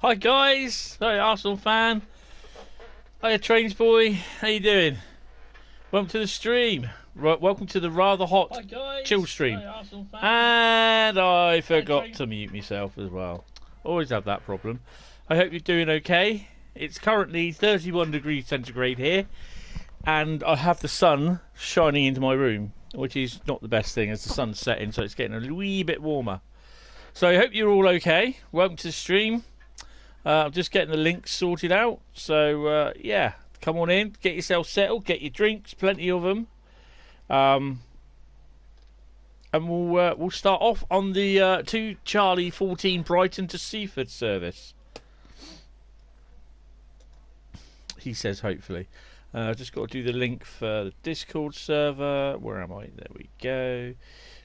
Hi guys, hi Arsenal fan. Hiya Trains boy, how you doing? Welcome to the stream. Right, welcome to the rather hot chill stream. And I forgot to mute myself as well. Always have that problem. I hope you're doing okay. It's currently 31 degrees centigrade here, and I have the sun shining into my room, which is not the best thing as the sun's setting, so it's getting a wee bit warmer. So I hope you're all okay. Welcome to the stream. I'm just getting the links sorted out. So, yeah, come on in, get yourself settled, get your drinks, plenty of them. And we'll start off on the 2 Charlie 14 Brighton to Seaford service. He says, hopefully. Just got to do the link for the Discord server. Where am I? There we go.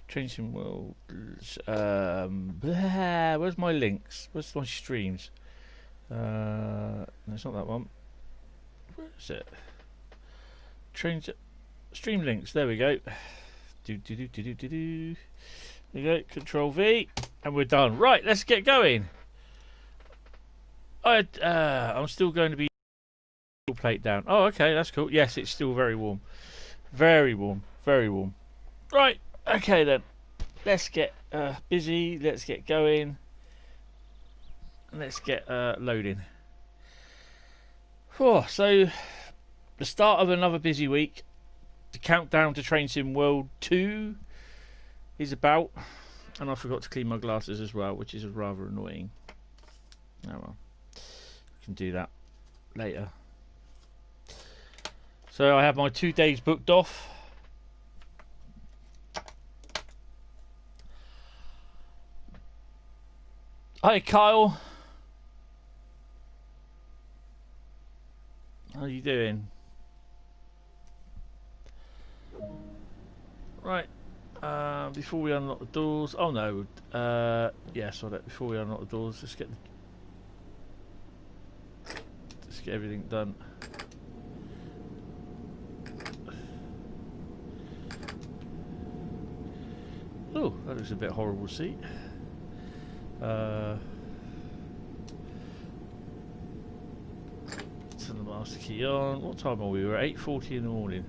Trans World. Where's my links? Where's my streams? No, it's not that one. Where is it? Stream links. There we go. There we go. Control V, and we're done. Right, let's get going. I'm still going to be plate down. Oh, okay, that's cool. Yes, it's still very warm. Very warm. Very warm. Right. Okay then. Let's get busy. Let's get going. Let's get loading. So, the start of another busy week. The countdown to Train Sim World 2 is about. And I forgot to clean my glasses as well, which is rather annoying. Oh well. I can do that later. So, I have my 2 days booked off. Hi, Kyle. How are you doing? Right. Before we unlock the doors. Oh no. Yeah, sorry. Before we unlock the doors, let's get everything done. Oh, that looks a bit horrible seat. Turn the master key on. What time are we? We're at 8:40 in the morning.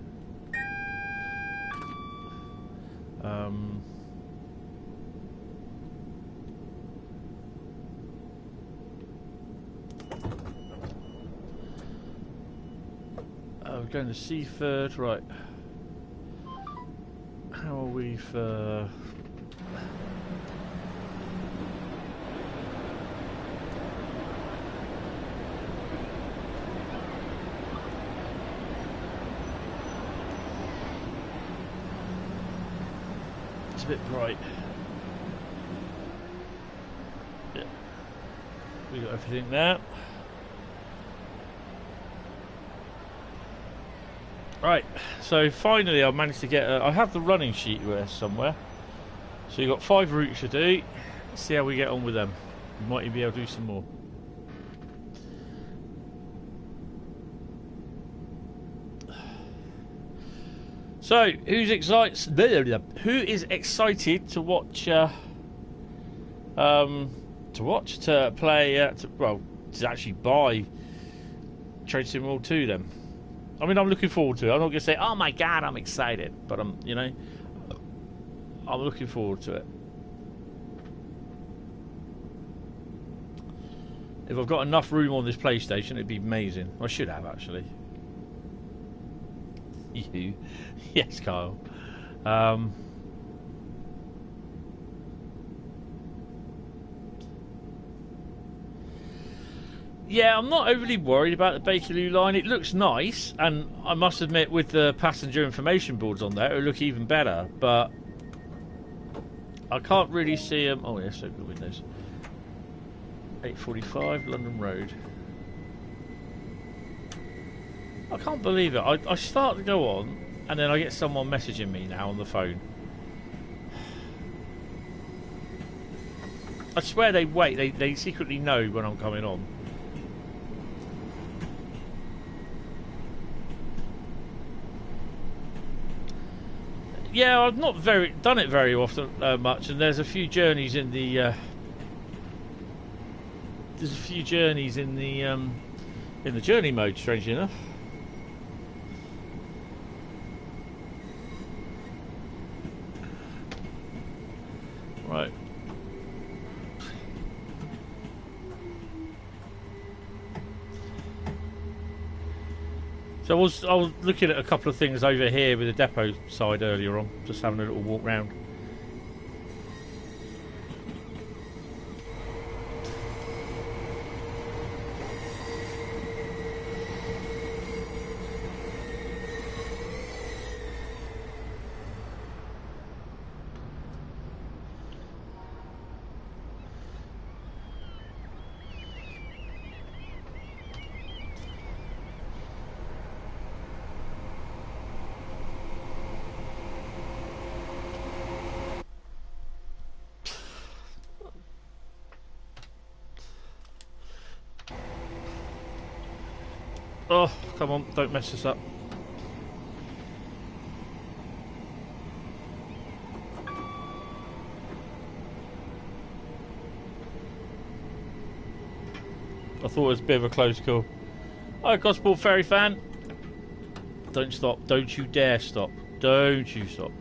We're going to Seaford, right. How are we for... It's a bit bright. Yeah. We got everything there. Right, so finally I managed to get I have the running sheet there somewhere. So you've got 5 routes to do. Let's see how we get on with them. We might even be able to do some more. So, who is excited to watch to play to actually buy Train Sim World 2 then? I mean, I'm looking forward to it. I'm not going to say, oh my god, I'm excited. But I'm looking forward to it. If I've got enough room on this PlayStation, it'd be amazing. I should have, actually. You. Yes, Kyle. Yeah, I'm not overly worried about the Bakerloo line. It looks nice, and I must admit, with the passenger information boards on there, it'll look even better. But I can't really see them. Oh, yes, open the windows. 8:45, London Road. I can't believe it. I start to go on, and then I get someone messaging me now on the phone. I swear they wait. They secretly know when I'm coming on. Yeah, I've not done it very often much, and there's a few journeys in the there's a few journeys in the journey mode, strangely enough. Right. So I was looking at a couple of things over here with the depot side earlier on, just having a little walk round. Oh, come on, don't mess this up. I thought it was a bit of a close call. Hi, Gosport Ferry fan. Don't stop. Don't you dare stop. Don't you stop.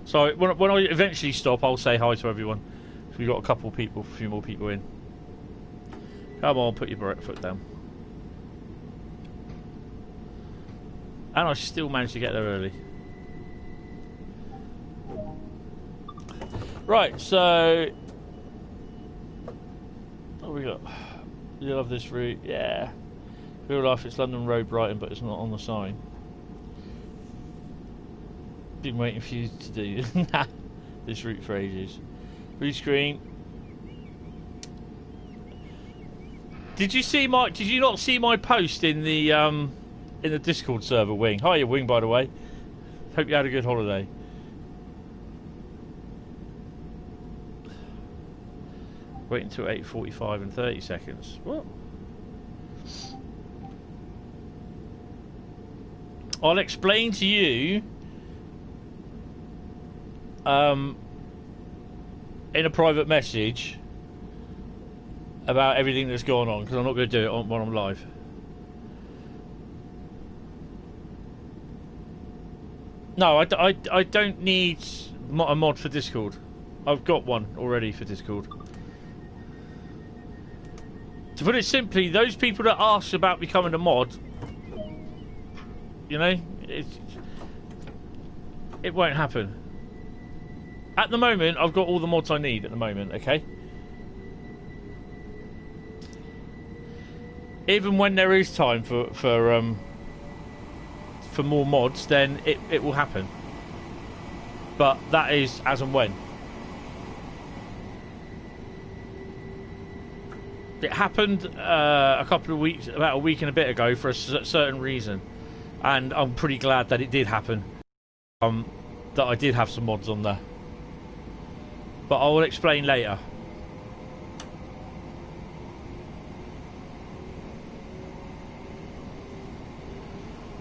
So when I eventually stop, I'll say hi to everyone. We've got a few more people in. Come on, put your foot down. And I still managed to get there early. Right, so what we got? You love this route, yeah. Real life, it's London Road, Brighton, but it's not on the sign. Been waiting for you to do this route for ages. Rescreen. Did you not see my post in the Discord server, Wing? Hiya, Wing, by the way. Hope you had a good holiday. Wait until 8:45 and 30 seconds. What? I'll explain to you in a private message about everything that's going on, because I'm not going to do it when I'm live. No, I don't need a mod for Discord. I've got one already for Discord. To put it simply, those people that ask about becoming a mod, you know, it won't happen. At the moment, I've got all the mods I need at the moment, okay? Even when there is time for more mods, then it will happen. But that is as and when. It happened a couple of weeks, about a week and a bit ago, for a certain reason, and I'm pretty glad that it did happen. That I did have some mods on there, but I will explain later.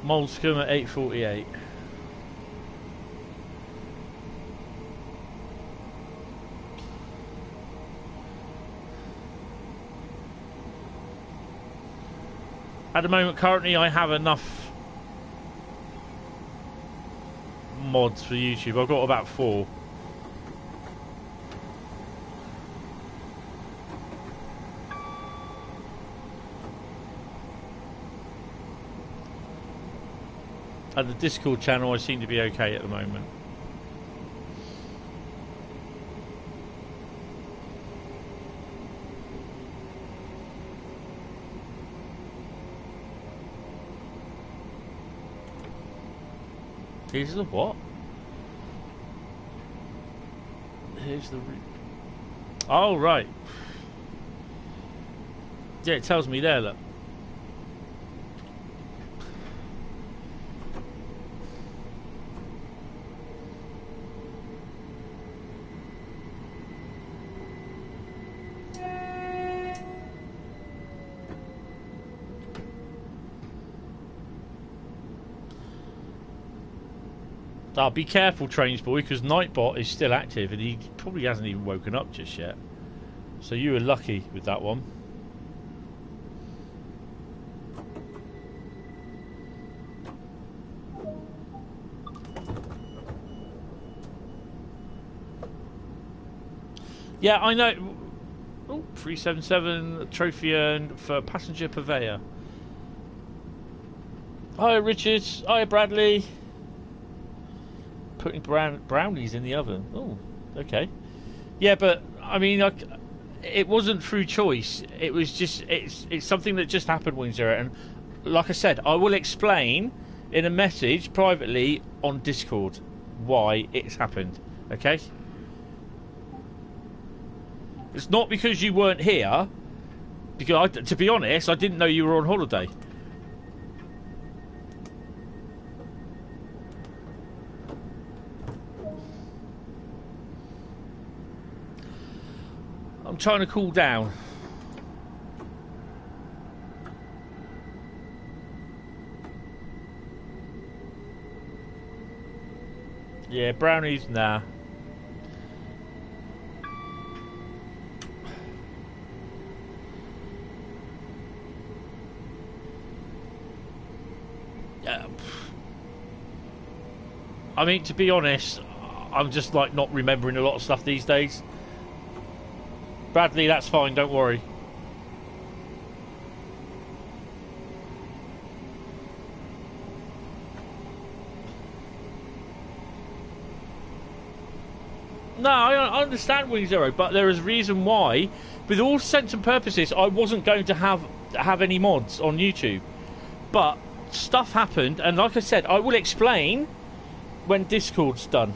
Molescombe at 8:48. At the moment, currently, I have enough mods for YouTube. I've got about 4. At the Discord channel, I seem to be okay at the moment. Here's the what? Here's the route. Oh, right. Yeah, it tells me there, look. Be careful, Trains Boy, because Nightbot is still active and he probably hasn't even woken up just yet. So you were lucky with that one. Yeah, I know. Oh, 377 trophy earned for passenger purveyor. Hi, Richard. Hi, Bradley. Putting brownies in the oven. Oh, okay. Yeah, but I mean, it wasn't through choice. It was just it's something that just happened, Wing Zero. And like I said, I will explain in a message privately on Discord why it's happened. Okay. It's not because you weren't here. Because to be honest, I didn't know you were on holiday. I'm trying to cool down. Yeah, brownies, nah. I mean, to be honest, I'm just like not remembering a lot of stuff these days. Bradley, that's fine, don't worry. No, I understand Wing Zero, but there is a reason why. With all sense and purposes, I wasn't going to have any mods on YouTube. But stuff happened, and like I said, I will explain when Discord's done.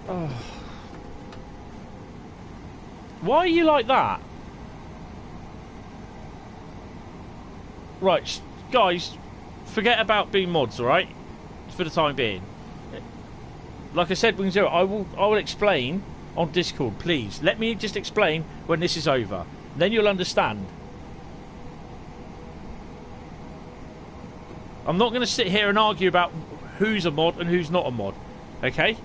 Oh. Why are you like that? Right, guys, forget about being mods, alright? For the time being. Like I said, Wing Zero, I will explain on Discord, please. Let me just explain when this is over. Then you'll understand. I'm not going to sit here and argue about who's a mod and who's not a mod. Okay?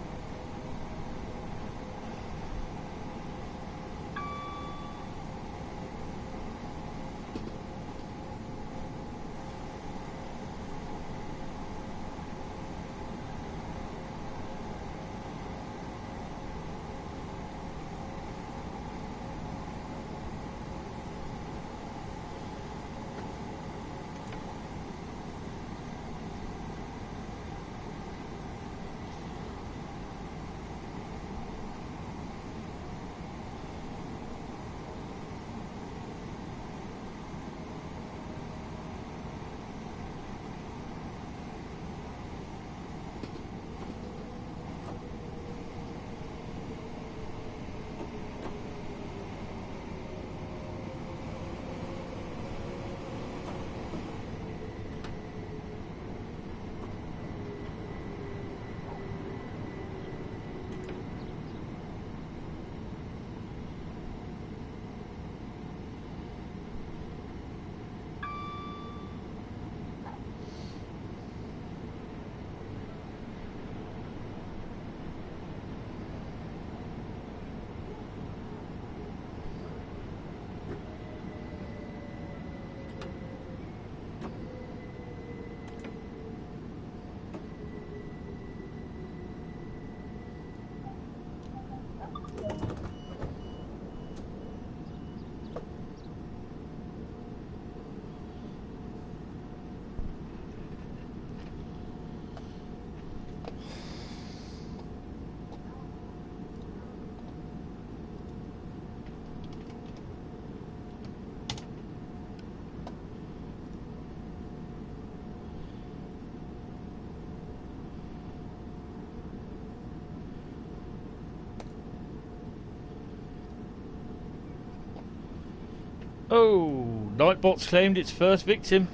Oh, Nightbot's claimed its first victim.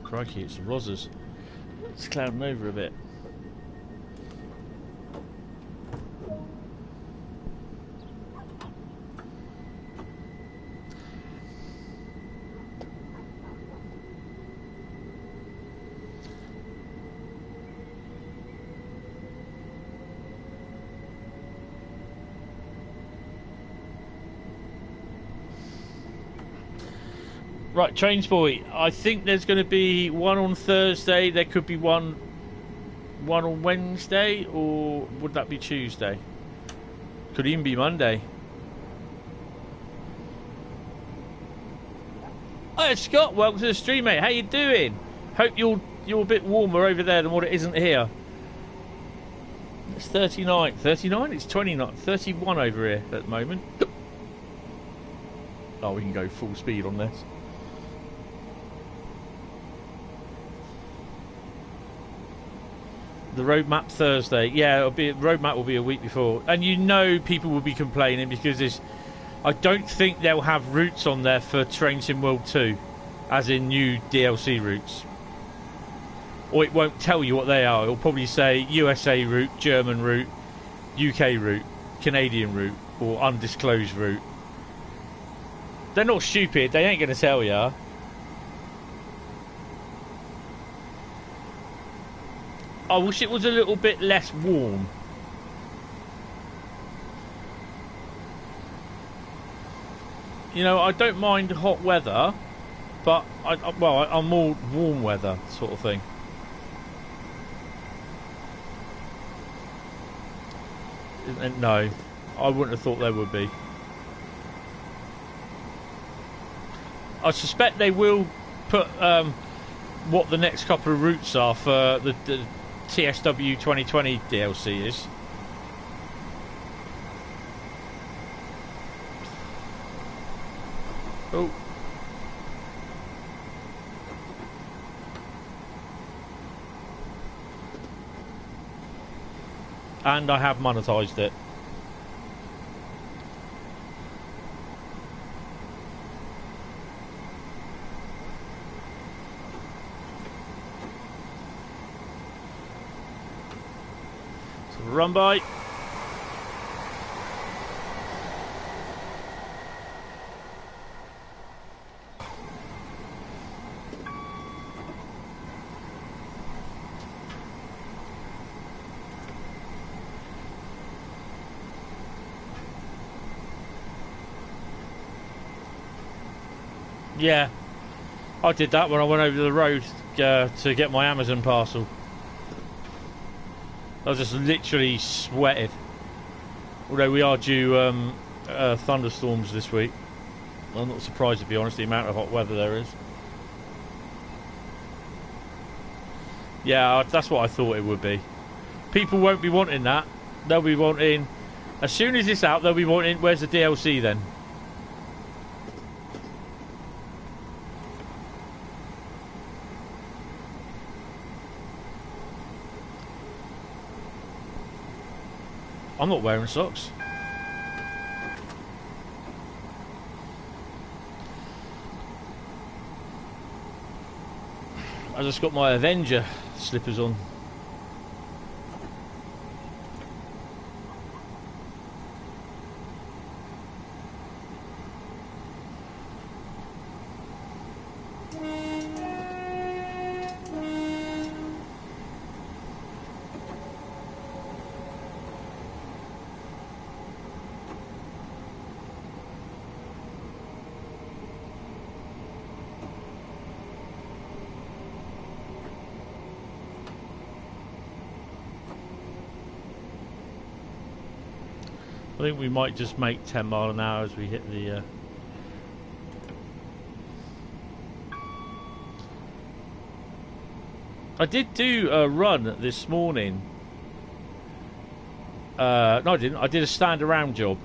Crikey, it's the Rozzers. It's clouding over a bit. Right, Trains Boy, I think there's going to be one on Thursday. There could be one one on Wednesday, or would that be Tuesday? Could even be Monday. Hi Scott, welcome to the stream, mate. How you doing? Hope you're a bit warmer over there than what it isn't here. It's 39. 39? It's 29. 31 over here at the moment. Oh, we can go full speed on this. The roadmap Thursday. Yeah, roadmap will be a week before. And you know people will be complaining because I don't think they'll have routes on there for Train Sim World 2, as in new DLC routes. Or it won't tell you what they are. It'll probably say USA route, German route, UK route, Canadian route, or undisclosed route. They're not stupid. They ain't going to tell you. I wish it was a little bit less warm. You know, I don't mind hot weather, but I'm more warm weather sort of thing. And no, I wouldn't have thought there would be. I suspect they will put what the next couple of routes are for the TSW 2020 DLC is. Oh. And I have monetized it. So run by. Yeah, I did that when I went over the road to get my Amazon parcel. I was just literally sweated. Although we are due thunderstorms this week. I'm not surprised, to be honest, the amount of hot weather there is. Yeah, that's what I thought it would be. People won't be wanting that. They'll be wanting... As soon as it's out, they'll be wanting... Where's the DLC then? I'm not wearing socks. I just got my Avenger slippers on. I think we might just make 10 mile an hour as we hit the... I did do a run this morning. No, I didn't. I did a stand-around job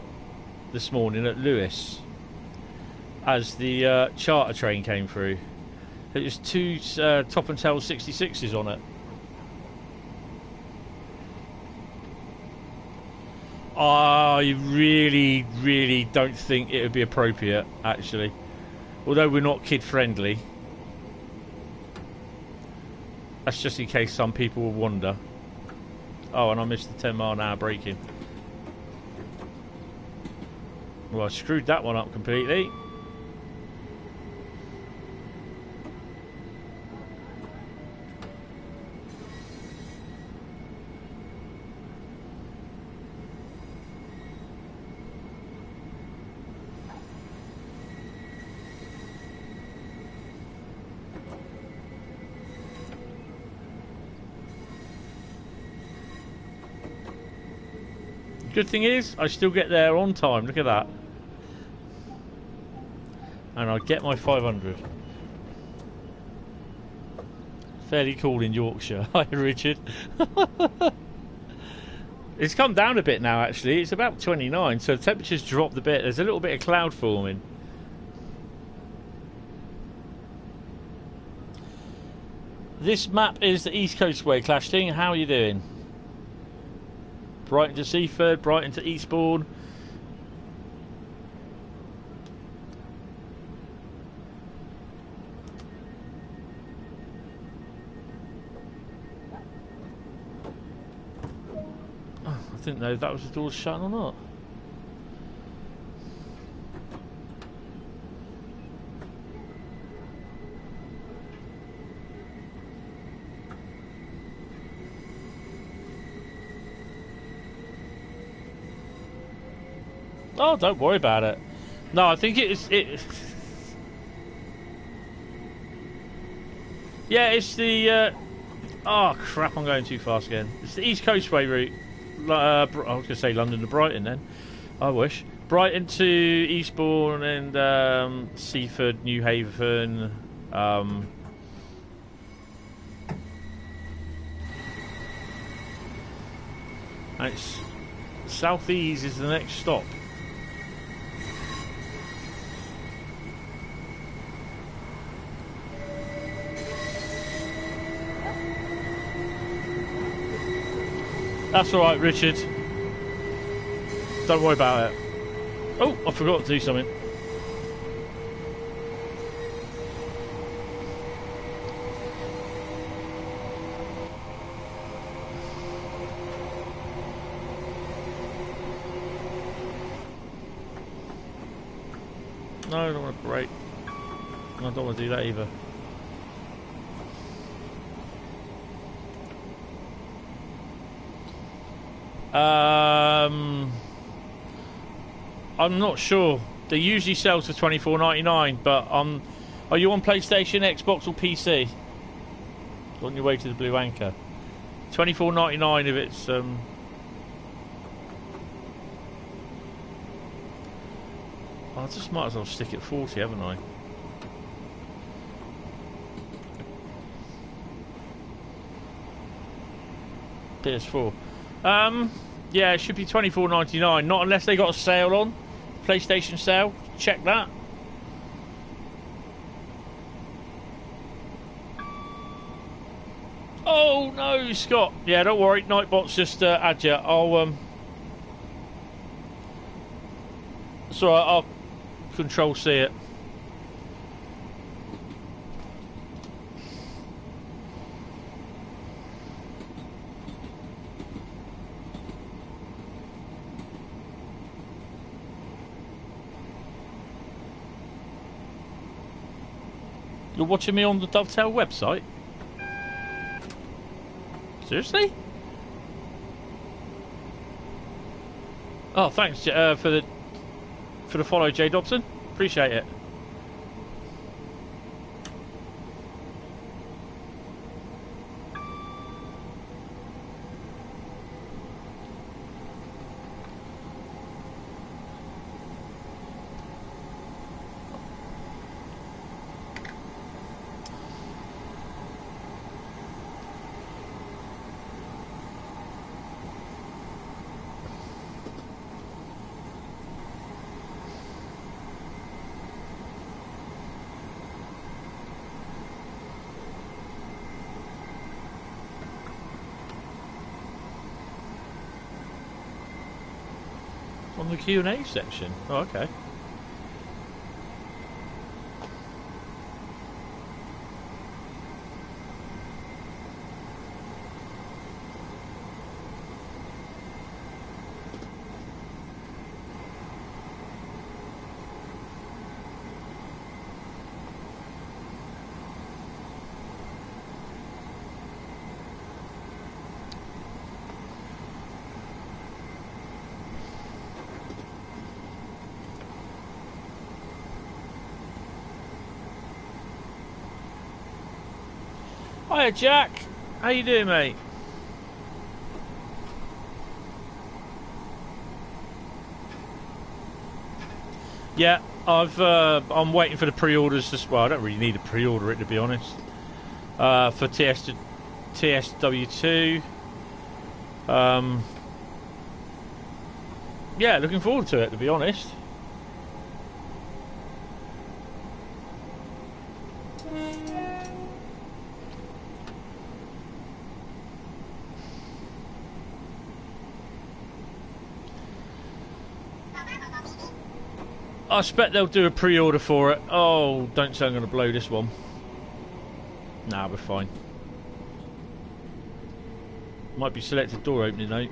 this morning at Lewis as the charter train came through. It was two top and tail 66s on it. I really, really don't think it would be appropriate, actually. Although we're not kid-friendly. That's just in case some people will wonder. Oh, and I missed the 10 mile an hour braking. Well, I screwed that one up completely. Good thing is, I still get there on time. Look at that. And I get my 500. Fairly cool in Yorkshire. Hi, Richard. It's come down a bit now, actually. It's about 29, so the temperature's dropped a bit. There's a little bit of cloud forming. This map is the East Coastway, Clashing. How are you doing? Brighton to Seaford, Brighton to Eastbourne. Oh, I didn't know if that was the doors shut or not. Oh, don't worry about it. No, I think it's... Yeah, it's the... Oh, crap, I'm going too fast again. It's the East Coastway route. I was going to say London to Brighton then. I wish. Brighton to Eastbourne and Seaford, New Haven. And it's... South East is the next stop. That's alright, Richard. Don't worry about it. Oh, I forgot to do something. No, I don't want to brake. I don't want to do that either. I'm not sure. They usually sell for $24.99, but are you on PlayStation, Xbox, or PC? On your way to the Blue Anchor. $24.99 if it's I just might as well stick at 40, haven't I? PS4. Yeah, it should be $24.99. Not unless they got a sale on. PlayStation sale. Check that. Oh no, Scott. Yeah, don't worry. Nightbot's just add you. I'll it's alright, I'll Control C it. You're watching me on the Dovetail website? Seriously? Oh, thanks for the follow, Jay Dobson. Appreciate it. On the Q&A section. Oh, okay. Hiya, Jack. How you doing, mate? Yeah, I'm waiting for the pre-orders. Well, I don't really need to pre-order it, to be honest. For TSW2. Yeah, looking forward to it, to be honest. I expect they'll do a pre-order for it. Oh, don't say I'm going to blow this one. Nah, we're fine. Might be selected door opening though.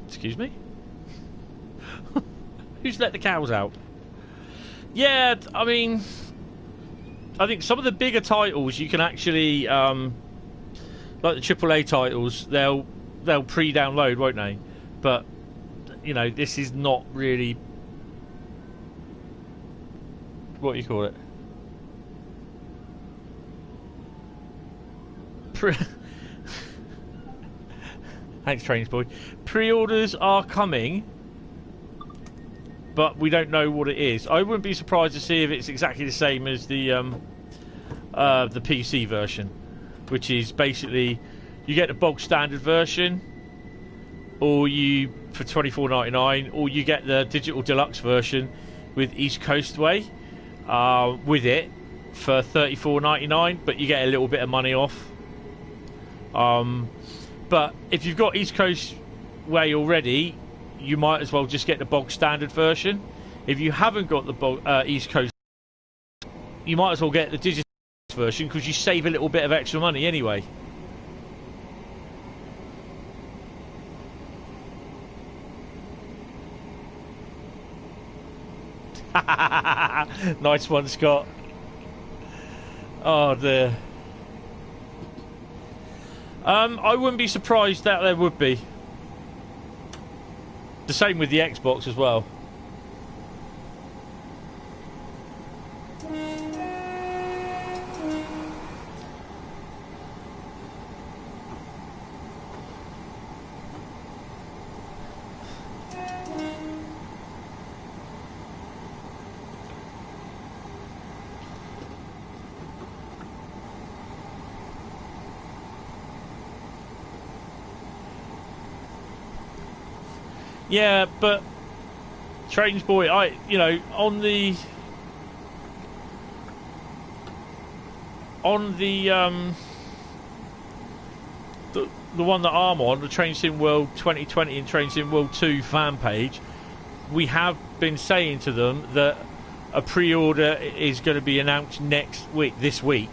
Excuse me? Who's let the cows out? Yeah, I mean, I think some of the bigger titles you can actually, like the AAA titles, they'll pre-download, won't they? But you know, this is not really what you call it. Thanks, Trains Boy. Pre-orders are coming, but we don't know what it is. I wouldn't be surprised to see if it's exactly the same as the PC version, which is basically you get the bog standard version, or you for $24.99, or you get the digital deluxe version with East Coastway with it for $34.99, but you get a little bit of money off. But if you've got East Coastway already, you might as well just get the bog standard version. If you haven't got the East Coast, you might as well get the digital version because you save a little bit of extra money anyway. Nice one, Scott. Oh dear. I wouldn't be surprised that there would be. The same with the Xbox as well. Yeah, but Trains Boy, you know, on the one that I'm on, the Train Sim World 2020 and Train Sim World 2 fan page, we have been saying to them that a pre-order is going to be announced this week.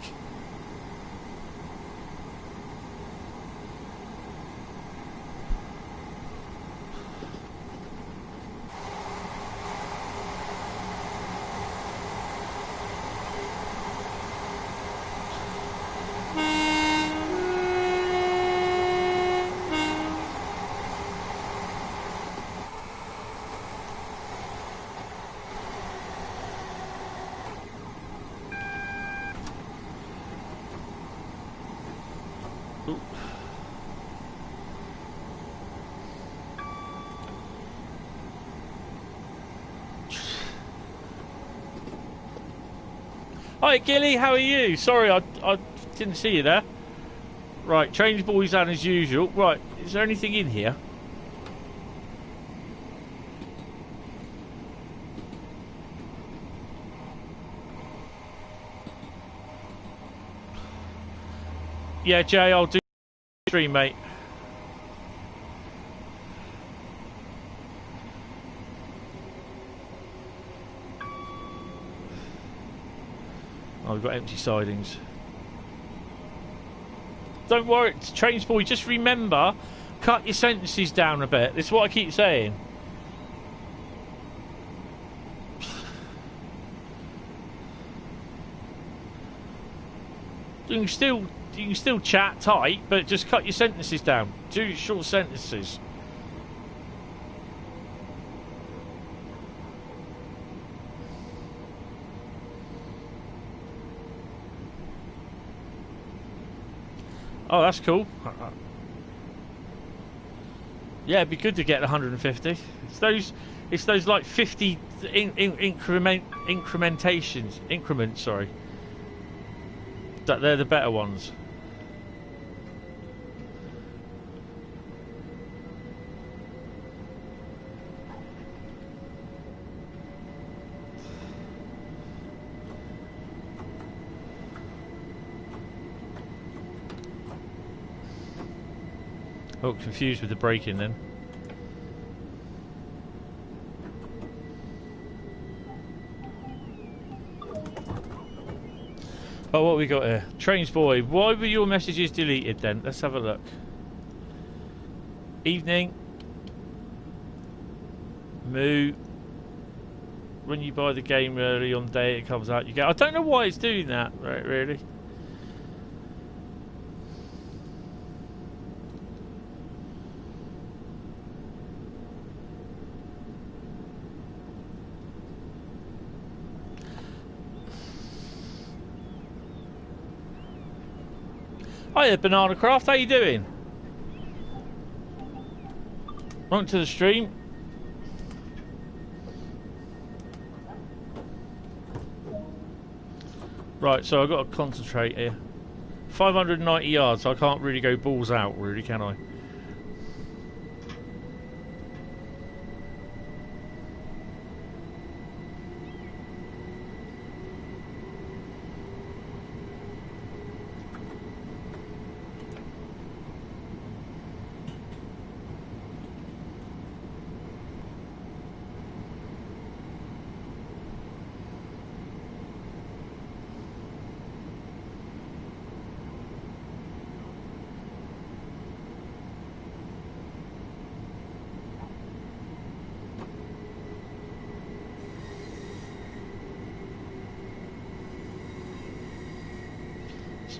Hi Gilly, how are you? Sorry, I didn't see you there. Right, Trains Boys on as usual. Right, is there anything in here? Yeah, Jay, I'll do stream, mate. Oh, we've got empty sidings. Don't worry, Trains Boy, just remember, cut your sentences down a bit. That's what I keep saying. You can still chat tight, but just cut your sentences down. Do short sentences. Oh, that's cool. Yeah, it'd be good to get 150. It's those like 50 increments. Sorry, that they're the better ones. Oh, confused with the braking then. Oh, what we got here? Trains boy, why were your messages deleted then? Let's have a look. Evening. Moo. When you buy the game early on the day it comes out, you get. I don't know why it's doing that, right, really. Hiya, Banana Craft, how you doing? Welcome to the stream. Right, so I've got to concentrate here. 590 yards, so I can't really go balls out, really, can I?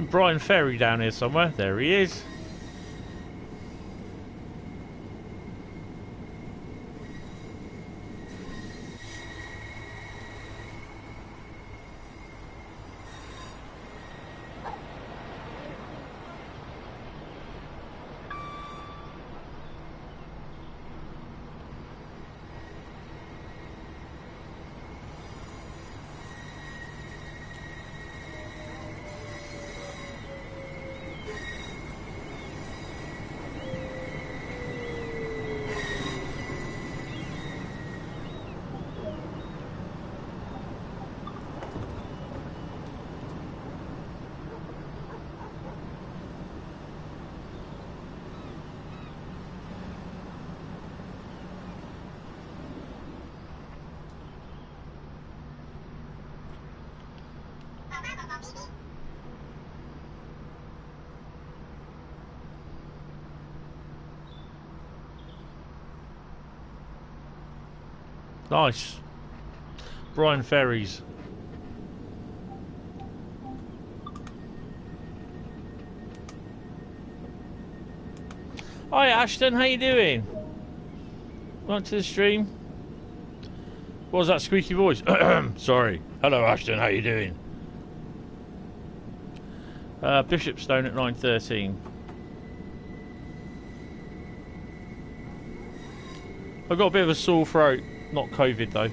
Brian Ferry down here somewhere. There he is. Nice. Brian Ferries. Hi Ashton, how you doing? Welcome to the stream. What was that squeaky voice? Sorry. Hello Ashton, how you doing? Bishopstone at 9:13. I've got a bit of a sore throat. Not COVID though.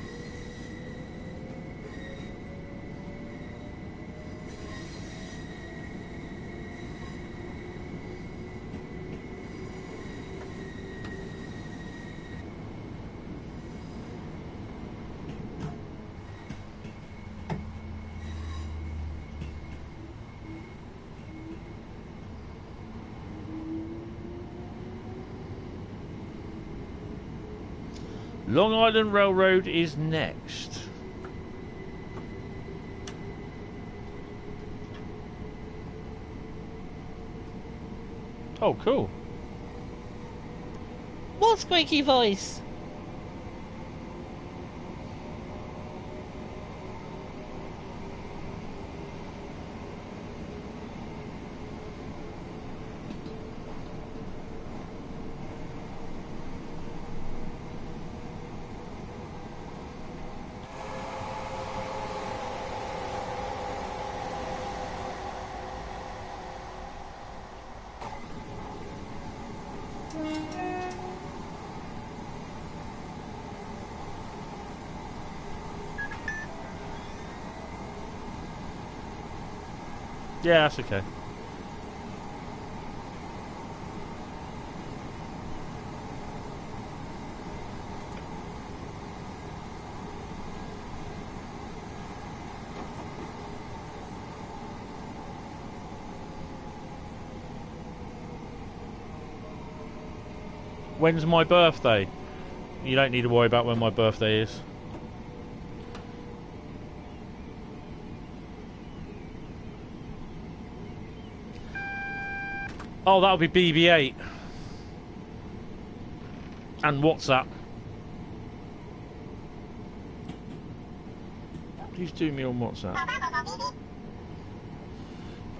Long Island Railroad is next. Oh, cool. What squeaky voice? Yeah, that's okay. When's my birthday? You don't need to worry about when my birthday is. Oh, that'll be BB-8. And WhatsApp. Please do me on WhatsApp.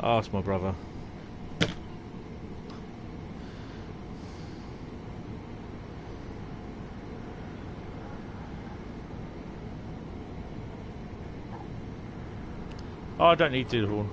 Ask my brother. Oh, I don't need to do the horn.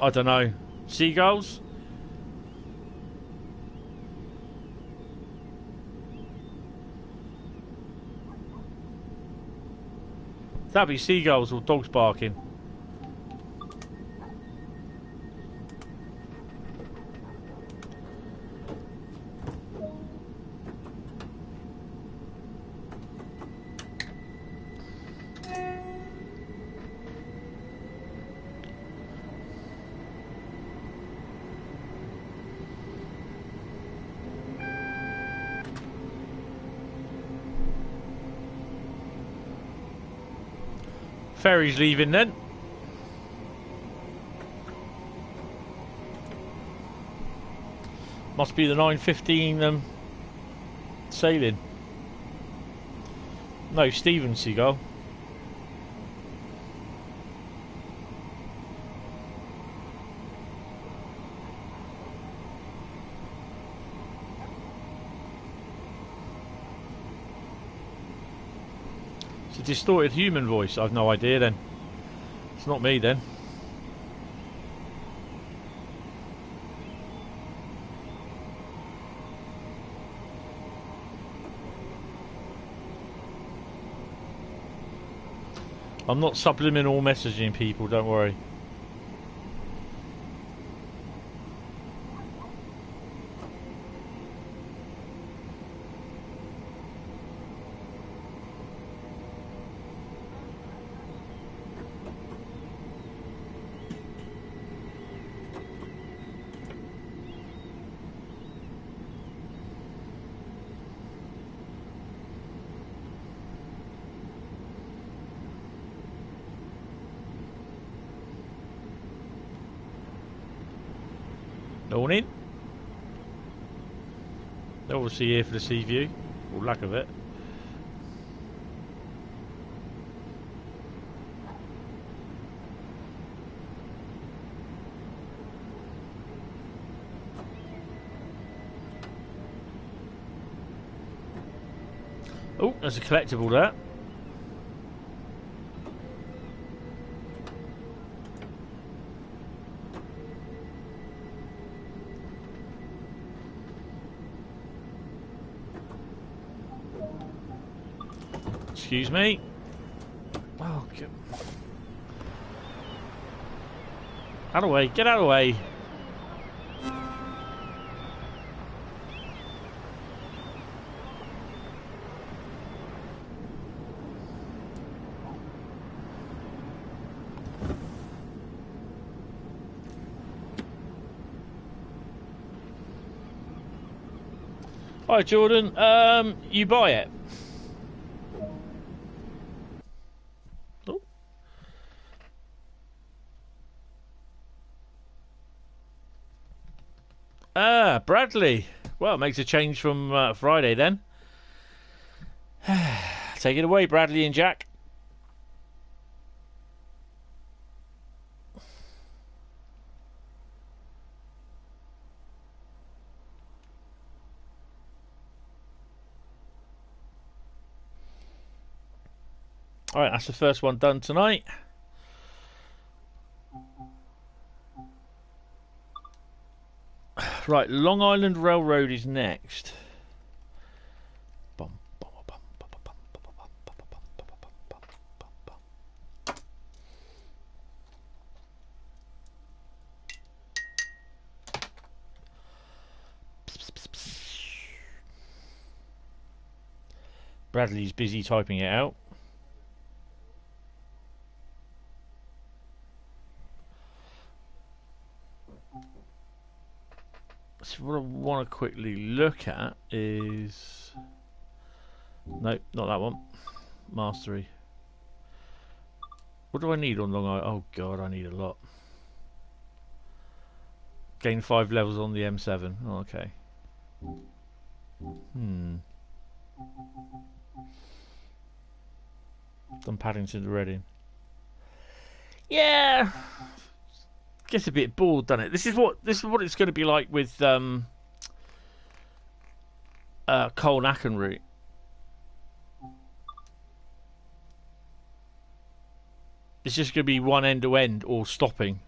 I don't know. Seagulls? That'd be seagulls or dogs barking. Ferry's leaving then. Must be the 9:15 sailing. No, Stephen Seagull. It's a distorted human voice. I've no idea then. It's not me then. I'm not subliminal messaging people, don't worry. Morning. They're obviously here for the sea view, or lack of it. Oh, there's a collectible there. Excuse me. Oh, get out of the way, get out of the way. Hi Jordan, you buy it. Ah, Bradley. Well, it makes a change from Friday then. Take it away, Bradley and Jack. Alright, that's the first one done tonight. Right, Long Island Railroad is next. Bradley's busy typing it out. So what I want to quickly look at is... Nope, not that one. Mastery. What do I need on Long Island? Oh god, I need a lot. Gain 5 levels on the M7. Oh, okay. Done Paddington to Reading. Yeah. Gets a bit bored, doesn't it? This is what it's going to be like with Cole Nacken route. It's just going to be one end to end or stopping.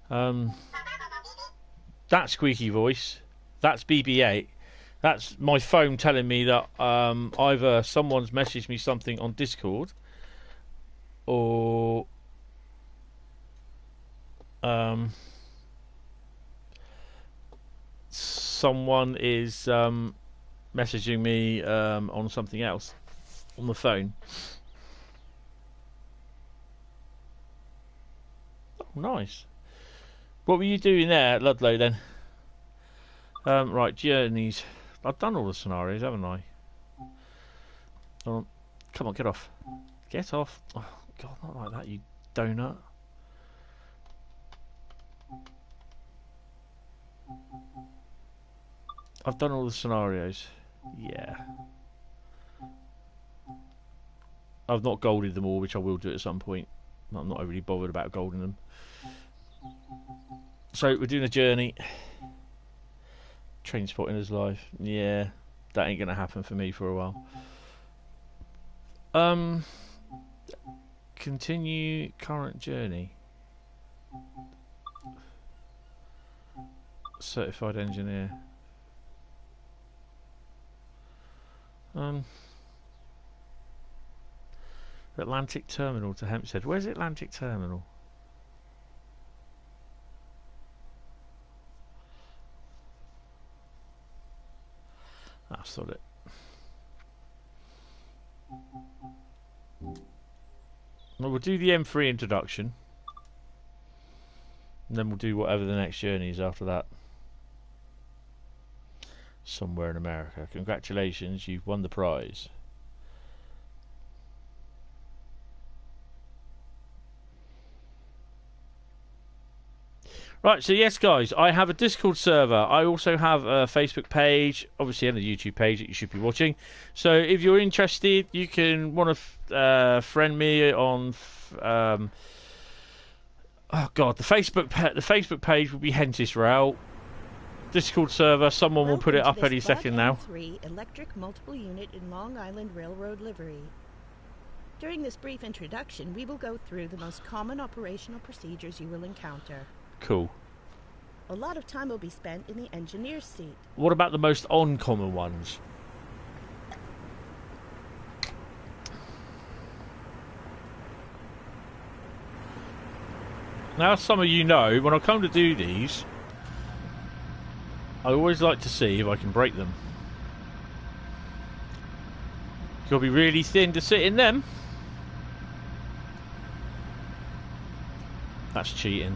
That squeaky voice, that's BB-8. That's my phone telling me that either someone's messaged me something on Discord or someone is messaging me on something else on the phone. Oh, nice. What were you doing there at Ludlow then? Right, journeys. I've done all the scenarios, haven't I? Oh, come on, get off. Get off. Oh, God, not like that, you donut. I've done all the scenarios. Yeah. I've not golded them all, which I will do at some point. I'm not overly bothered about golding them. So, we're doing a journey. Train spotting is live. Yeah, that ain't gonna happen for me for a while. Continue current journey. Certified engineer. Atlantic Terminal to Hempstead. Where's Atlantic Terminal? I thought it. Well, we'll do the M3 introduction, and then we'll do whatever the next journey is after that. Somewhere in America. Congratulations, you've won the prize. Right, so yes, guys, I have a Discord server. I also have a Facebook page, obviously, and a YouTube page that you should be watching. So if you're interested, you can want to friend me on. Oh God, the Facebook page will be Hentis Rail. Discord server, someone will put it up any second now. 3 electric multiple unit in Long Island Railroad livery. During this brief introduction, we will go through the most common operational procedures you will encounter. Cool. A lot of time will be spent in the engineer's seat. What about the most uncommon ones? Now, as some of you know, when I come to do these, I always like to see if I can break them. You'll be really thin to sit in them. That's cheating.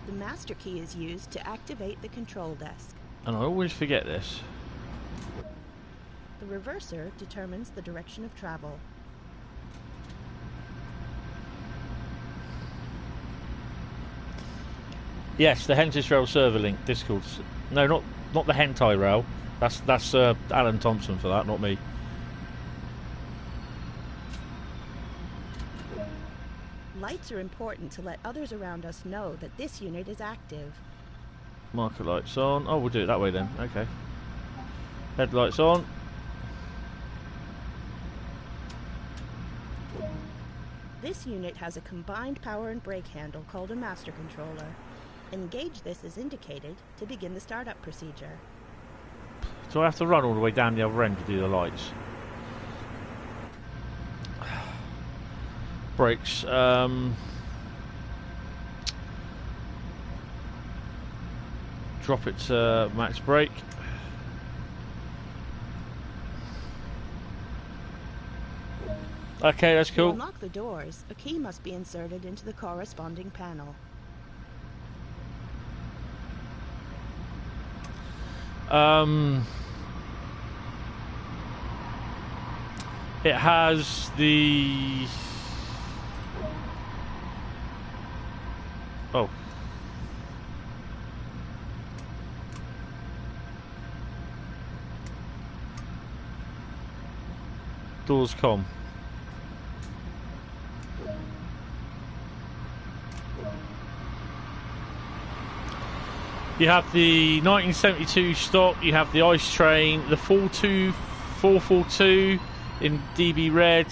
The master key is used to activate the control desk. And I always forget this. The reverser determines the direction of travel. Yes, the Hentis rail server link Discord. No, not the hentai rail. That's Alan Thompson for that, not me. Lights are important to let others around us know that this unit is active. Marker lights on. Oh, we'll do it that way then. Okay. Headlights on. This unit has a combined power and brake handle called a master controller. Engage this as indicated to begin the startup procedure. Do I have to run all the way down the other end to do the lights? Brakes. Drop it to max brake. Okay, that's cool. To unlock the doors, a key must be inserted into the corresponding panel. It has the... Oh. Doors com. You have the 1972 stock, you have the ice train, the 442 in DB red.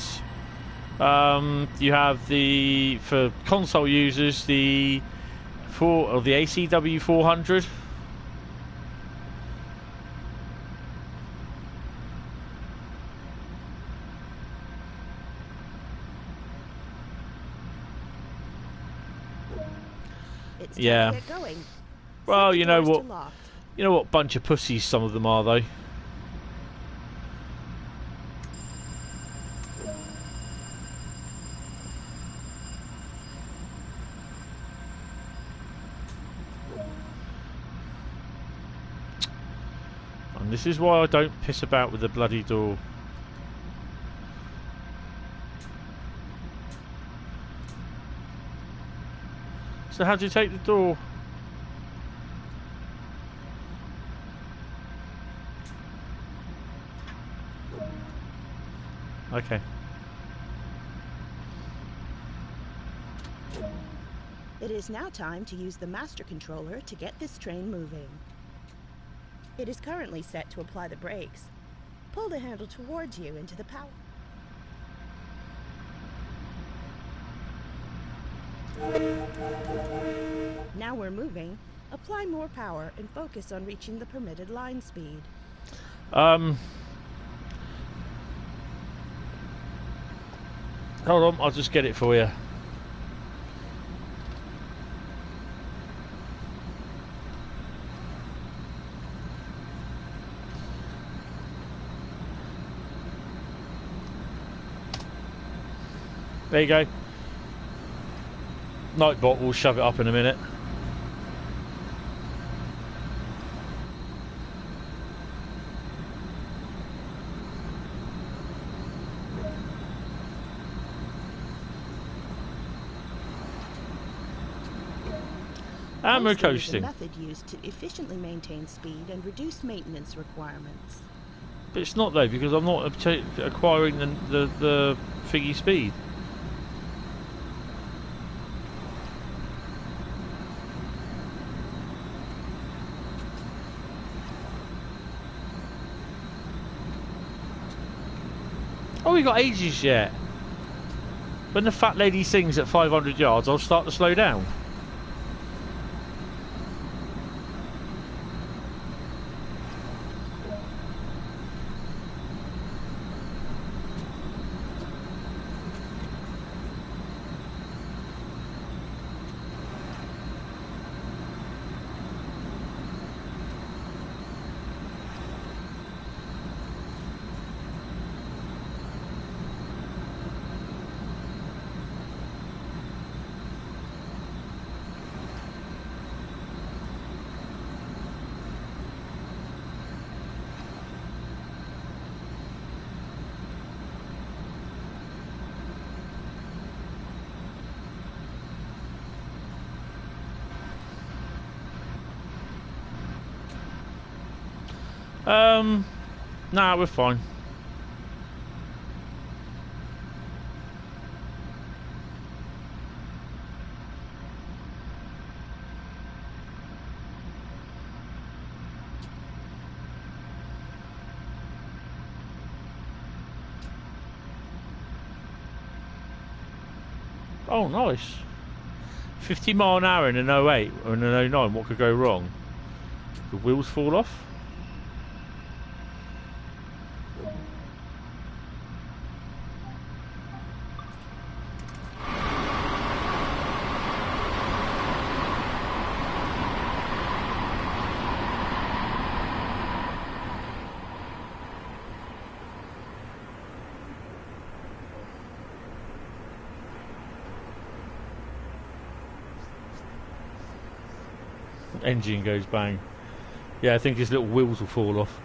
You have the, for console users, the ACW 400. It's time Yeah. to get going. Well, Set the you know doors what? to locked. You know what bunch of pussies some of them are, though. And this is why I don't piss about with the bloody door. So how do you take the door? Okay. It is now time to use the master controller to get this train moving. It is currently set to apply the brakes. Pull the handle towards you into the power. Now we're moving. Apply more power and focus on reaching the permitted line speed. Hold on, I'll just get it for you. There you go. Nightbot will shove it up in a minute. And we're Coastway is a coasting. method used to efficiently maintain speed and reduce maintenance requirements. But it's not though, because I'm not acquiring the thingy speed. Oh, we got ages yet. When the fat lady sings at 500 yards, I'll start to slow down. Nah, we're fine. Oh, nice. 50 mile an hour in an 08 or in an 09, what could go wrong? The wheels fall off? Engine goes bang. Yeah, I think his little wheels will fall off.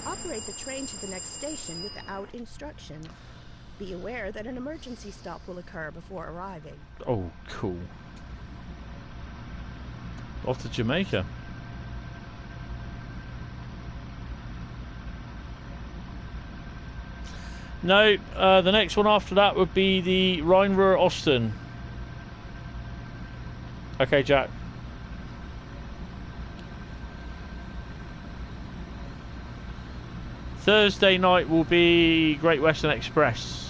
Operate the train to the next station without instruction. Be aware that an emergency stop will occur before arriving. Oh, cool. Off to Jamaica. No, the next one after that would be the Rhein-Ruhr Osten. Okay, Jack. Thursday night will be Great Western Express.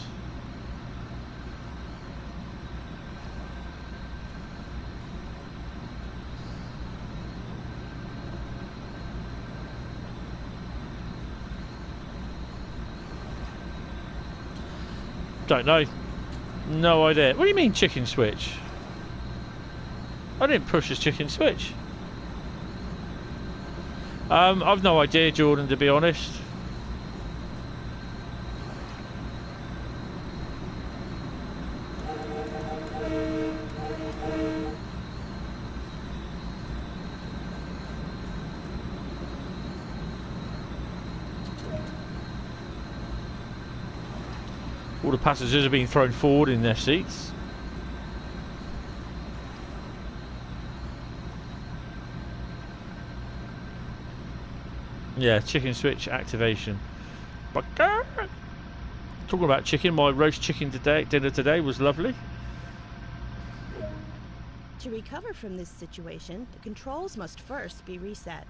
Don't know. No idea. What do you mean chicken switch? I didn't push this chicken switch. I've no idea, Jordan, to be honest. All the passengers are being thrown forward in their seats. Yeah, chicken switch activation. But talking about chicken, my roast chicken dinner today was lovely. To recover from this situation, the controls must first be reset.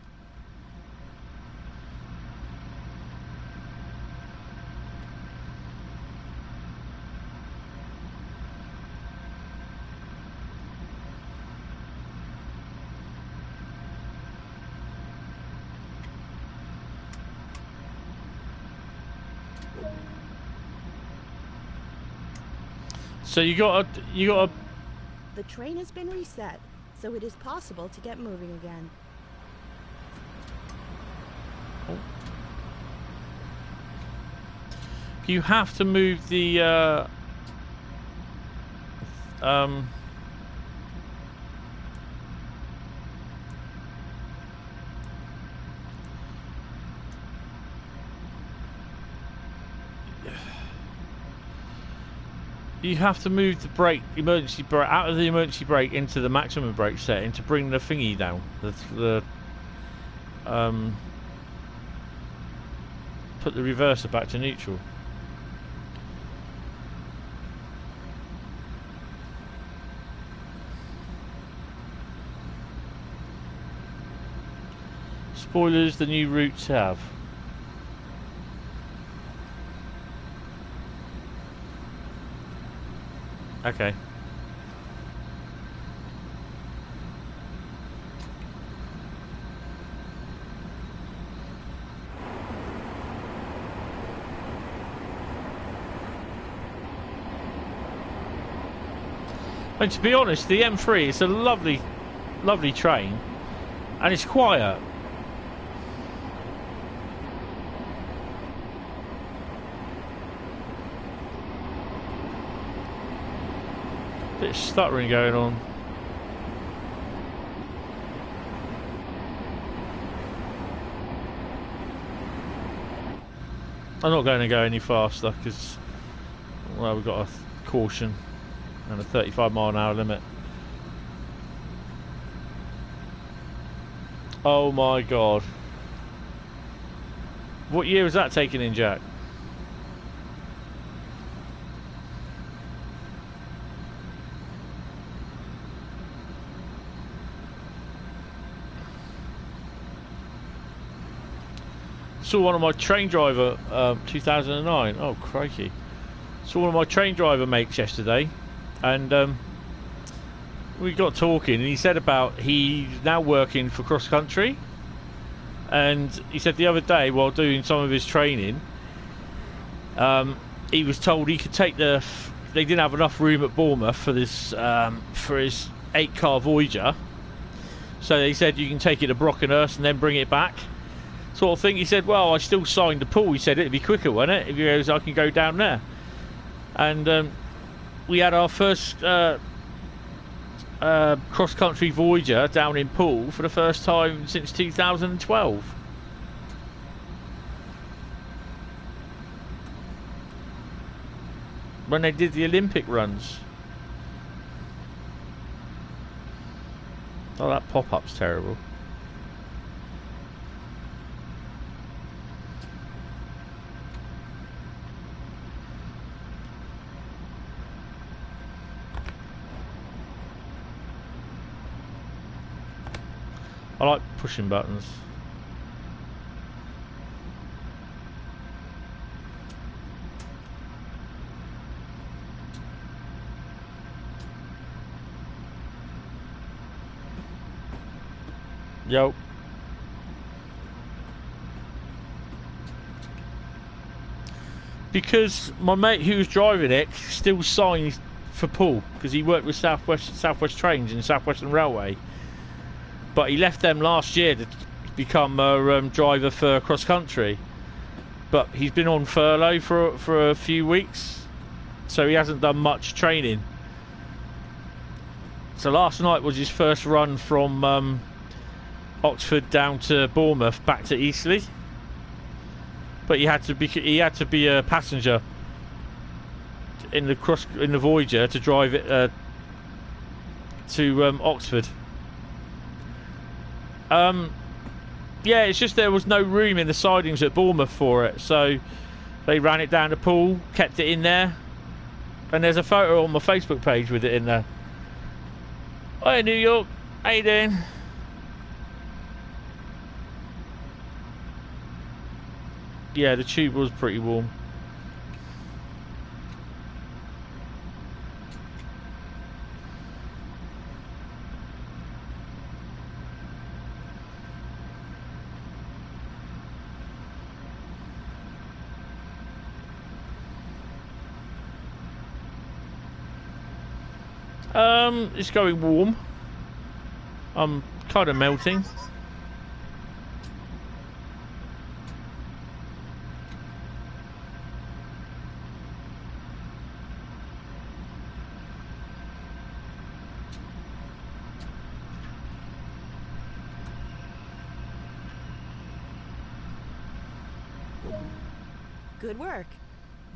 So you got a. The train has been reset, so it is possible to get moving again. You have to move the. You have to move the brake, emergency brake, out of the emergency brake into the maximum brake setting to bring the thingy down. Put the reverser back to neutral. Spoilers: the new routes have. Okay. And to be honest, the M3 is a lovely, lovely train, and it's quiet. Bit of stuttering going on. I'm not going to go any faster because, well, we've got a caution and a 35-mile-an-hour limit. Oh my god. What year was that taken in, Jack? Saw one of my train driver, 2009. Oh, crikey. Saw one of my train driver mates yesterday, and we got talking, and he said about he's now working for cross country, and he said the other day while doing some of his training, he was told he could take they didn't have enough room at Bournemouth for this for his 8-car Voyager, so they said you can take it to Brockenhurst and then bring it back, sort of thing. He said, well, I still signed the pool. He said it'd be quicker, wouldn't it, if he goes, I can go down there. And we had our first cross-country Voyager down in Poole for the first time since 2012. When they did the Olympic runs. Oh, that pop-up's terrible. I like pushing buttons. Yo. Because my mate who was driving it still signed for Poole because he worked with Southwest Trains and South Western Railway. But he left them last year to become a driver for cross country. But he's been on furlough for a few weeks, so he hasn't done much training. So last night was his first run from Oxford down to Bournemouth back to Eastleigh. But he had to be a passenger in the Voyager to drive it to Oxford. Yeah, it's just there was no room in the sidings at Bournemouth for it, so they ran it down the Poole, kept it in there, and there's a photo on my Facebook page with it in there. Hi New York, how you doing? Yeah, the tube was pretty warm. It's going warm. I'm kind of melting. Good work.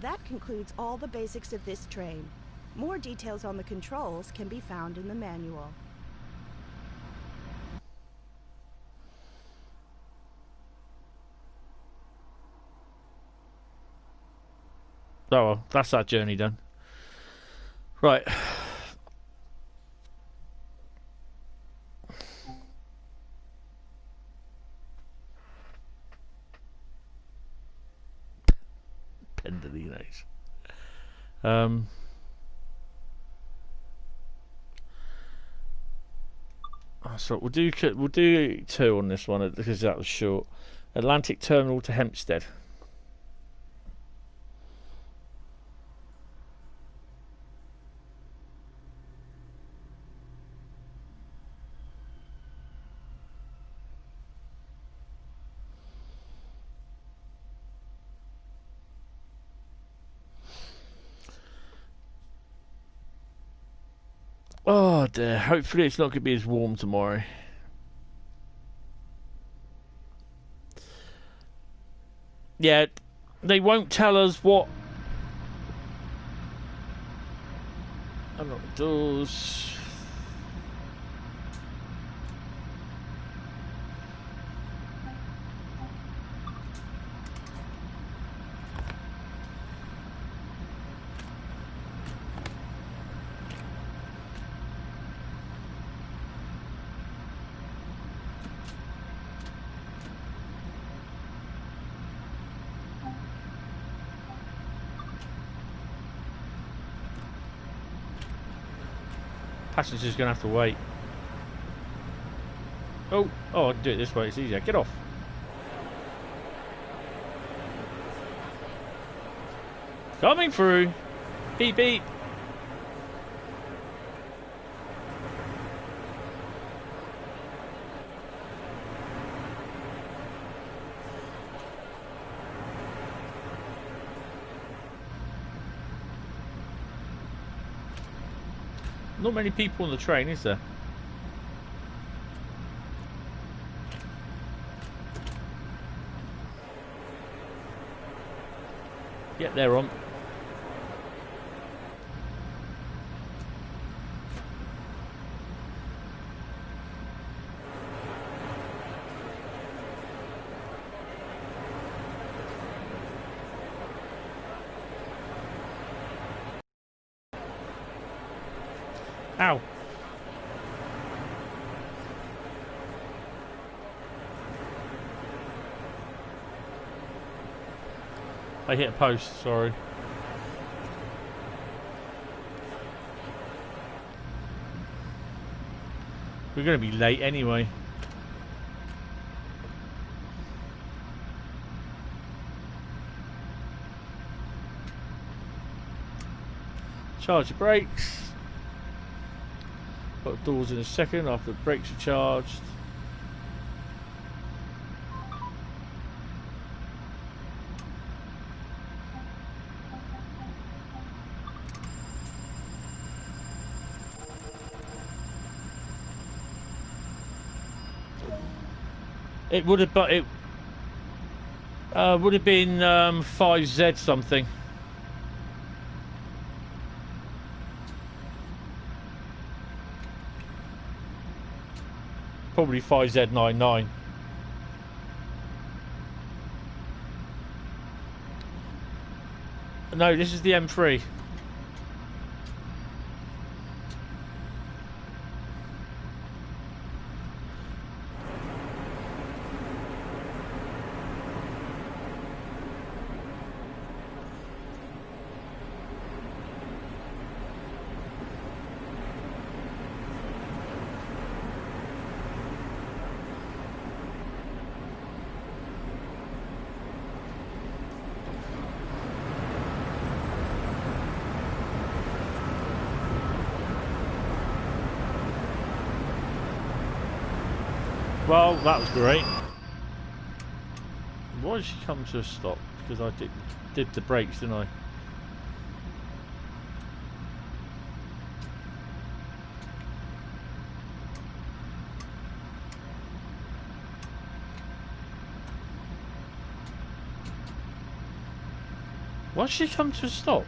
That concludes all the basics of this train. More details on the controls can be found in the manual. Oh well, that's that journey done. Right. Pendolinos. So we'll do 2 on this one because that was short. Atlantic Terminal to Hempstead. Oh dear, hopefully it's not going to be as warm tomorrow. Yeah, They won't tell us what. Unlock the doors. Passenger's gonna have to wait. Oh, I can do it this way, it's easier. Get off. Coming through. Beep beep. Not many people on the train, is there? Yep, they're on. Ow. I hit a post, sorry. We're going to be late anyway. Charge your brakes. Got the doors in a second after the brakes are charged. It would have, but it would have been 5Z something. Probably 5Z99. No, this is the M3. Well, that was great. Why did she come to a stop? Because I did the brakes, didn't I? Why did she come to a stop?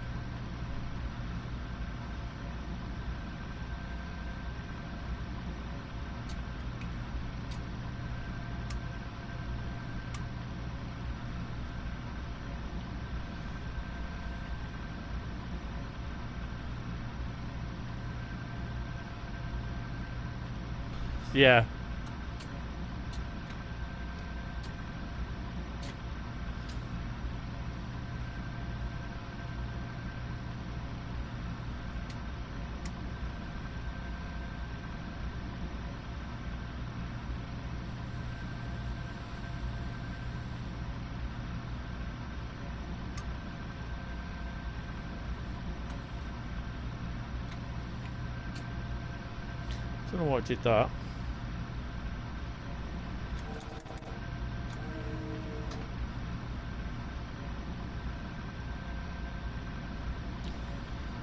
Yeah. Don't know why I did that.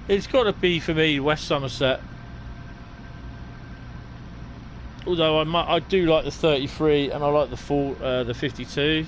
It's got to be for me West Somerset. Although I do like the 33 and I like the 52.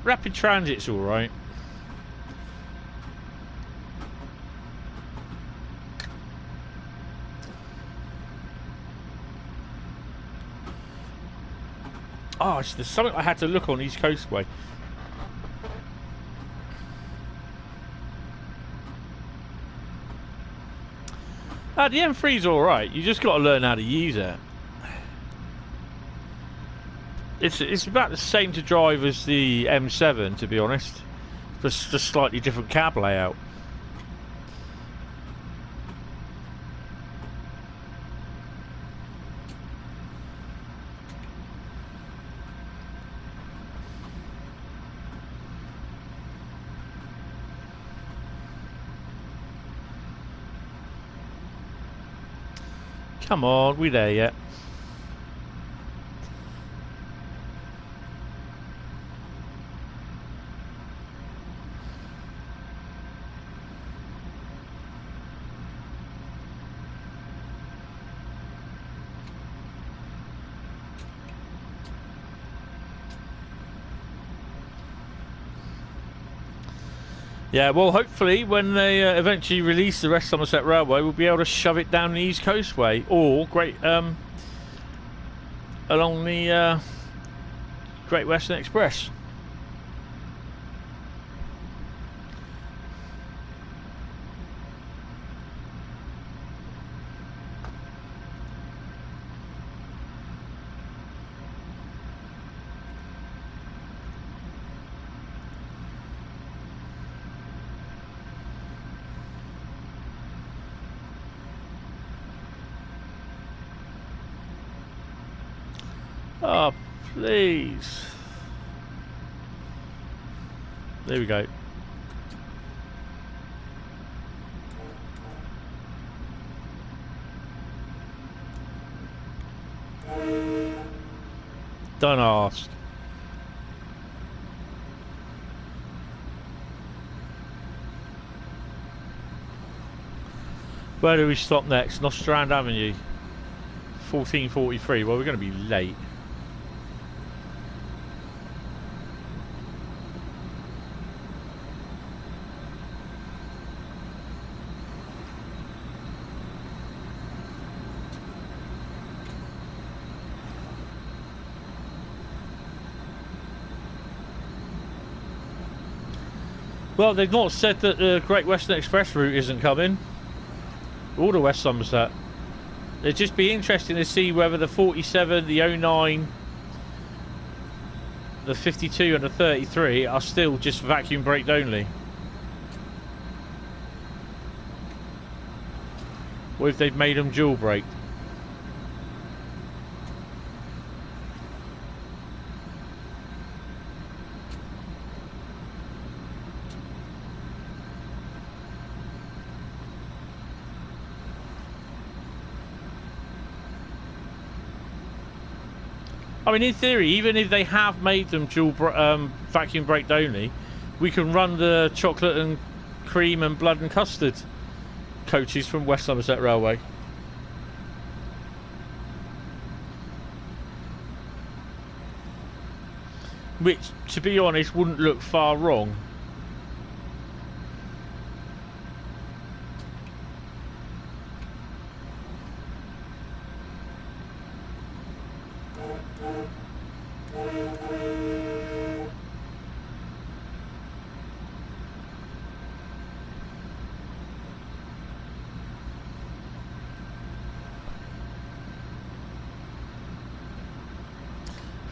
Rapid Transit's alright. Oh, there's something I had to look on East Coastway. The M3's alright, you just got to learn how to use it. It's about the same to drive as the M7, to be honest. Just slightly different cab layout. Come on, we there yet? Yeah, well, hopefully when they eventually release the West Somerset Railway, we'll be able to shove it down the East Coastway or along the Great Western Express. Oh, please. There we go. Don't ask. Where do we stop next? Nostrand Avenue. 14:43. Well, we're going to be late. Well, they've not said that the Great Western Express route isn't coming, or the West Somerset. It'd just be interesting to see whether the 47, the 09, the 52 and the 33 are still just vacuum braked only. Or if they've made them dual braked. I mean, in theory, even if they have made them dual vacuum braked only, we can run the chocolate and cream and blood and custard coaches from West Somerset Railway. Which, to be honest, wouldn't look far wrong.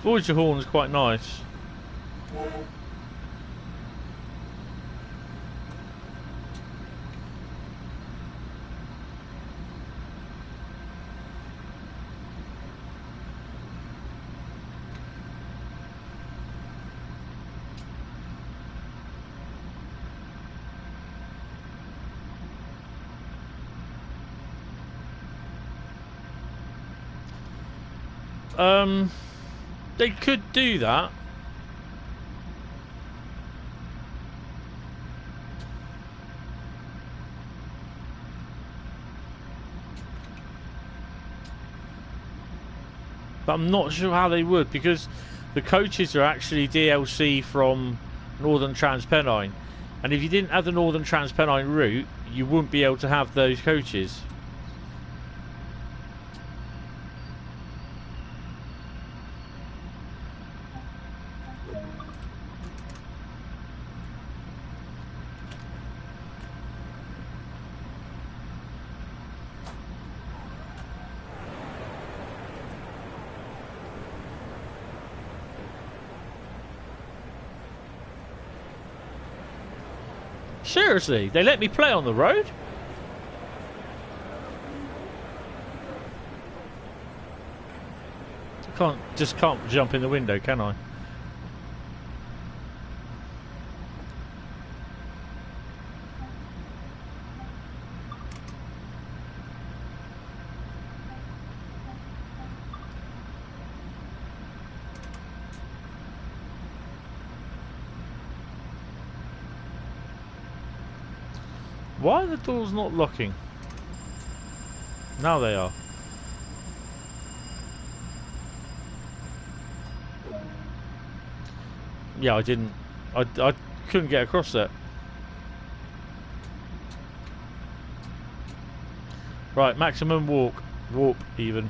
Voyager horn is quite nice. They could do that. But I'm not sure how they would, because the coaches are actually DLC from Northern Trans Pennine. And if you didn't have the Northern Trans Pennine route, you wouldn't be able to have those coaches. Seriously, they let me play on the road? Just can't jump in the window, can I? Why are the doors not locking? Now they are. Yeah, I didn't. I couldn't get across that. Right, maximum warp even.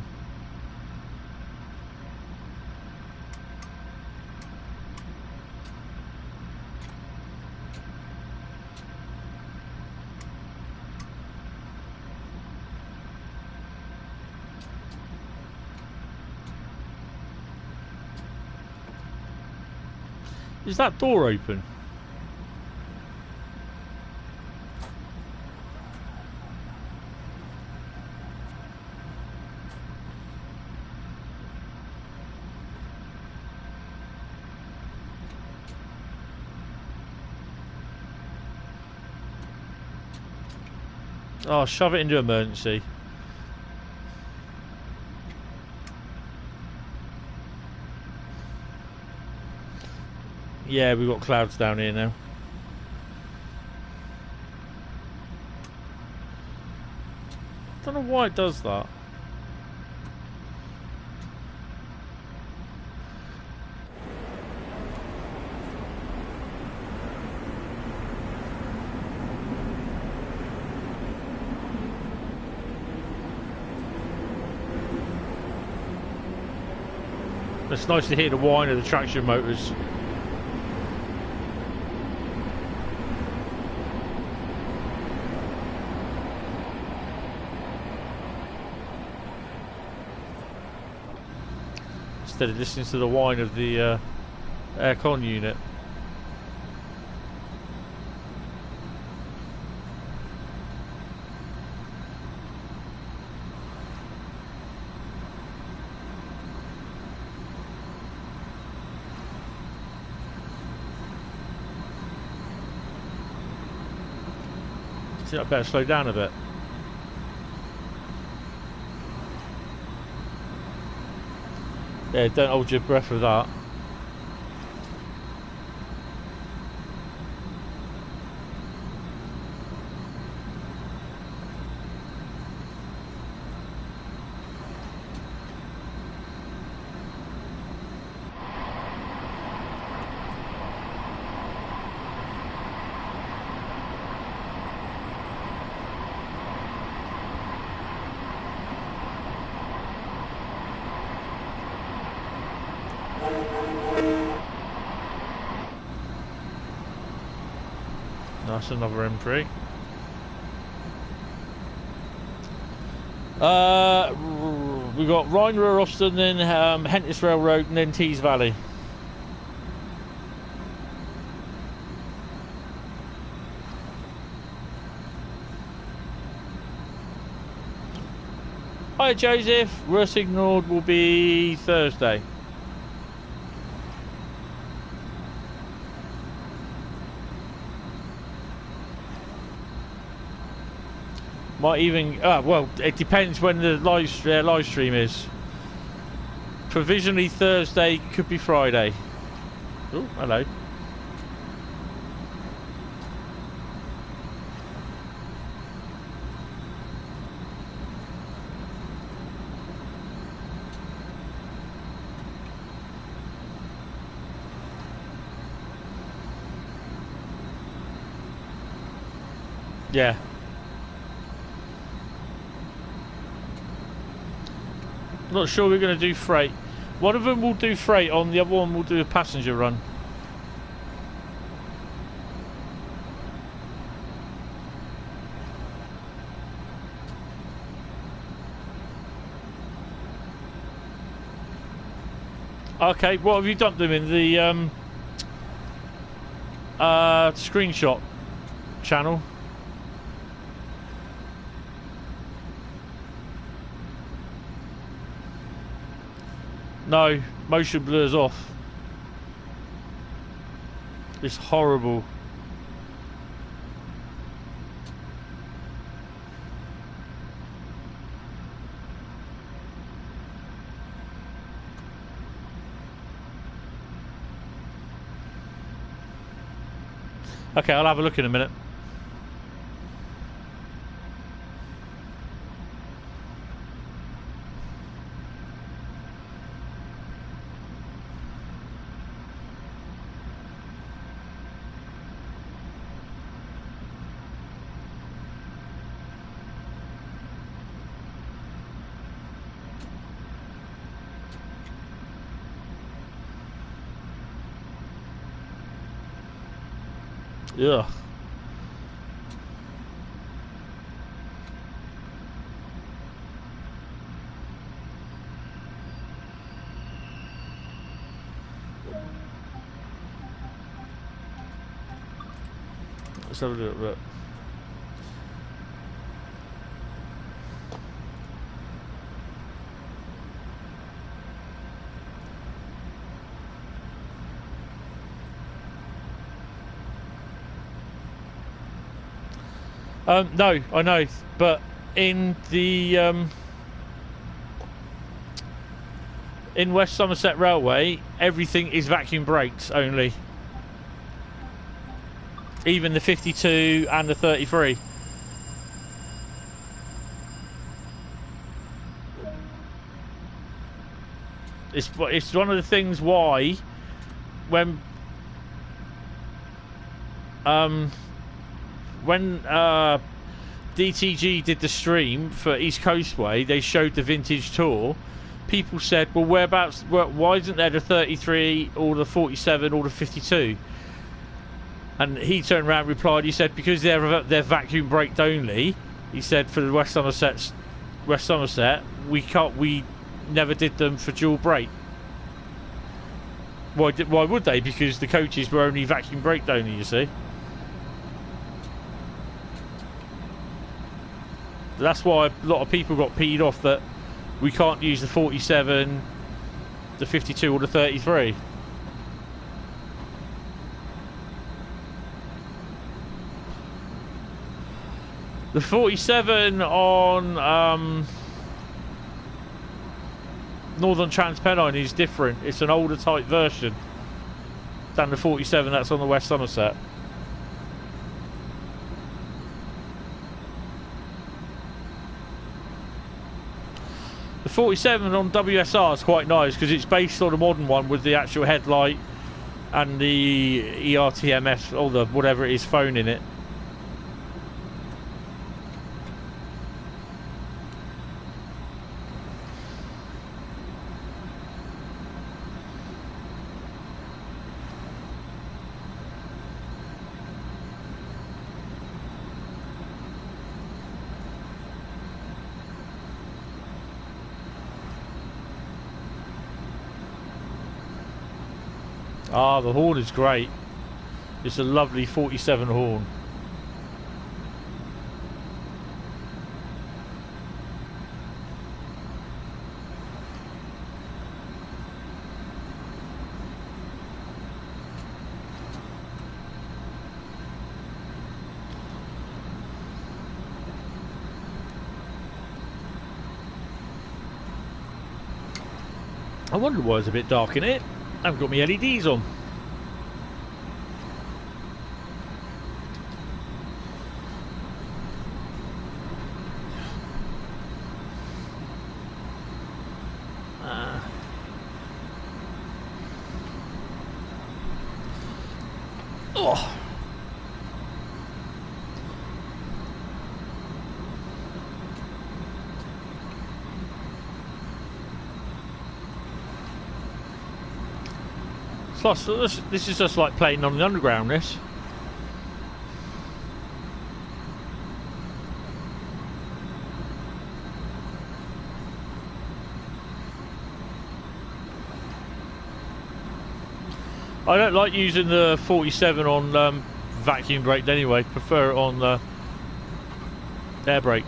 Is that door open? Oh, shove it into emergency. Yeah, we've got clouds down here now. Don't know why it does that. It's nice to hear the whine of the traction motors. Instead of listening to the whine of the aircon unit. See, I better slow down a bit. Yeah, don't hold your breath with that. That's another M3. We got Rhein-Ruhr Osten, then Hentis Railroad, and then Tees Valley. Hi Joseph, worst ignored will be Thursday. Might even, well, it depends when the live stream is. Provisionally Thursday, could be Friday. Oh, hello. Yeah. Not sure we're going to do freight. One of them will do freight on, the other one will do a passenger run. Okay, what have you dumped them in? The screenshot channel. No, motion blur's off. It's horrible. Okay, I'll have a look in a minute. Yeah. Let's have a look. No, I know, but in the in West Somerset Railway, everything is vacuum brakes only. Even the 52 and the 33. It's one of the things why when DTG did the stream for East Coastway, they showed the vintage tour. People said, well, whereabouts, why isn't there the 33 or the 47 or the 52? And he turned around and replied, he said, because they're vacuum braked only, he said, for the West Somerset, we never did them for dual brake. Why would they? Because the coaches were only vacuum braked only, you see. That's why a lot of people got peed off that we can't use the 47, the 52 or the 33. The 47 on Northern Trans Pennine is different. It's an older type version than the 47 that's on the West Somerset. The 47 on WSR is quite nice because it's based on a modern one with the actual headlight and the ERTMS or the whatever it is phone in it. Ah, the horn is great. It's a lovely 47 horn. I wondered why it's a bit dark in it. I haven't got my LEDs on. This is just like playing on the underground, this. I don't like using the 47 on vacuum brake anyway. Prefer it on air brake.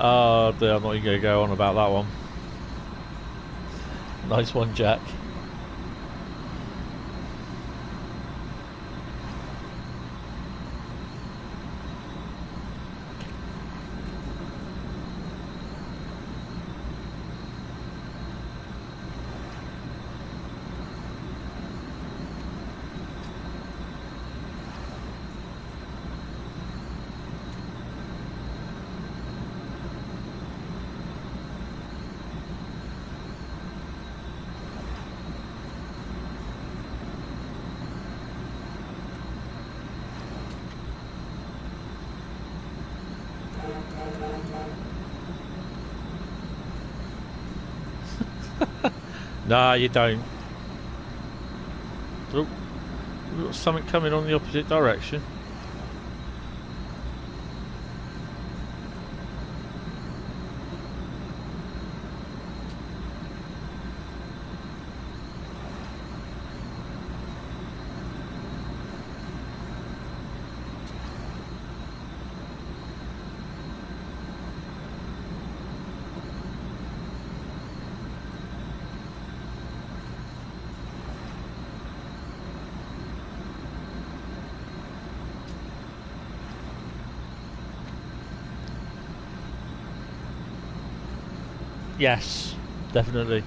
Oh dear, I'm not even going to go on about that one. Nice one, Jack. Nah, you don't. Oh, we've got something coming on the opposite direction. Yes, definitely.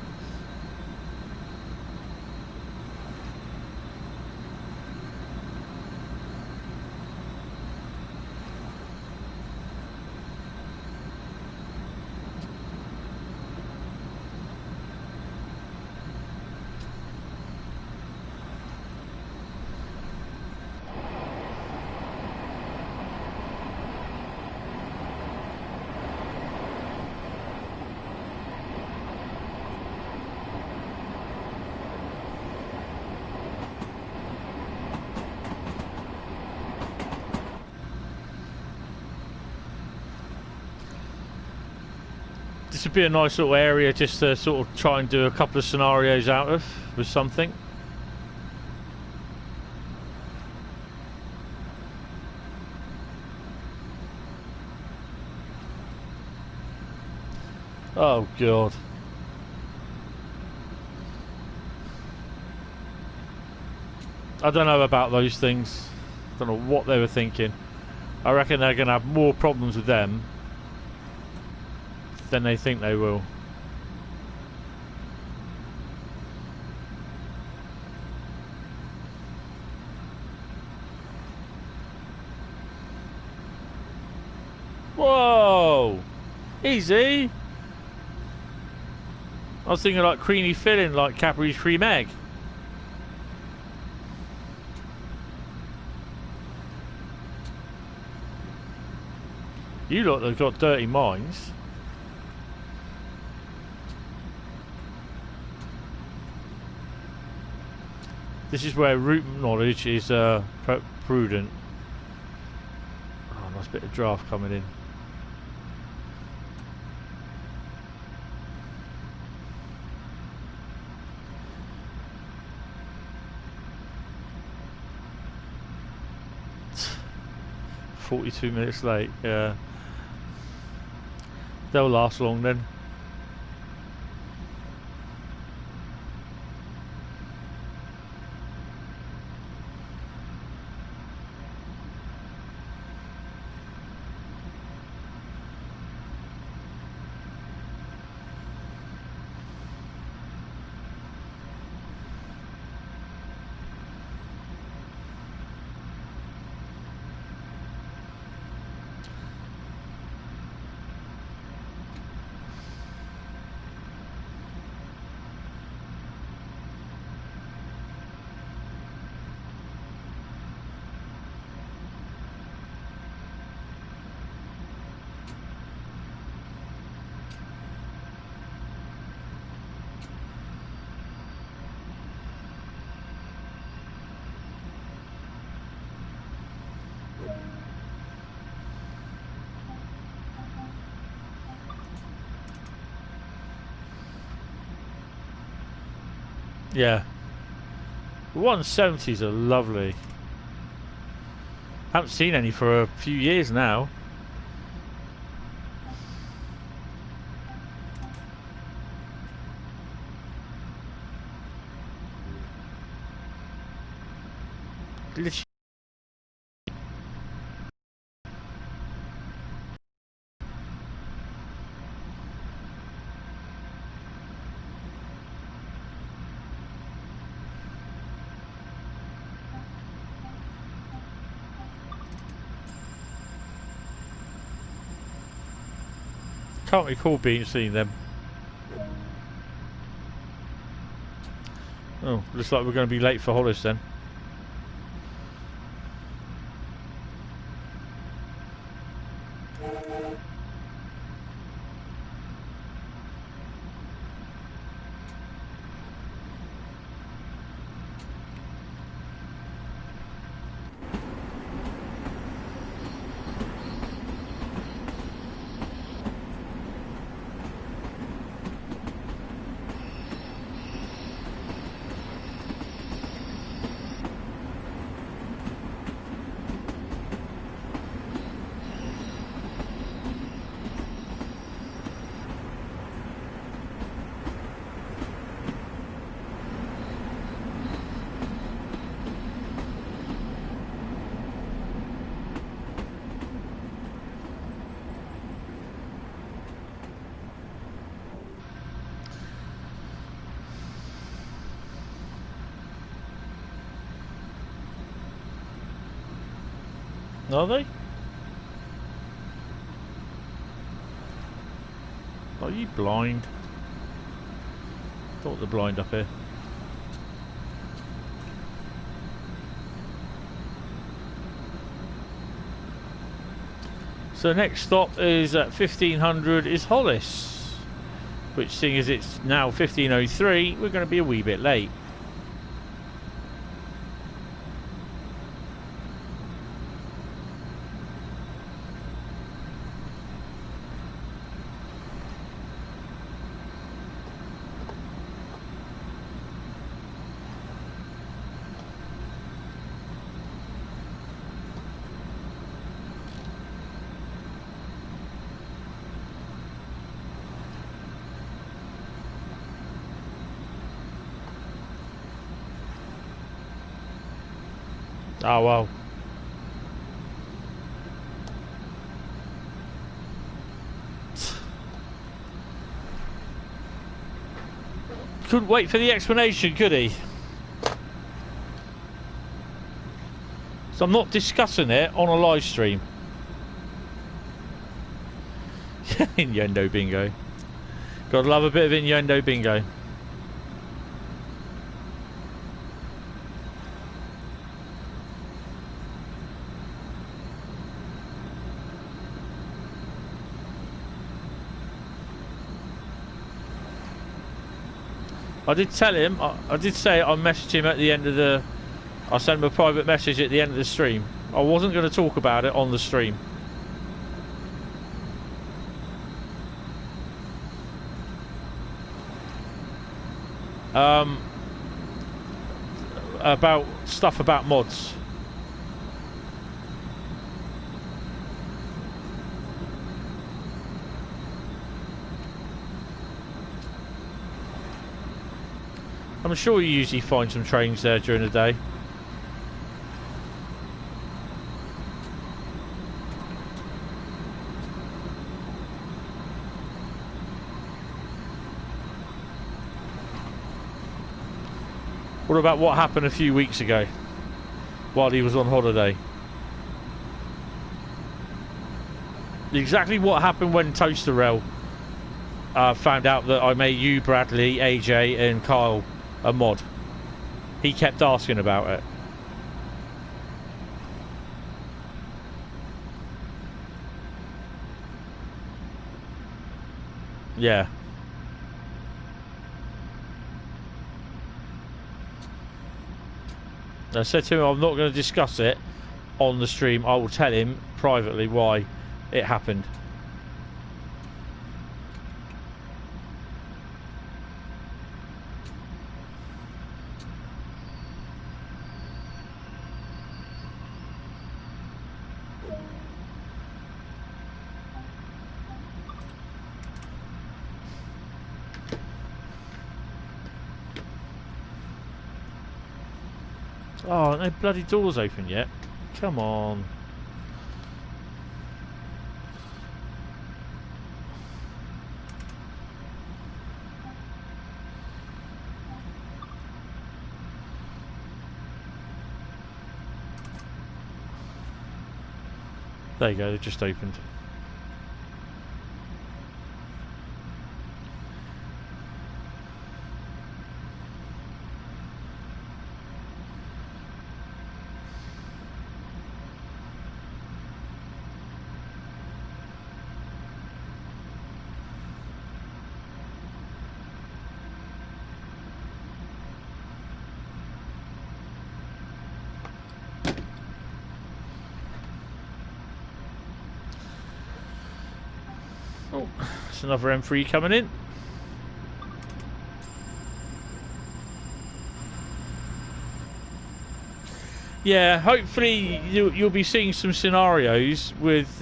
This would be a nice little area just to sort of try and do a couple of scenarios out of with something. Oh God. I don't know about those things. I don't know what they were thinking. I reckon they're going to have more problems with them than they think they will. Whoa! Easy! I was thinking like creamy filling, like Cadbury's cream egg. You lot have got dirty minds. This is where route knowledge is prudent. Oh, nice bit of draft coming in. "42 minutes late." Yeah, they'll last long then. Yeah. The 170s are lovely. Haven't seen any for a few years now. Literally. Can't recall seeing them. Oh, looks like we're going to be late for Hollis then. Are they? Are you blind? Thought they're blind up here. So next stop is at 1500 is Hollis, which, seeing as it's now 1503, we're going to be a wee bit late. Oh well. Couldn't wait for the explanation, could he? So I'm not discussing it on a live stream. Innuendo bingo. Gotta love a bit of innuendo bingo. I did tell him, I did say I'll message him at the end of the... I'll send him a private message at the end of the stream. I wasn't going to talk about it on the stream. About stuff about mods. I'm sure you usually find some trains there during the day. What about what happened a few weeks ago while he was on holiday? Exactly what happened when Toaster Rail found out that I made you, Bradley, AJ and Kyle a mod. He kept asking about it. Yeah. I said to him I'm not going to discuss it on the stream. I will tell him privately why it happened. Oh, no bloody doors open yet. Come on. There you go, they just opened. Oh, there's another M3 coming in. Yeah, hopefully you'll be seeing some scenarios with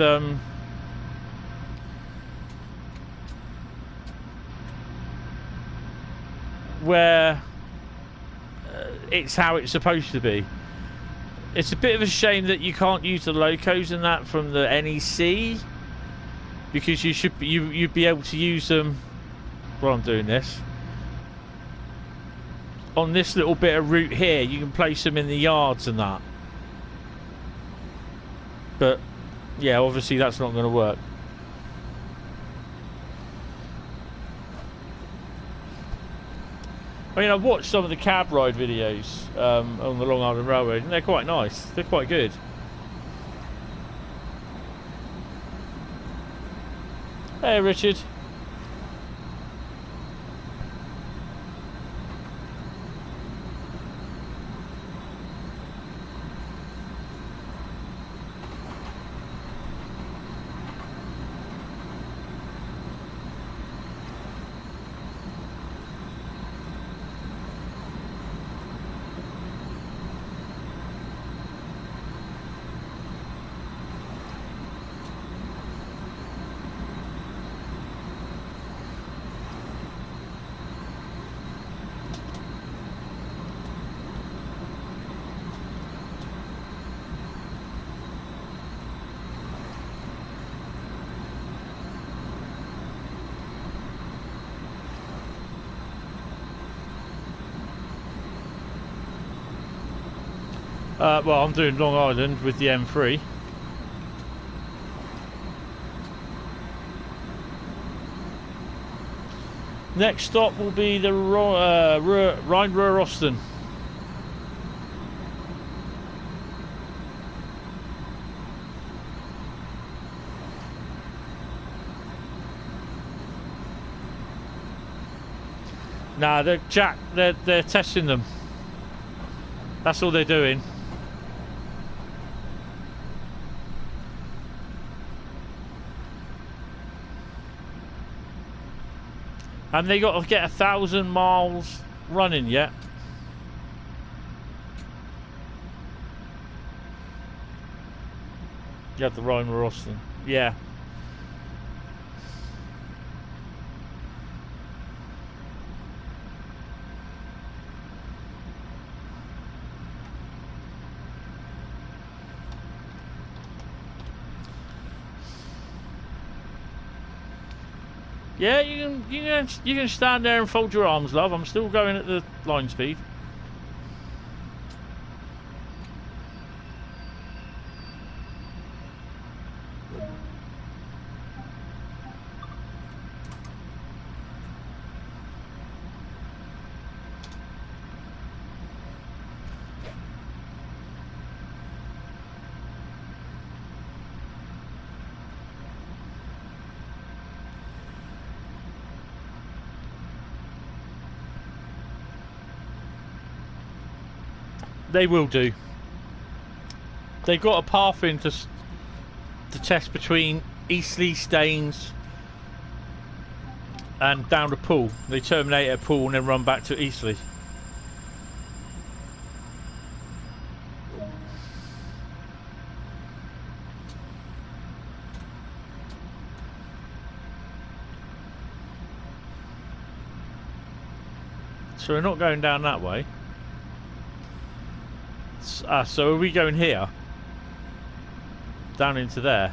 where it's how it's supposed to be. It's a bit of a shame that you can't use the locos and that from the NEC, because you'd be able to use them while I'm doing this. On this little bit of route here, you can place them in the yards and that. But yeah, obviously that's not going to work. I mean, I've watched some of the cab ride videos on the Long Island Railroad, and they're quite nice. They're quite good. Hey, Richard. Well, I'm doing Long Island with the M3. Next stop will be the Rhein-Ruhr Osten. Nah, they're testing them. That's all they're doing. And they got to get 1,000 miles running yet. You have the Rhein-Ruhr Osten. Yeah. Yeah, you can stand there and fold your arms, love. I'm still going at the line speed. They will do. They got a path in to test between Eastleigh, Staines and down to Poole. They terminate at Poole and then run back to Eastleigh. So we're not going down that way. So are we going here? Down into there?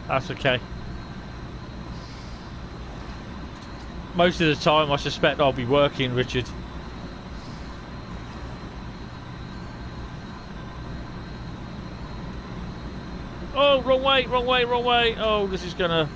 That's okay. Most of the time I suspect I'll be working, Richard. Oh, wrong way, wrong way, wrong way. Oh, this is gonna...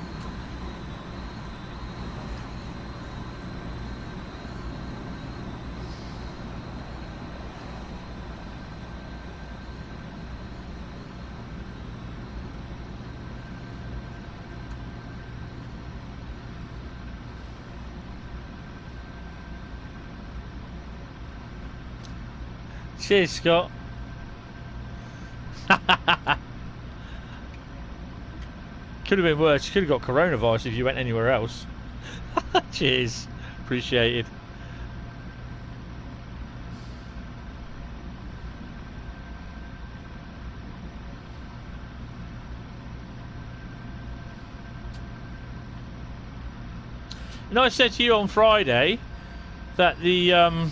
Cheers, Scott. Could have been worse. You could have got coronavirus if you went anywhere else. Cheers. Appreciated. You know, I said to you on Friday that the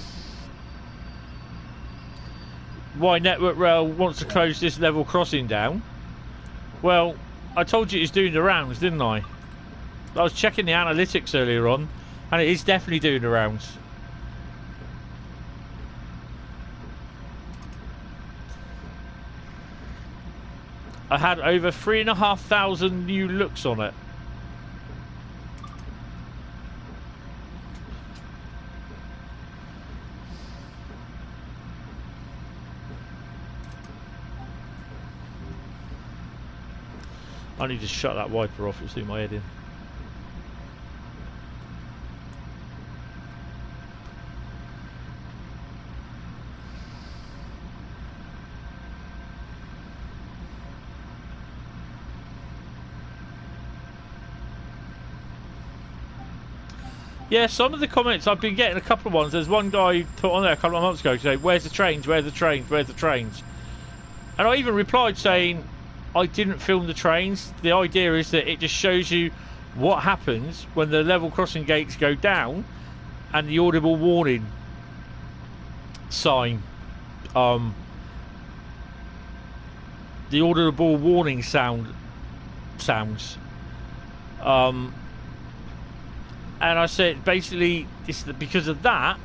why Network Rail wants to close this level crossing down. Well, I told you it's doing the rounds, didn't I? I was checking the analytics earlier on, and it is definitely doing the rounds. I had over 3,500 new looks on it. I need to shut that wiper off, it's doing my head in. Yeah, some of the comments, I've been getting a couple of ones. There's one guy put on there a couple of months ago saying, where's the trains, where's the trains, where's the trains? And I even replied saying, I didn't film the trains. The idea is that it just shows you what happens when the level crossing gates go down and the audible warning sign, the audible warning sounds. And I said basically it's because of that.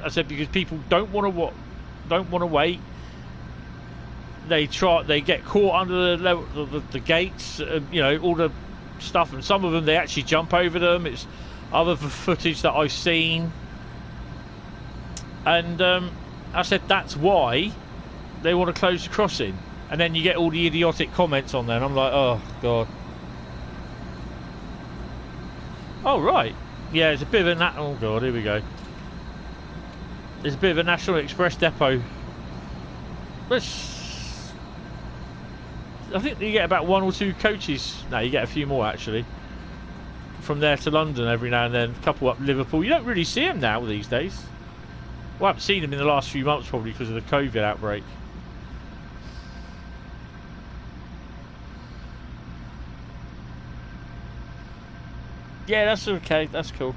I said because people don't want to wait. They get caught under the level, the gates, you know, all the stuff, and some of them they actually jump over them. It's other footage that I've seen, and I said that's why they want to close the crossing. And then you get all the idiotic comments on there, and I'm like, oh god. Oh right, yeah, it's a bit of a oh god, here we go. There's a bit of a National Express depot. I think you get about 1 or 2 coaches. No, you get a few more actually. From there to London every now and then. A couple up Liverpool. You don't really see them now these days. Well, I haven't seen them in the last few months probably because of the COVID outbreak. Yeah, that's okay. That's cool.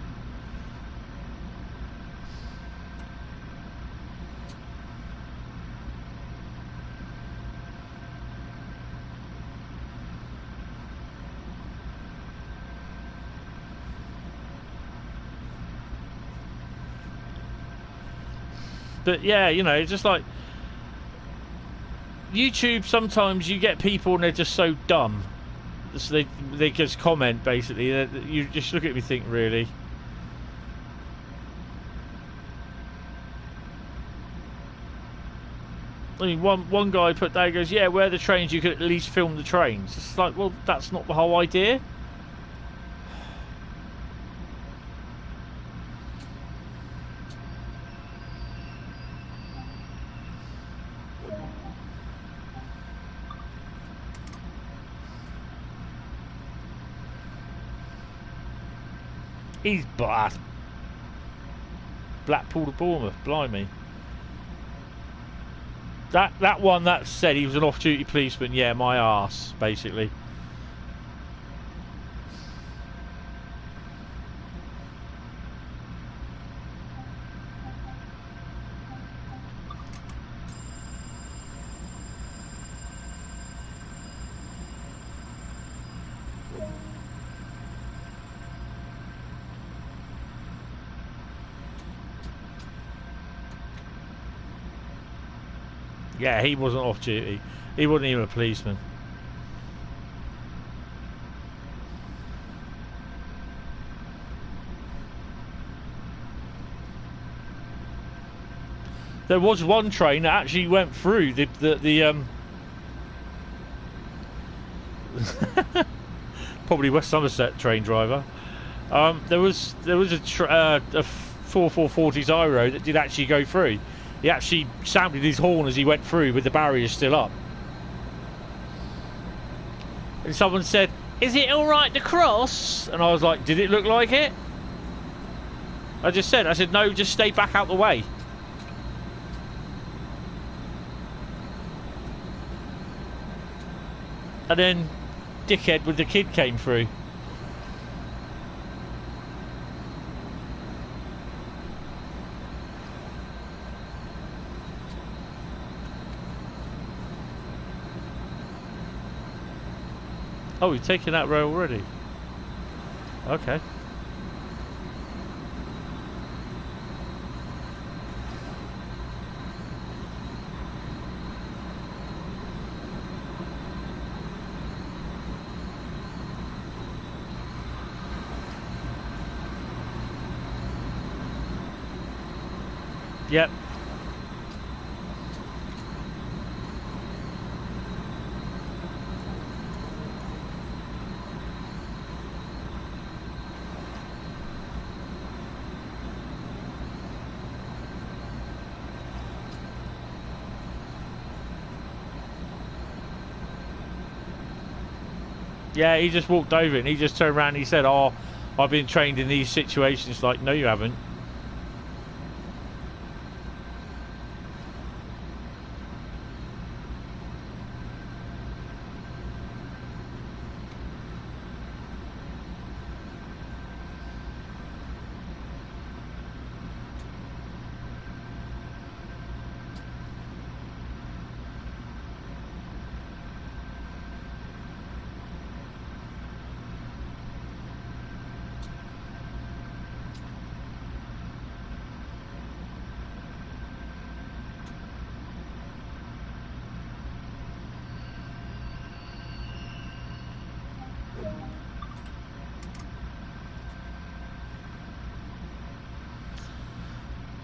But yeah, you know, just like YouTube, sometimes you get people and they're just so dumb. so they just comment basically. You just look at me, think really. I mean, one guy put there, goes, yeah, where are the trains? You could at least film the trains. It's like, well, that's not the whole idea. He's bad. Blackpool to Bournemouth, blimey. That one that said he was an off-duty policeman, yeah, my arse, basically. Yeah, he wasn't off duty. He wasn't even a policeman. There was one train that actually went through the probably West Somerset train driver. There was a 4440s IRO that did actually go through. He actually sounded his horn as he went through with the barriers still up. And someone said, "Is it all right to cross?" And I was like, "Did it look like it?" I said, "No, just stay back out the way." And then dickhead with the kid came through. Oh, we've taken that row already. Okay. Yep. Yeah, he just walked over and he just turned around and he said, "Oh, I've been trained in these situations." Like, no, you haven't.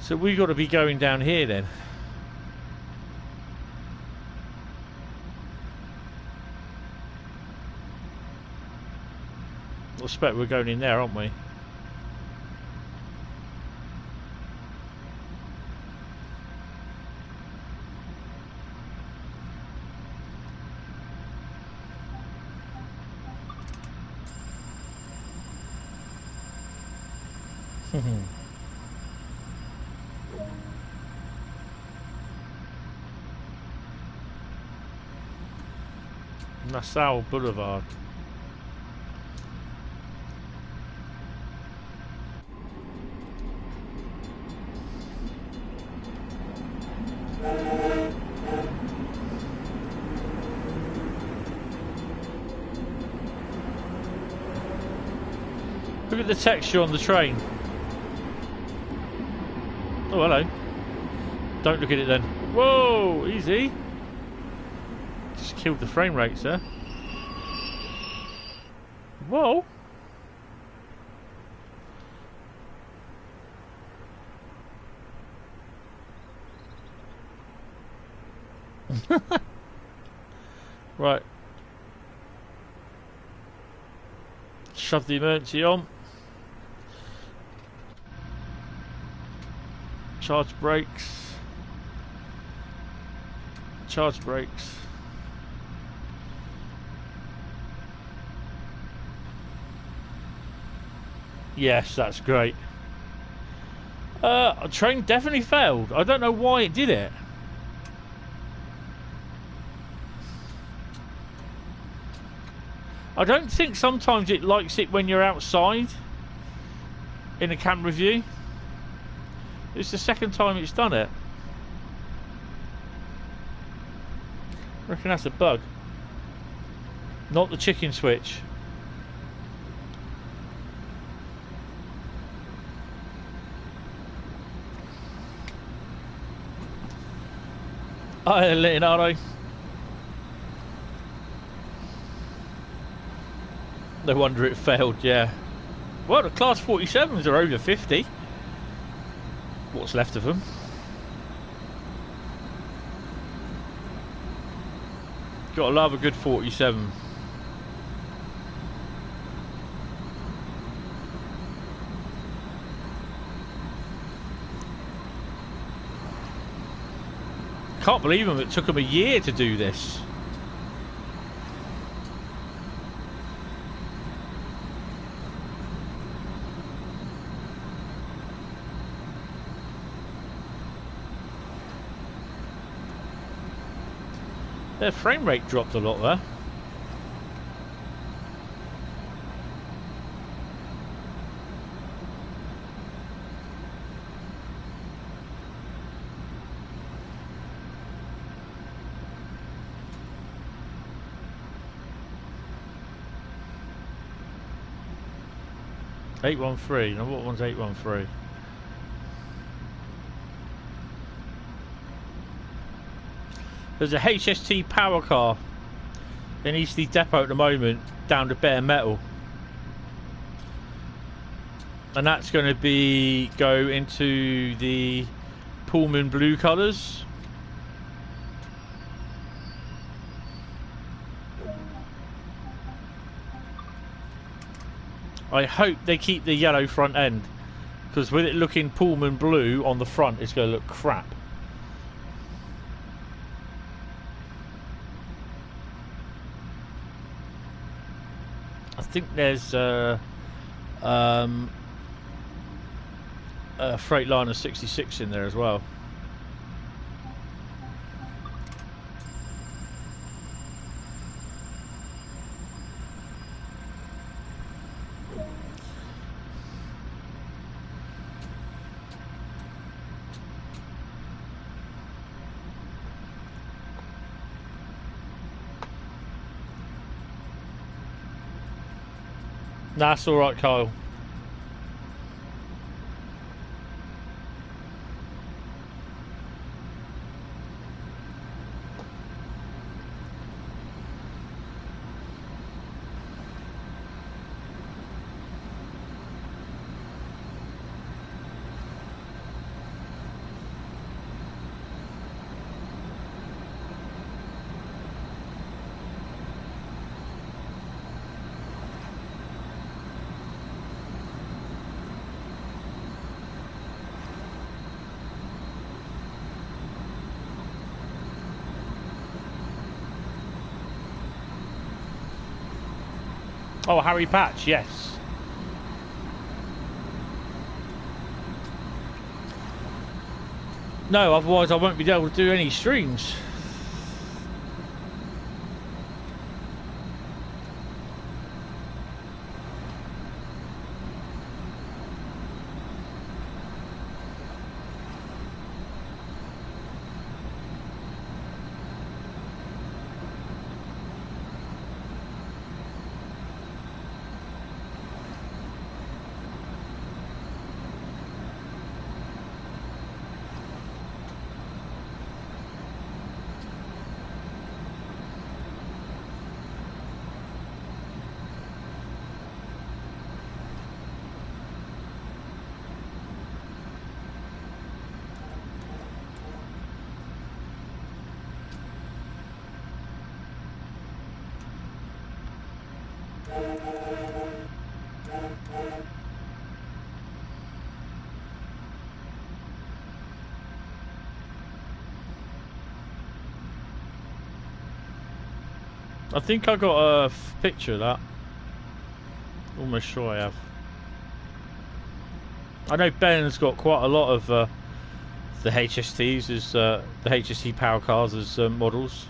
So we got to be going down here then. I expect we're going in there, aren't we? Nassau Boulevard. Look at the texture on the train. Oh, hello. Don't look at it then. Whoa, easy. Just killed the frame rate, sir. Whoa. Right. Shove the emergency on. Charge brakes. Charge brakes. Yes, that's great. A train definitely failed. I don't know why it did it. I don't think sometimes it likes it when you're outside in a camera view. It's the second time it's done it. I reckon that's a bug. Not the chicken switch. Hi, Leonardo. No wonder it failed, yeah. Well, the Class 47s are over 50. What's left of them. Gotta love a good 47. Can't believe them. It took them a year to do this. Their frame rate dropped a lot there. $813. Now what one's 813? There's a HST power car in Eastleigh Depot at the moment, down to bare metal. And that's going to go into the Pullman blue colours. I hope they keep the yellow front end, because with it looking Pullman blue on the front, it's going to look crap. I think there's a Freightliner 66 in there as well. That's alright, Kyle. Oh, Harry Patch, yes. No, otherwise I won't be able to do any streams. I think I got a picture of that. Almost sure I have. I know Ben's got quite a lot of the HSTs as the HST power cars as models,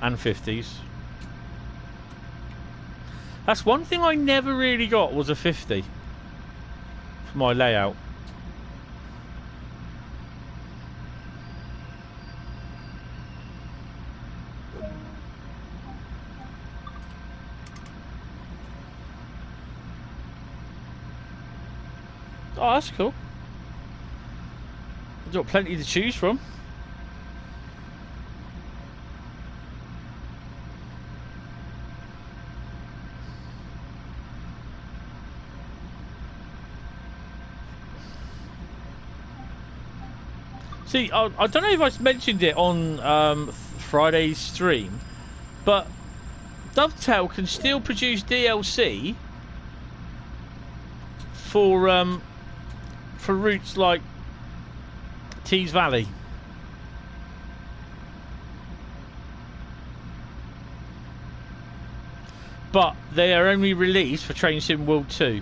and 50s. That's one thing I never really got, was a 50 for my layout. Oh, that's cool. You've got plenty to choose from. See, I don't know if I mentioned it on Friday's stream, but Dovetail can still produce DLC for routes like Tees Valley. But they are only released for Train Sim World 2.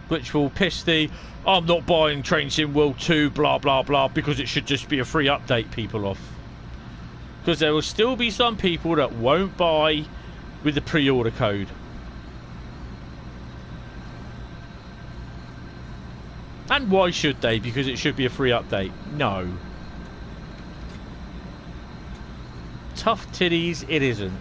Which will piss the I'm not buying Train Sim World 2 blah blah blah because it should just be a free update people off. Because there will still be some people that won't buy with the pre-order code. And why should they? Because it should be a free update. No. Tough titties, it isn't.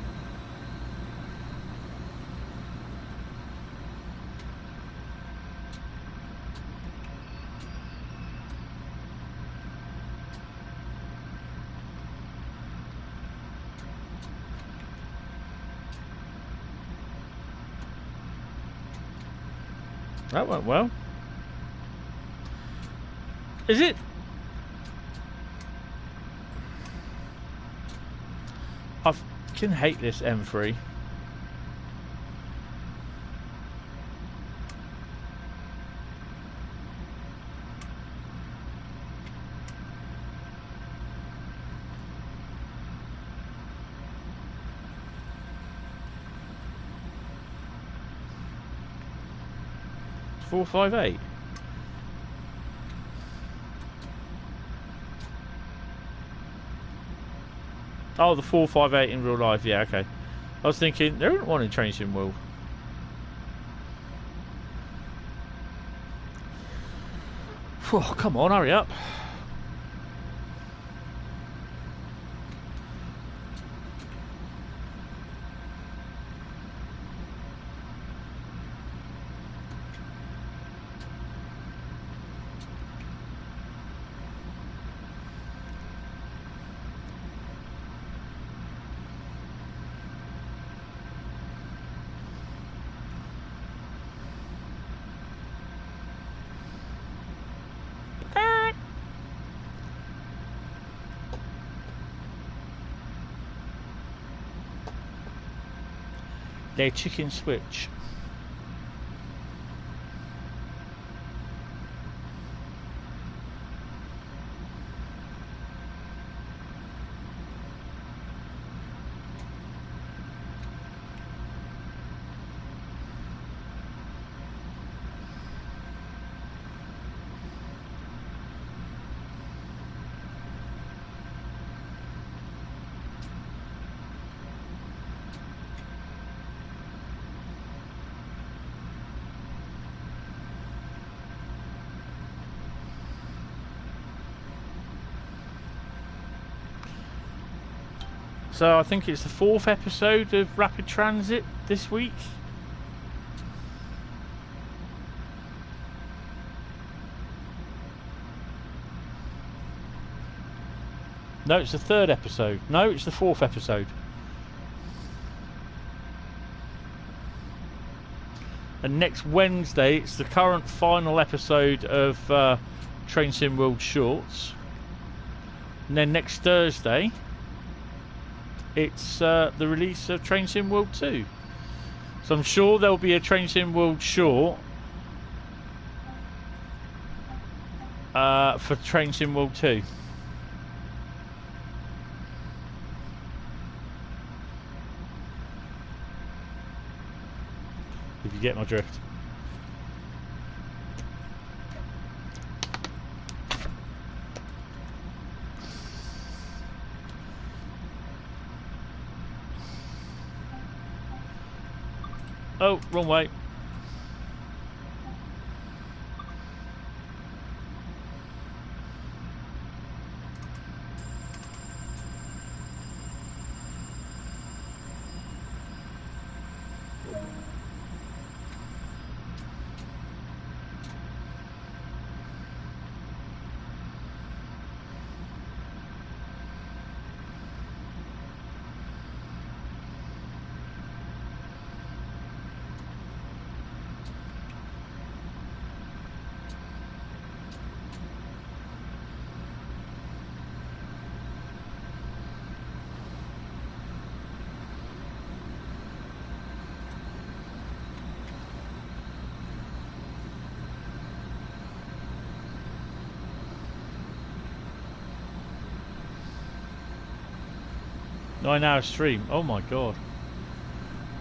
That went well. Is it? I can hate this M3. It's 458. Oh, the 458 in real life, yeah, okay. I was thinking, there isn't one in Train Sim World. Whew, come on, hurry up. Their chicken switch. So I think it's the 4th episode of Rapid Transit this week. No, it's the 3rd episode. No, it's the 4th episode. And next Wednesday, it's the current final episode of Train Sim World Shorts. And then next Thursday, it's the release of Train Sim World 2. So I'm sure there'll be a Train Sim World short for Train Sim World 2. If you get my drift. Oh, wrong way. Nine-hour stream. Oh my god.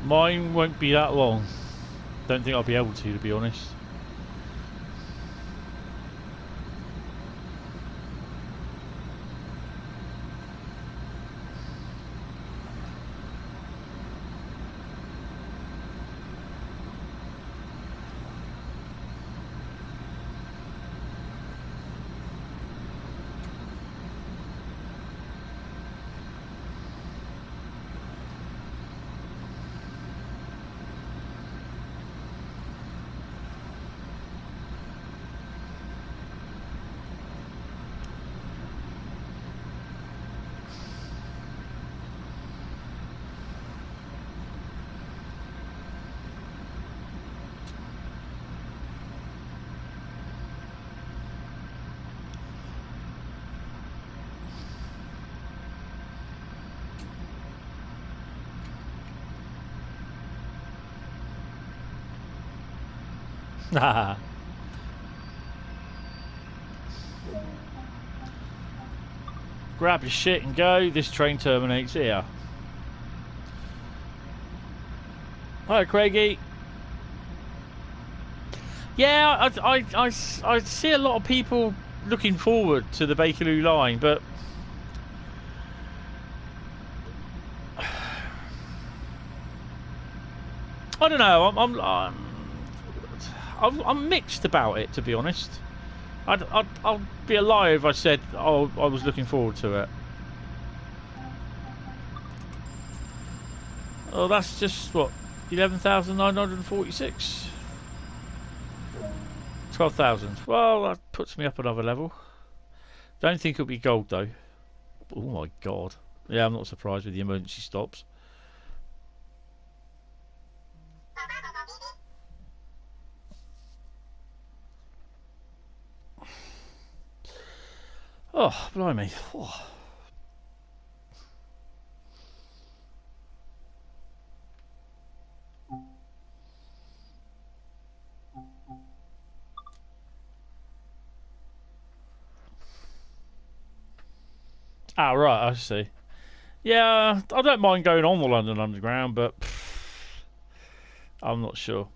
Mine won't be that long. Don't think I'll be able to be honest. Grab your shit and go. This train terminates here. Hi, Craigie. Yeah, I see a lot of people looking forward to the Bakerloo line, but I don't know. I'm mixed about it, to be honest. I'll be a liar if I said I was looking forward to it. Oh, that's just what, 11,946. 12,000. Well, that puts me up another level. Don't think it'll be gold though. Oh my god. Yeah, I'm not surprised with the emergency stops. Oh, blimey. Oh. Ah, right, I see. Yeah, I don't mind going on the London Underground, but I'm not sure.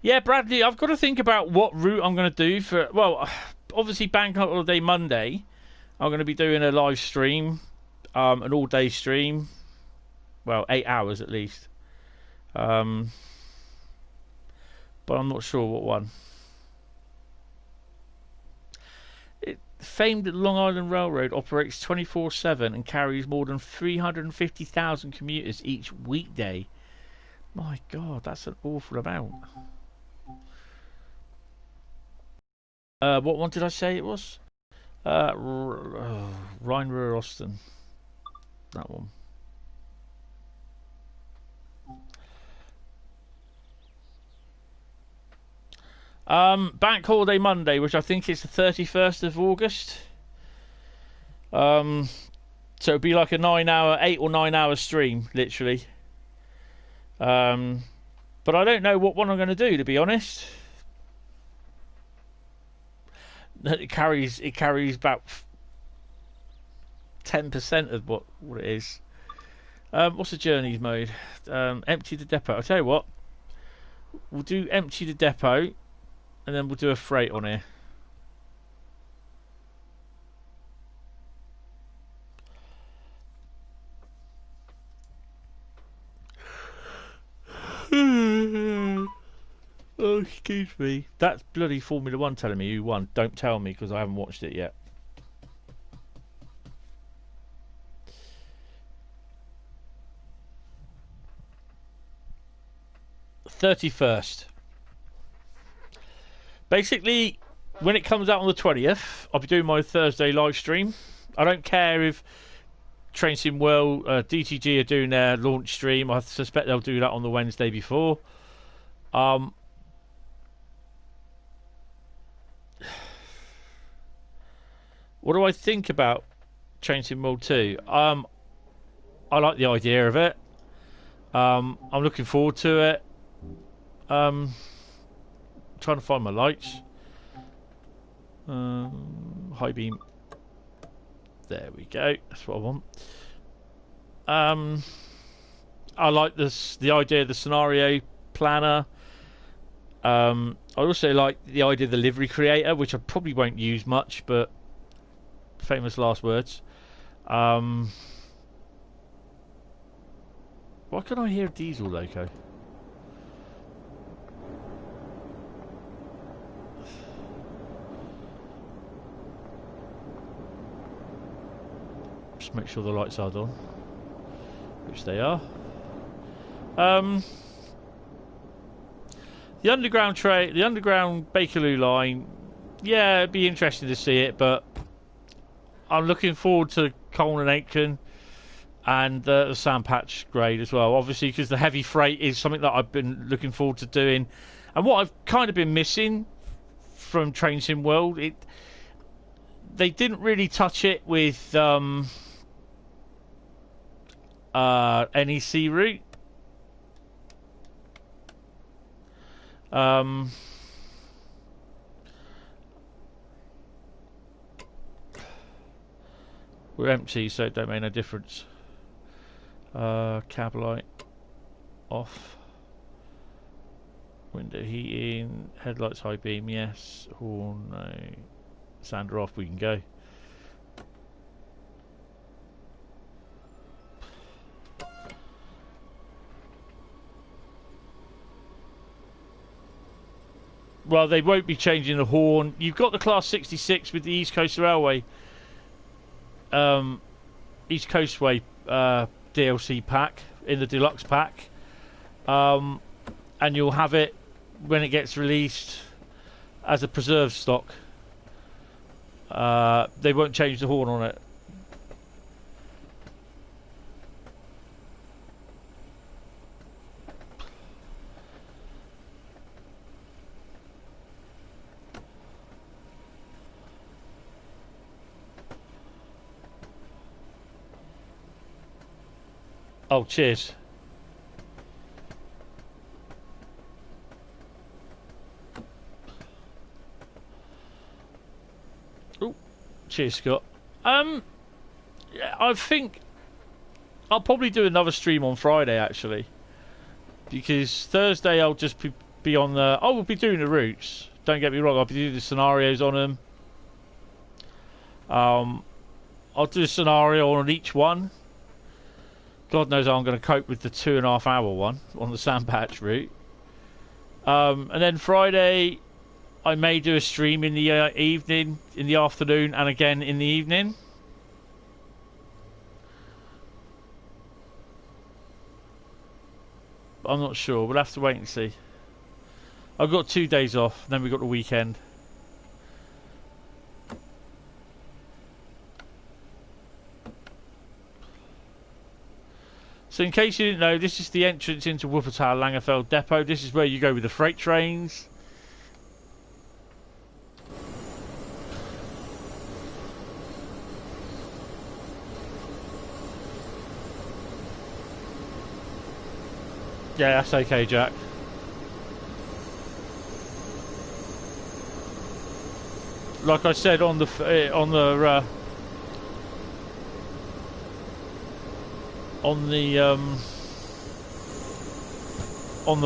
Yeah, Bradley, I've got to think about what route I'm going to do for... Well, obviously Bank Holiday Monday, I'm going to be doing a live stream, an all-day stream. Well, 8 hours at least. But I'm not sure what one. Famed Long Island Railroad operates 24/7 and carries more than 350,000 commuters each weekday. My God, that's an awful amount. What one did I say it was? Rhein-Ruhr Osten. That one. Bank Holiday Monday, which I think is the 31st of August. So it'd be like a 8 or 9 hour stream, literally. But I don't know what one I'm going to do, to be honest. It carries about 10% of what it is. What's the journeys mode? Empty the depot. I'll tell you what. We'll do empty the depot, and then we'll do a freight on here. Oh, excuse me. That's bloody Formula 1 telling me who won. Don't tell me because I haven't watched it yet. '31st. Basically, when it comes out on the 20th, I'll be doing my Thursday live stream. I don't care if Train Sim World, DTG are doing their launch stream. I suspect they'll do that on the Wednesday before. What do I think about Train Sim World 2? I like the idea of it. I'm looking forward to it. Trying to find my lights. High beam. There we go. That's what I want. I like the idea of the scenario planner. I also like the idea of the livery creator, which I probably won't use much, but famous last words. Why can I hear diesel loco? Just make sure the lights are on, which they are. The underground Bakerloo line, yeah, it'd be interesting to see it, but I'm looking forward to Colne and Aitken and the sand patch grade as well, obviously, because the heavy freight is something that I've been looking forward to doing, and what I've kind of been missing from Train Sim World, they didn't really touch it with NEC route. We're empty, so it don't make no difference. Cab light off. Window heating. Headlights high beam, yes. Horn, no. Sander off, we can go. Well, they won't be changing the horn. You've got the Class 66 with the East Coast Railway, East Coastway DLC pack in the deluxe pack, and you'll have it when it gets released as a preserved stock. They won't change the horn on it. Oh, cheers. Oh, cheers, Scott. I think I'll probably do another stream on Friday, actually, because Thursday I'll just be on the. I will be doing the routes. Don't get me wrong. I'll be doing the scenarios on them. I'll do a scenario on each one. God knows how I'm going to cope with the 2.5 hour one on the Sandpatch route. And then Friday, I may do a stream in the evening, in the afternoon, and again in the evening. But I'm not sure. We'll have to wait and see. I've got 2 days off, then we've got the weekend. So in case you didn't know, this is the entrance into Wuppertal Langenfeld Depot. This is where you go with the freight trains. Yeah, that's okay, Jack. Like I said on the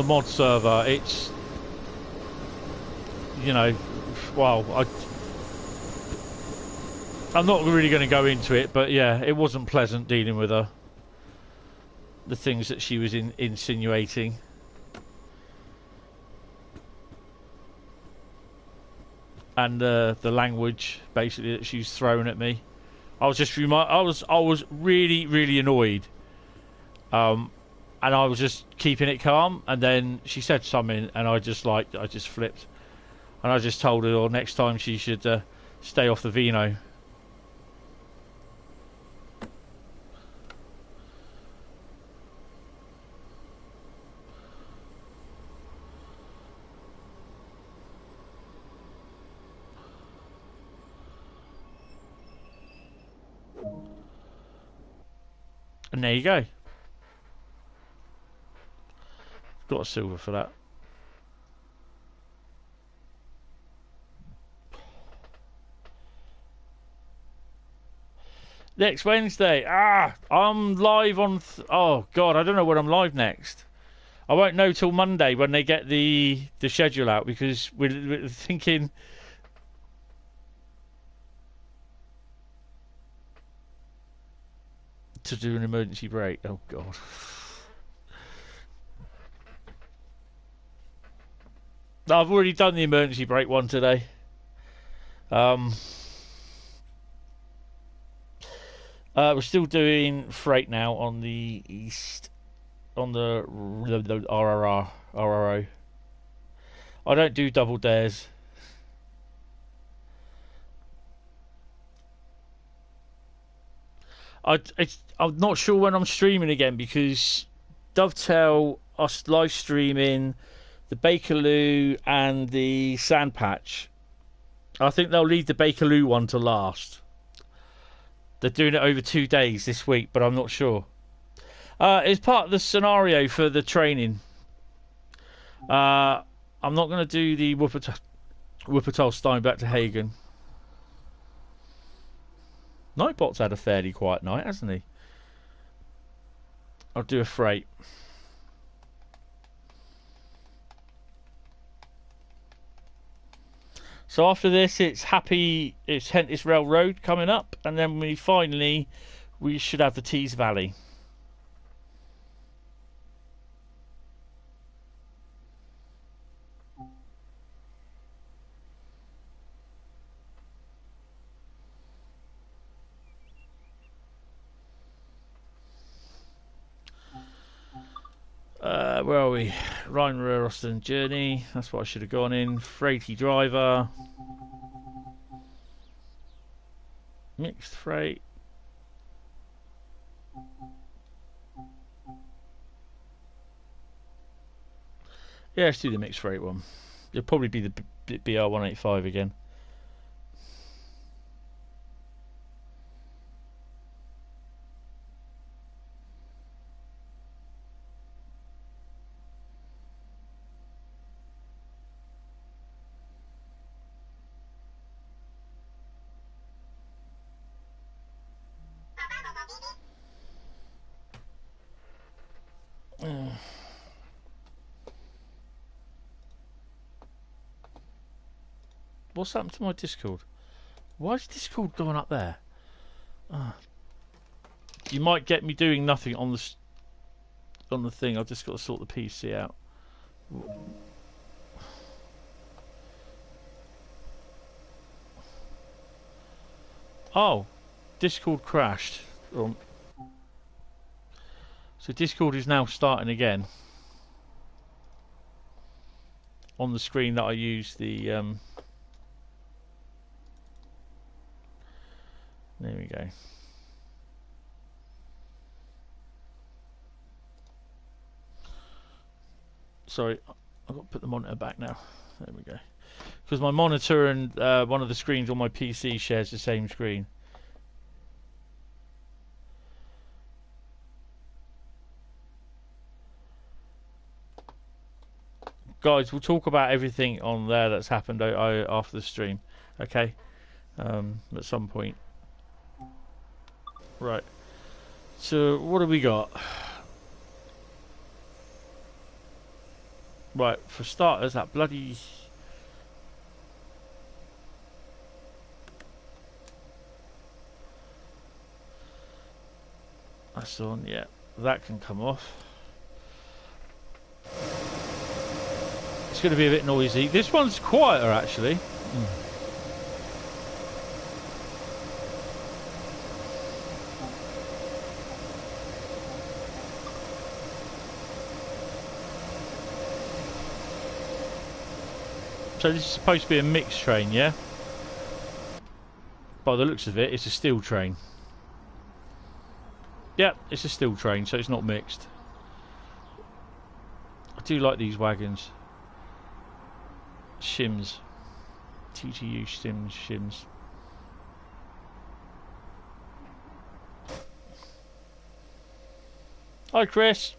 mod server, it's, you know, well, I'm not really going to go into it, but yeah, it wasn't pleasant dealing with her. The things that she was insinuating. And the language, basically, that she was throwing at me. I was really, really annoyed. And I was just keeping it calm, and then she said something, and I just flipped. And I just told her, well, next time she should stay off the vino. And there you go. Got a silver for that. Next Wednesday. I'm live on... oh, God, I don't know when I'm live next. I won't know till Monday when they get the schedule out, because we're thinking... to do an emergency break. Oh, God. I've already done the emergency break one today. We're still doing freight now on the east, on the RRO. I don't do double dares. I'm not sure when I'm streaming again, because Dovetail us live streaming the Bakerloo and the Sand Patch. I think they'll leave the Bakerloo one to last. They're doing it over 2 days this week, but I'm not sure. It's part of the scenario for the training. I'm not going to do the Wuppertal Steinbach to Hagen. Nightbot's had a fairly quiet night, hasn't he? I'll do a freight. So after this, it's Hentis Railroad coming up, and then we should have the Tees Valley. Where are we? Rhein-Ruhr Osten journey. That's what I should have gone in. Freighty driver. Mixed freight. Yeah, let's do the mixed freight one. It'll probably be the BR185 again. What's happened to my Discord? Why is Discord going up there? You might get me doing nothing on the thing. I've just got to sort the PC out. Oh, Discord crashed. So Discord is now starting again on the screen that I use the there we go. Sorry, I've got to put the monitor back now. There we go. Because my monitor and one of the screens on my PC shares the same screen. guys, we'll talk about everything on there that's happened after the stream. Okay, at some point. Right. So what have we got? Right, for starters, that bloody... That's on, yeah. That can come off. It's going to be a bit noisy. This one's quieter, actually. So this is supposed to be a mixed train, yeah? By the looks of it, it's a steel train. Yep, it's a steel train, so it's not mixed. I do like these wagons. Shims. TTU shims. Hi, Chris.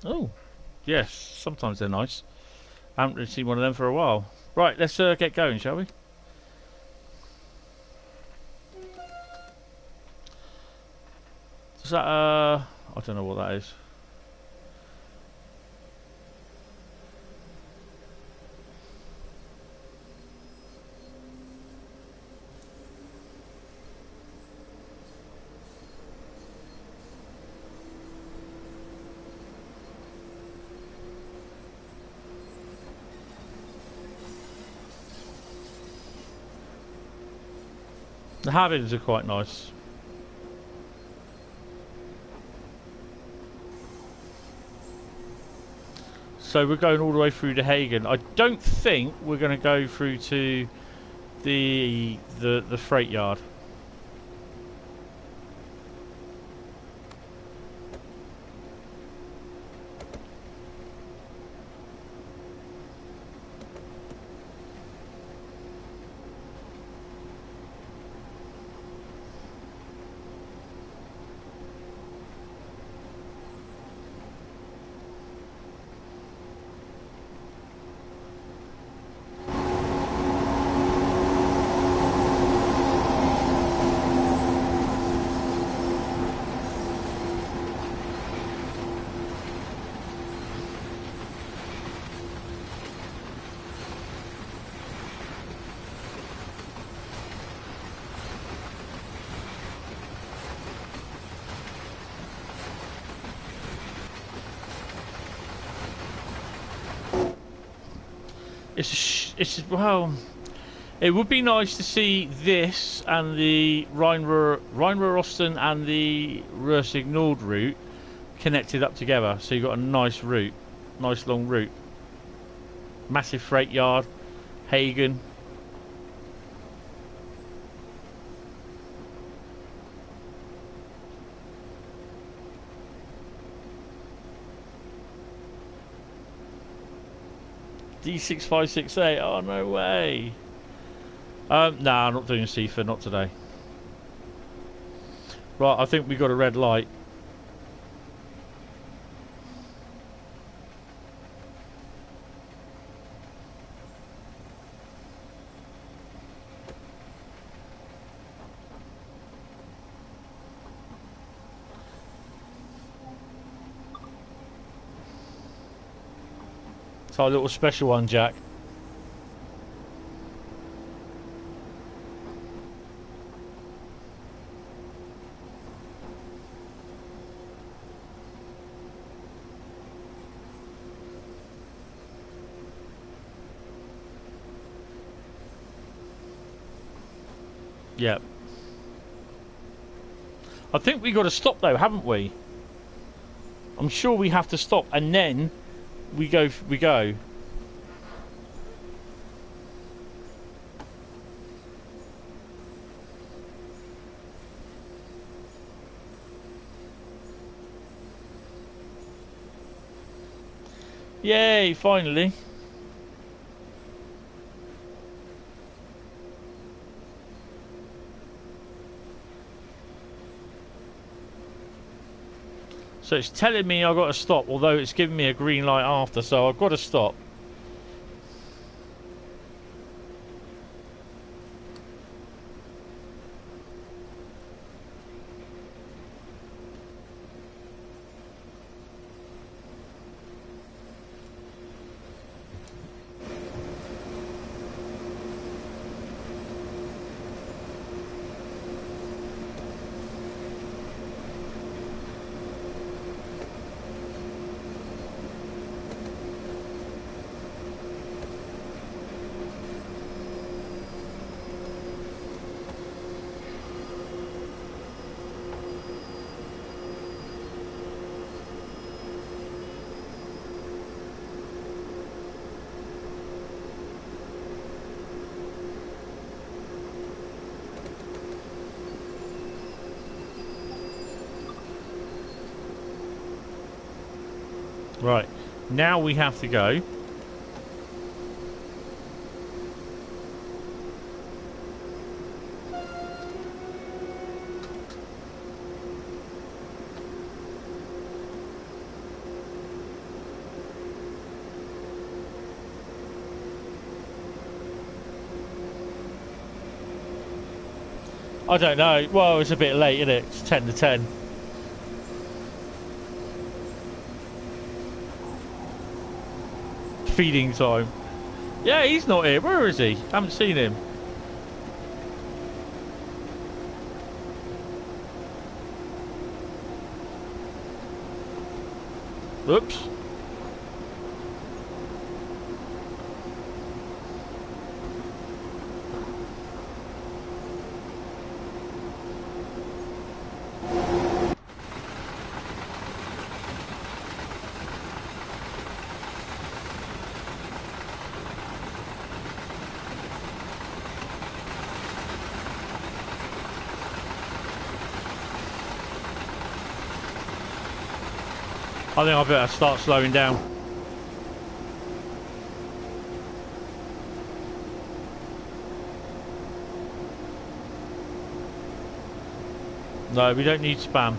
Oh, yes, sometimes they're nice. I haven't really seen one of them for a while. Right, let's get going, shall we? Is that, I don't know what that is. The habits are quite nice. So we're going all the way through to Hagen. I don't think we're going to go through to the freight yard. Well, it would be nice to see this and the Rhein-Ruhr Osten and the Ruhr-Signaled route connected up together, so you've got a nice route, nice long route. Massive freight yard, Hagen. D6568, oh no way. Nah, I'm not doing CIFA, not today. Right, I think we got a red light. It's our little special one, Jack. Yep. I think we got to stop though, haven't we? I'm sure we have to stop and then we go. Yay, finally. So it's telling me I've got to stop, although it's giving me a green light after, so I've got to stop. Right, now we have to go. I don't know. Well, it's a bit late, isn't it? It's 10 to 10. Feeding time. Yeah, he's not here. Where is he? Haven't seen him. Oops. I think I better start slowing down. No, we don't need spam.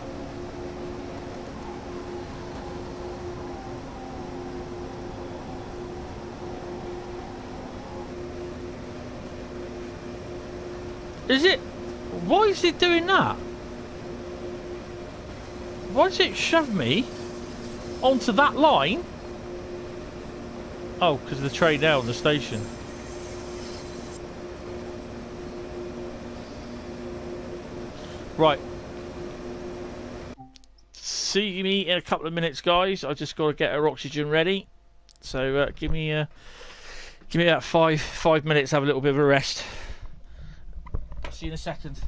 Is it? Why is it doing that? Why does it shove me onto that line? Oh, because of the train now on the station. Right. See me in a couple of minutes, guys. I just got to get her oxygen ready. So give me about five minutes. Have a little bit of a rest. See you in a second.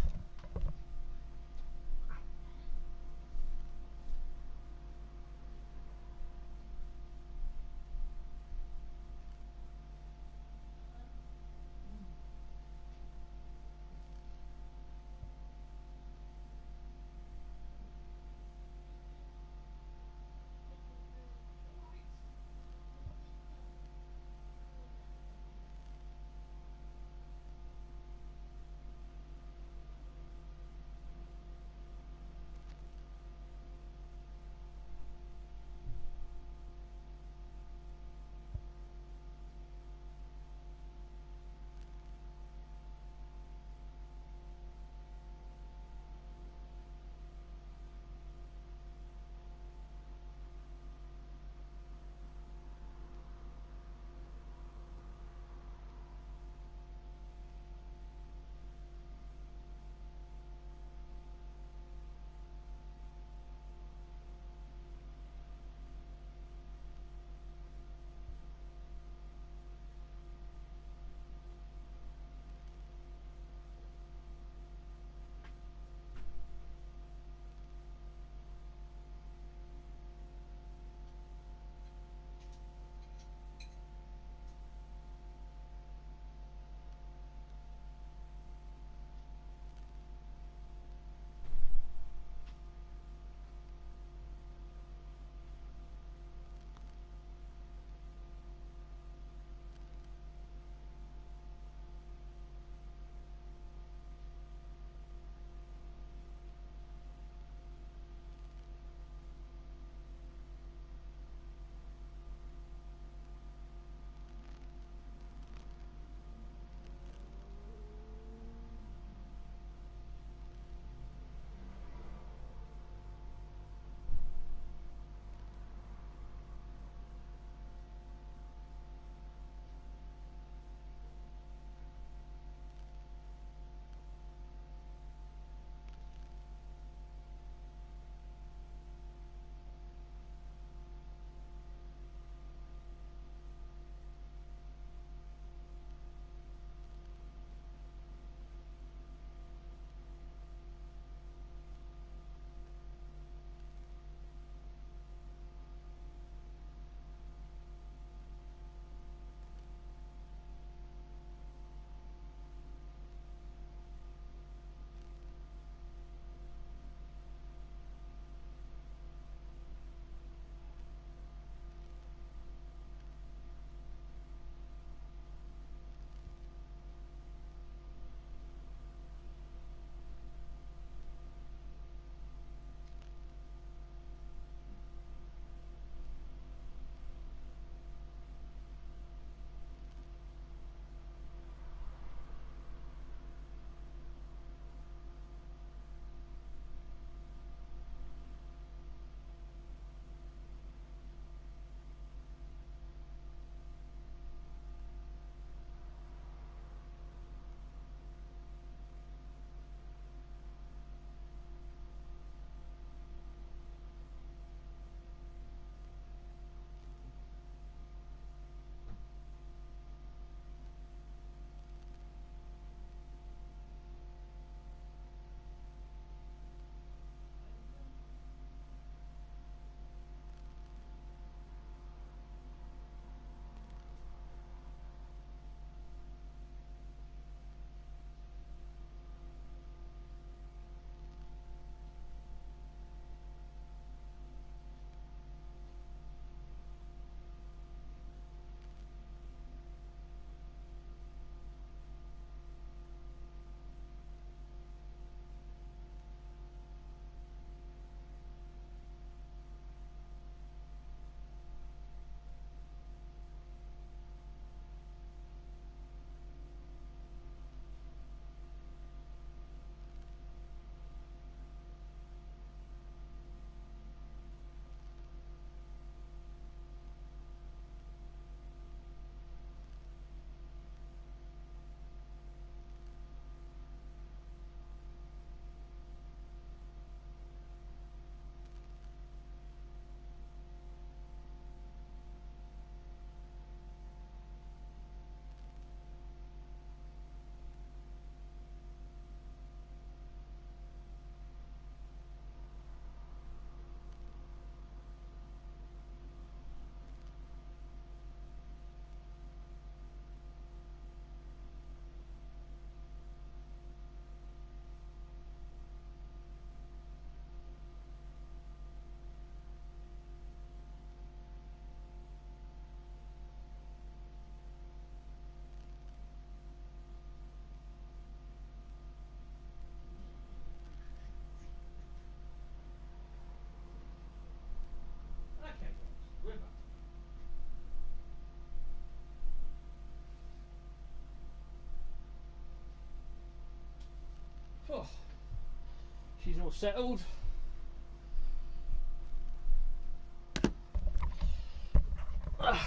She's all settled.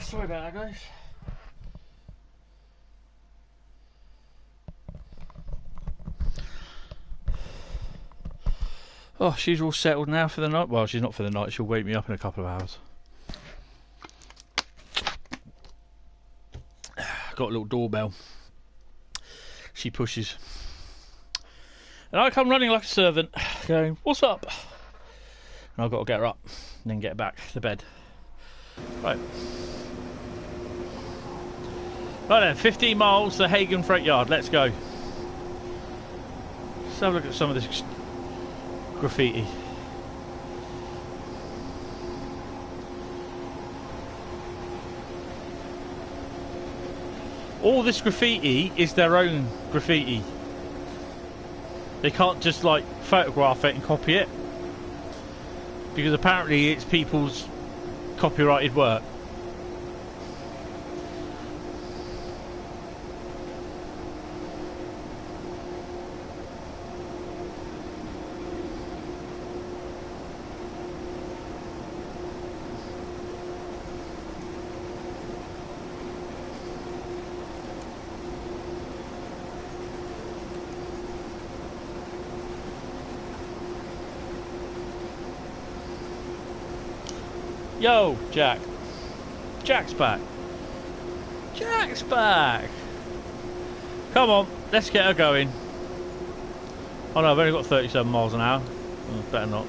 Sorry about that, guys. Oh, she's all settled now for the night. Well, she's not for the night. She'll wake me up in a couple of hours. Got a little doorbell. She pushes. And I come running like a servant, going, "What's up?" And I've got to get her up and then get back to bed. Right. Right then, 15 miles to Hagen Freight Yard. Let's go. Let's have a look at some of this graffiti. All this graffiti is their own graffiti. They can't just like photograph it and copy it, because apparently it's people's copyrighted work. Yo, Jack. Jack's back. Jack's back. Come on, let's get her going. Oh no, I've only got 37 miles an hour. Oh, better not.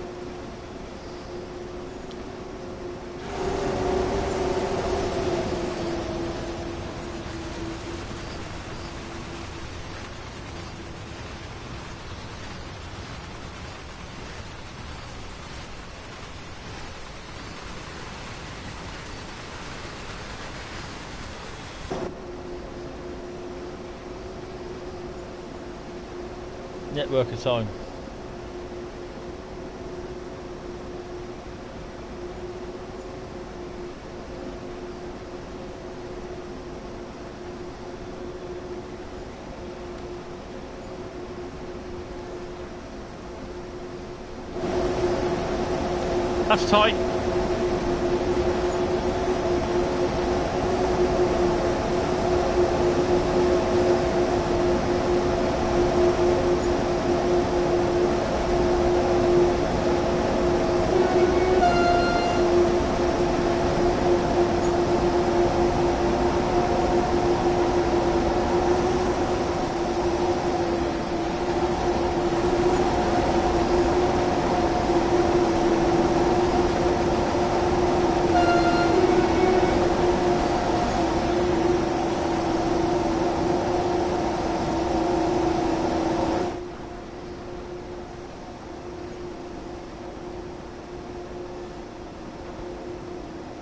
Network of time. That's tight.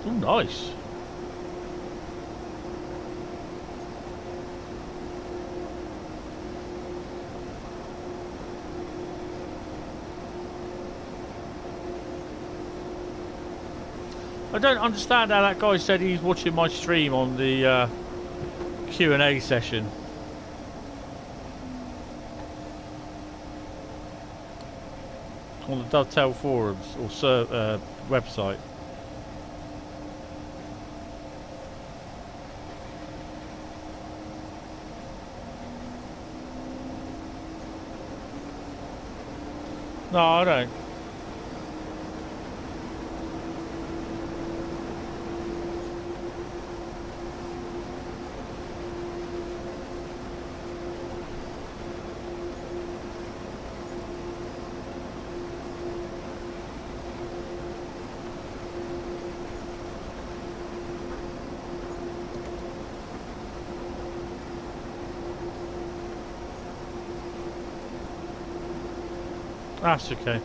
Oh, nice. I don't understand how that guy said he's watching my stream on the Q&A session. On the Dovetail forums or website. No, I don't. That's okay.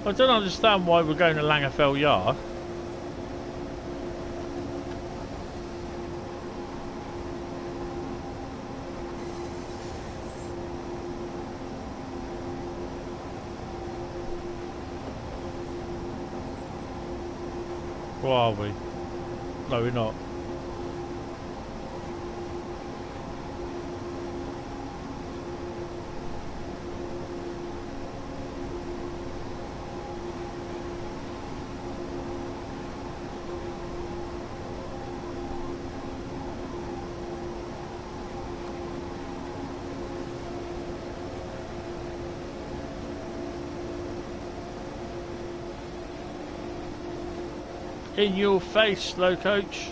I don't understand why we're going to Langefeld Yard. Where are we? No, we're not. In your face, slow coach.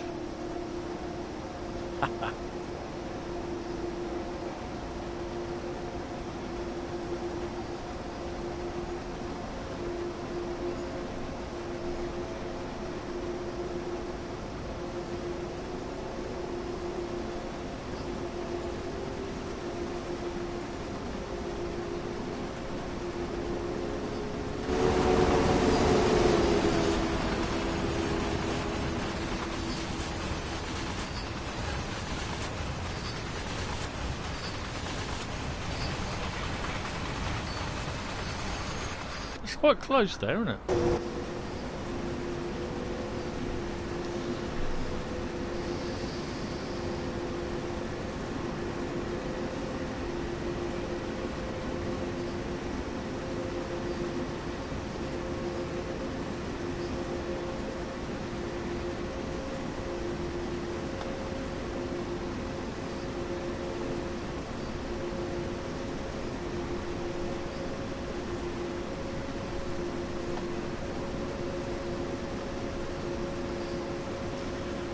It's quite close there, isn't it?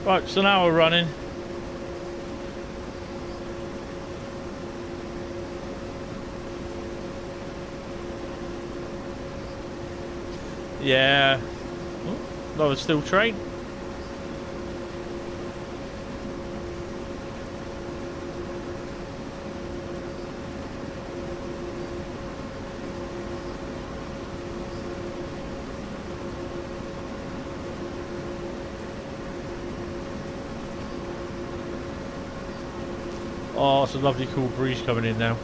Right, so now we're running. Yeah. Oh, another steel train. Oh, it's a lovely cool breeze coming in now.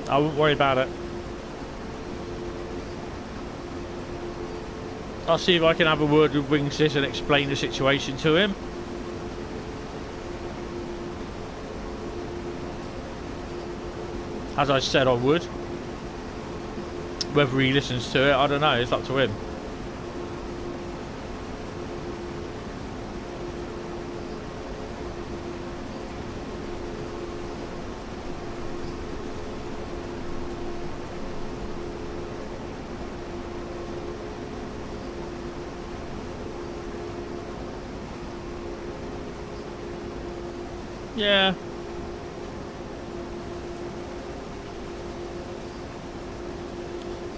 I wouldn't worry about it. I'll see if I can have a word with Wingsis and explain the situation to him. As I said I would. Whether he listens to it, I don't know, it's up to him. Yeah.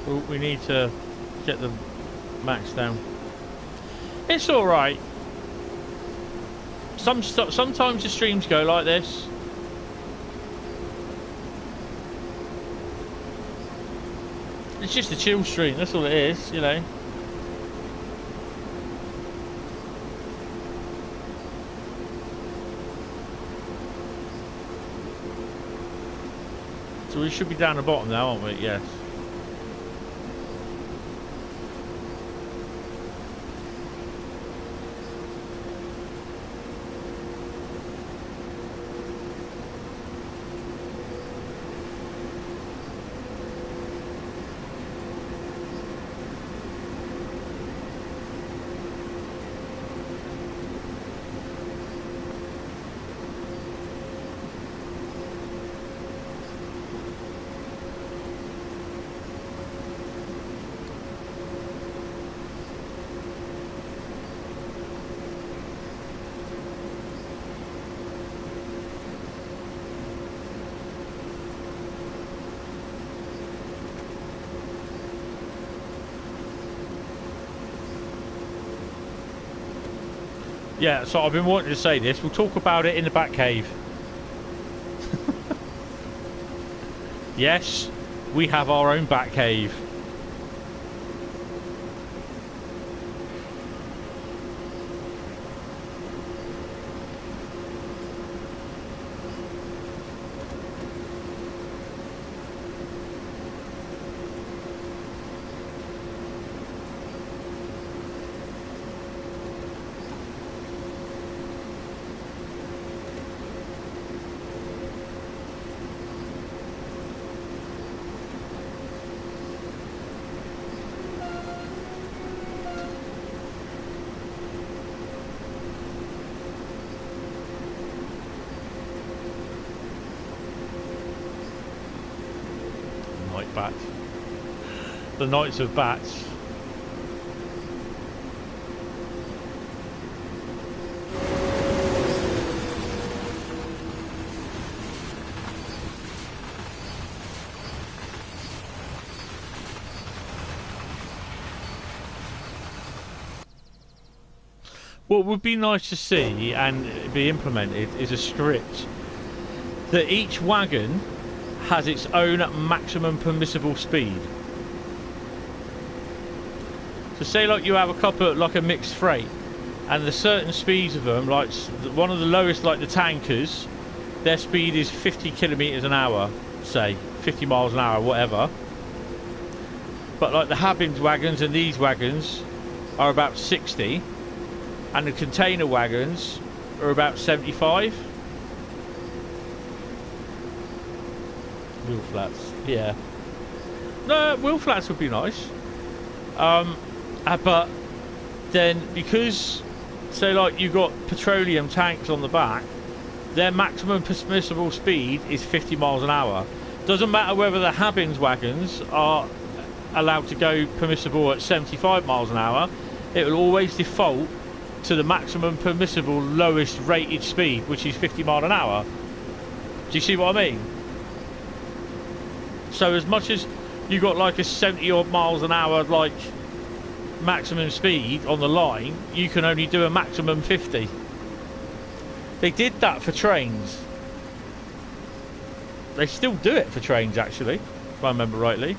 Oh, we need to get the max down. It's all right. Sometimes the streams go like this. It's just a chill stream. That's all it is, you know. So we should be down the bottom now, aren't we? Yes. Yeah, so I've been wanting to say this. We'll talk about it in the back cave. Yes, we have our own bat cave. Bat. The Knights of Bats. What would be nice to see and be implemented is a script that each wagon has its own maximum permissible speed. So say like you have a couple, like a mixed freight, and the certain speeds of them, like one of the lowest, like the tankers, their speed is 50 kilometers an hour, say 50 miles an hour, whatever. But like the Habbins wagons and these wagons are about 60, and the container wagons are about 75. Wheel flats, yeah. No, wheel flats would be nice. But then because, say like you've got petroleum tanks on the back, their maximum permissible speed is 50 miles an hour. Doesn't matter whether the Habbins wagons are allowed to go permissible at 75 miles an hour, it will always default to the maximum permissible lowest rated speed, which is 50 miles an hour. Do you see what I mean? So as much as you got like a 70 odd miles an hour like maximum speed on the line, you can only do a maximum 50. They did that for trains. They still do it for trains actually, if I remember rightly.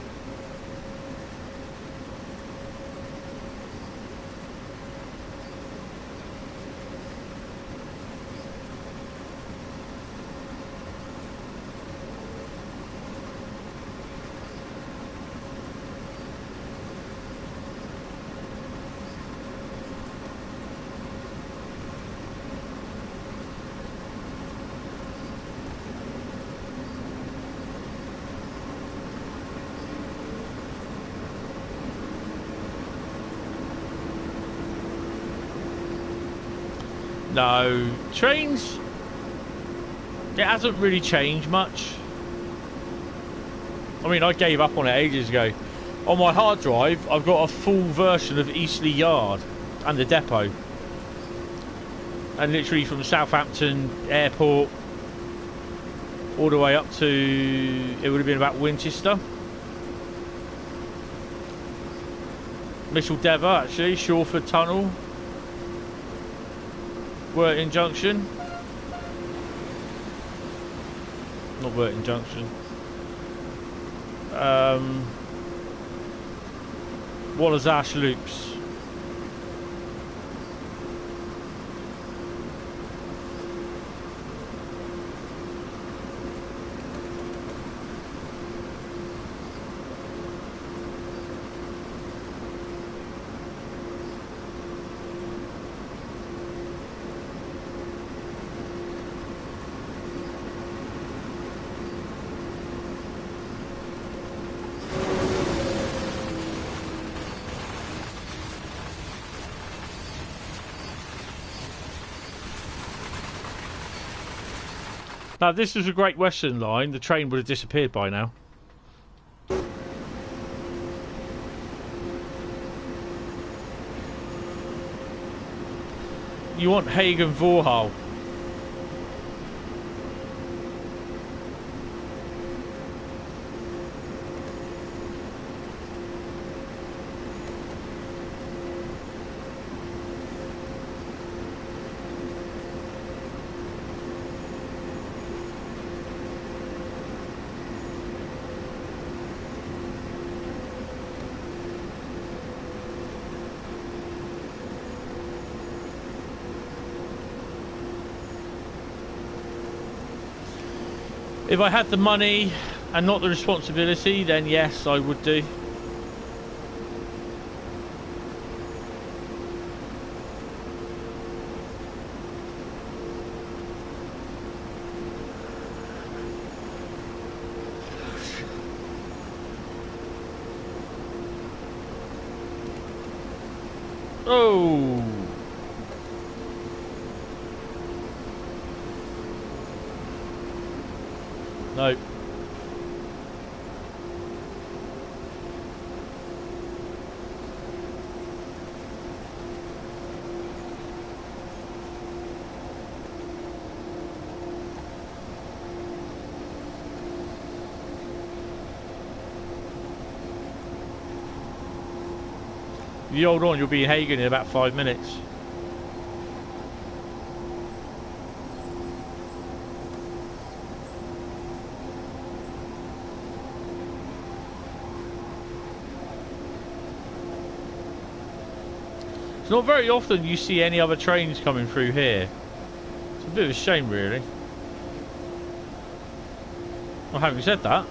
No, trains, it hasn't really changed much. I mean, I gave up on it ages ago. On my hard drive, I've got a full version of Eastleigh Yard and the depot. And literally from Southampton Airport all the way up to, it would have been about Winchester. Micheldever actually, Shawford Tunnel. Worthing Junction. Not Worthing Junction. Waller's Loops. Now, if this was a Great Western line, the train would have disappeared by now. You want Hagen-Vorhal. If I had the money and not the responsibility, then yes, I would do. Oh! No. If you hold on, you'll be in Hagen in about 5 minutes. It's not very often you see any other trains coming through here. It's a bit of a shame, really. Well, having said that,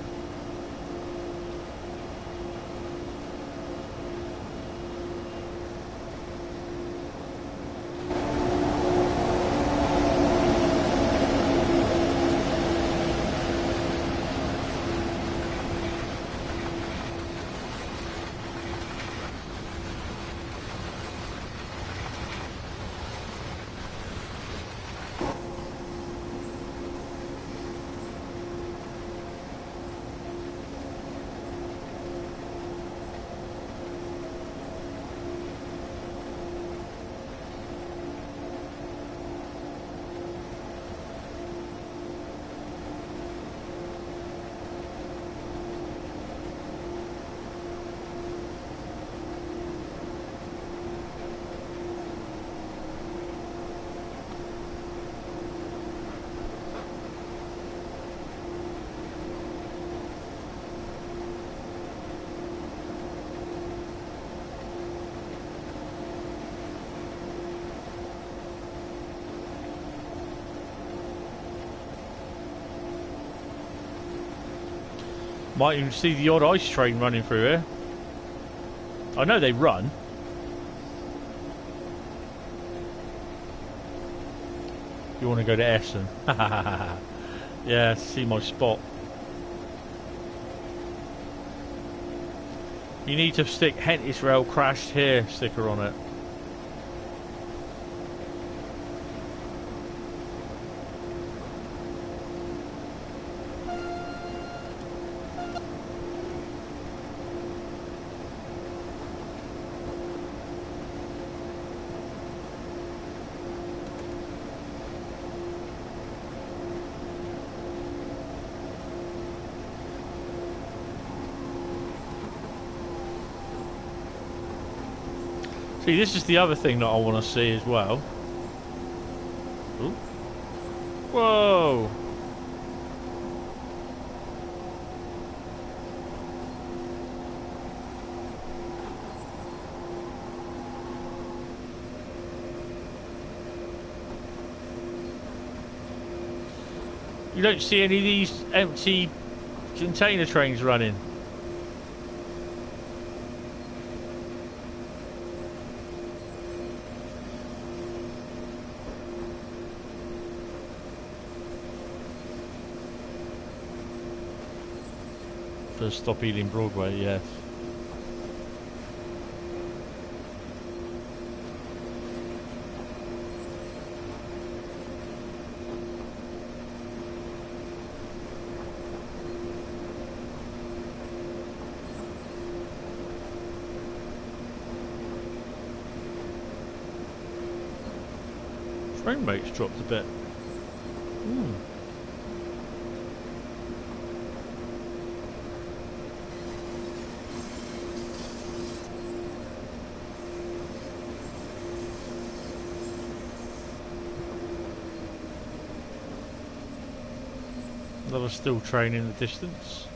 might even see the odd ice train running through here. I know they run. You want to go to Osten? Yeah, see my spot. You need to stick Hentis rail crashed here sticker on it. See, this is the other thing that I want to see as well. Ooh. Whoa! You don't see any of these empty container trains running. Stop eating Broadway, yes. Frame rate's dropped a bit. Another still train in the distance.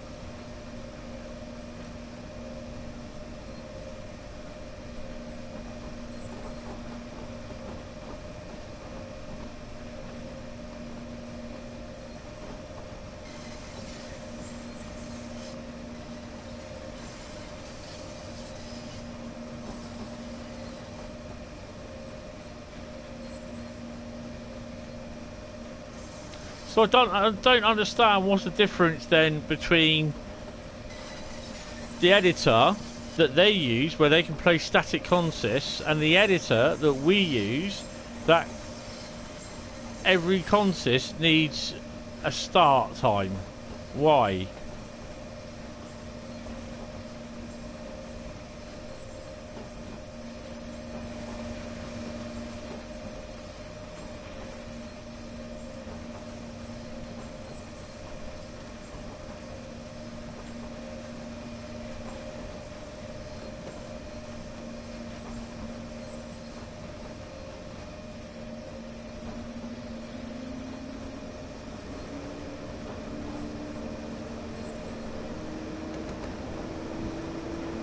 So I don't understand what's the difference then between the editor that they use, where they can play static consists, and the editor that we use, that every consist needs a start time. Why?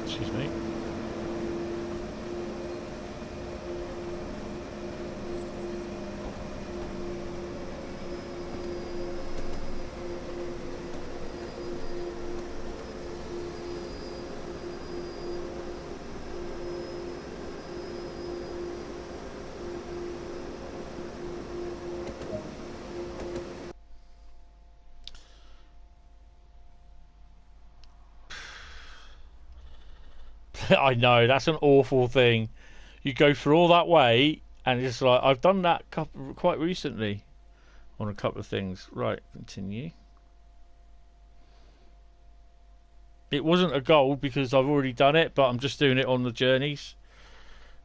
Excuse me. I know, that's an awful thing. You go through all that way, and it's like, I've done that quite recently on a couple of things. Right, continue. It wasn't a gold because I've already done it, but I'm just doing it on the journeys.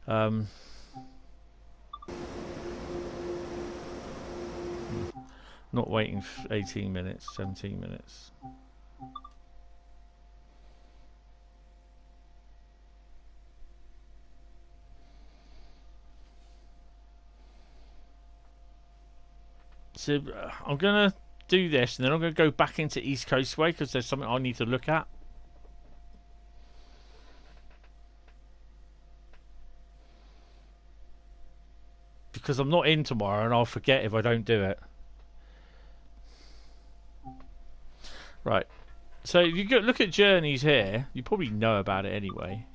Not waiting for 18 minutes, 17 minutes. So I'm going to do this, and then I'm going to go back into East Coastway because there's something I need to look at. Because I'm not in tomorrow, and I'll forget if I don't do it. Right. So if you look at journeys here, you probably know about it anyway.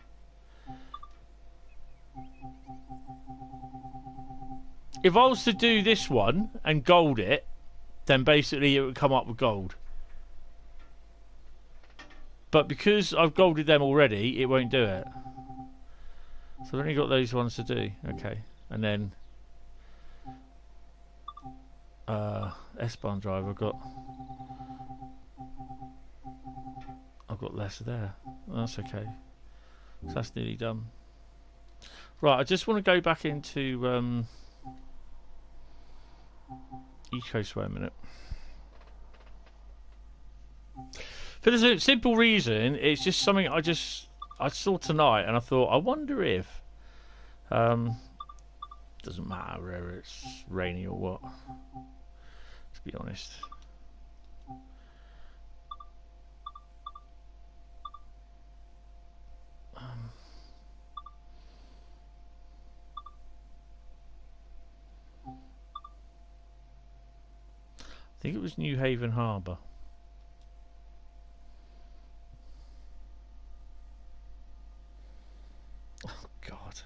If I was to do this one and gold it, then basically it would come up with gold. But because I've golded them already, it won't do it. So I've only got those ones to do. Okay. And then S-Bahn drive, I've got less there. That's okay. So that's nearly done. Right, I just want to go back into East Coastway a minute. For the simple reason, it's just something I saw tonight, and I thought, I wonder if doesn't matter whether it's rainy or what, to be honest. I think it was New Haven Harbour. Oh, God.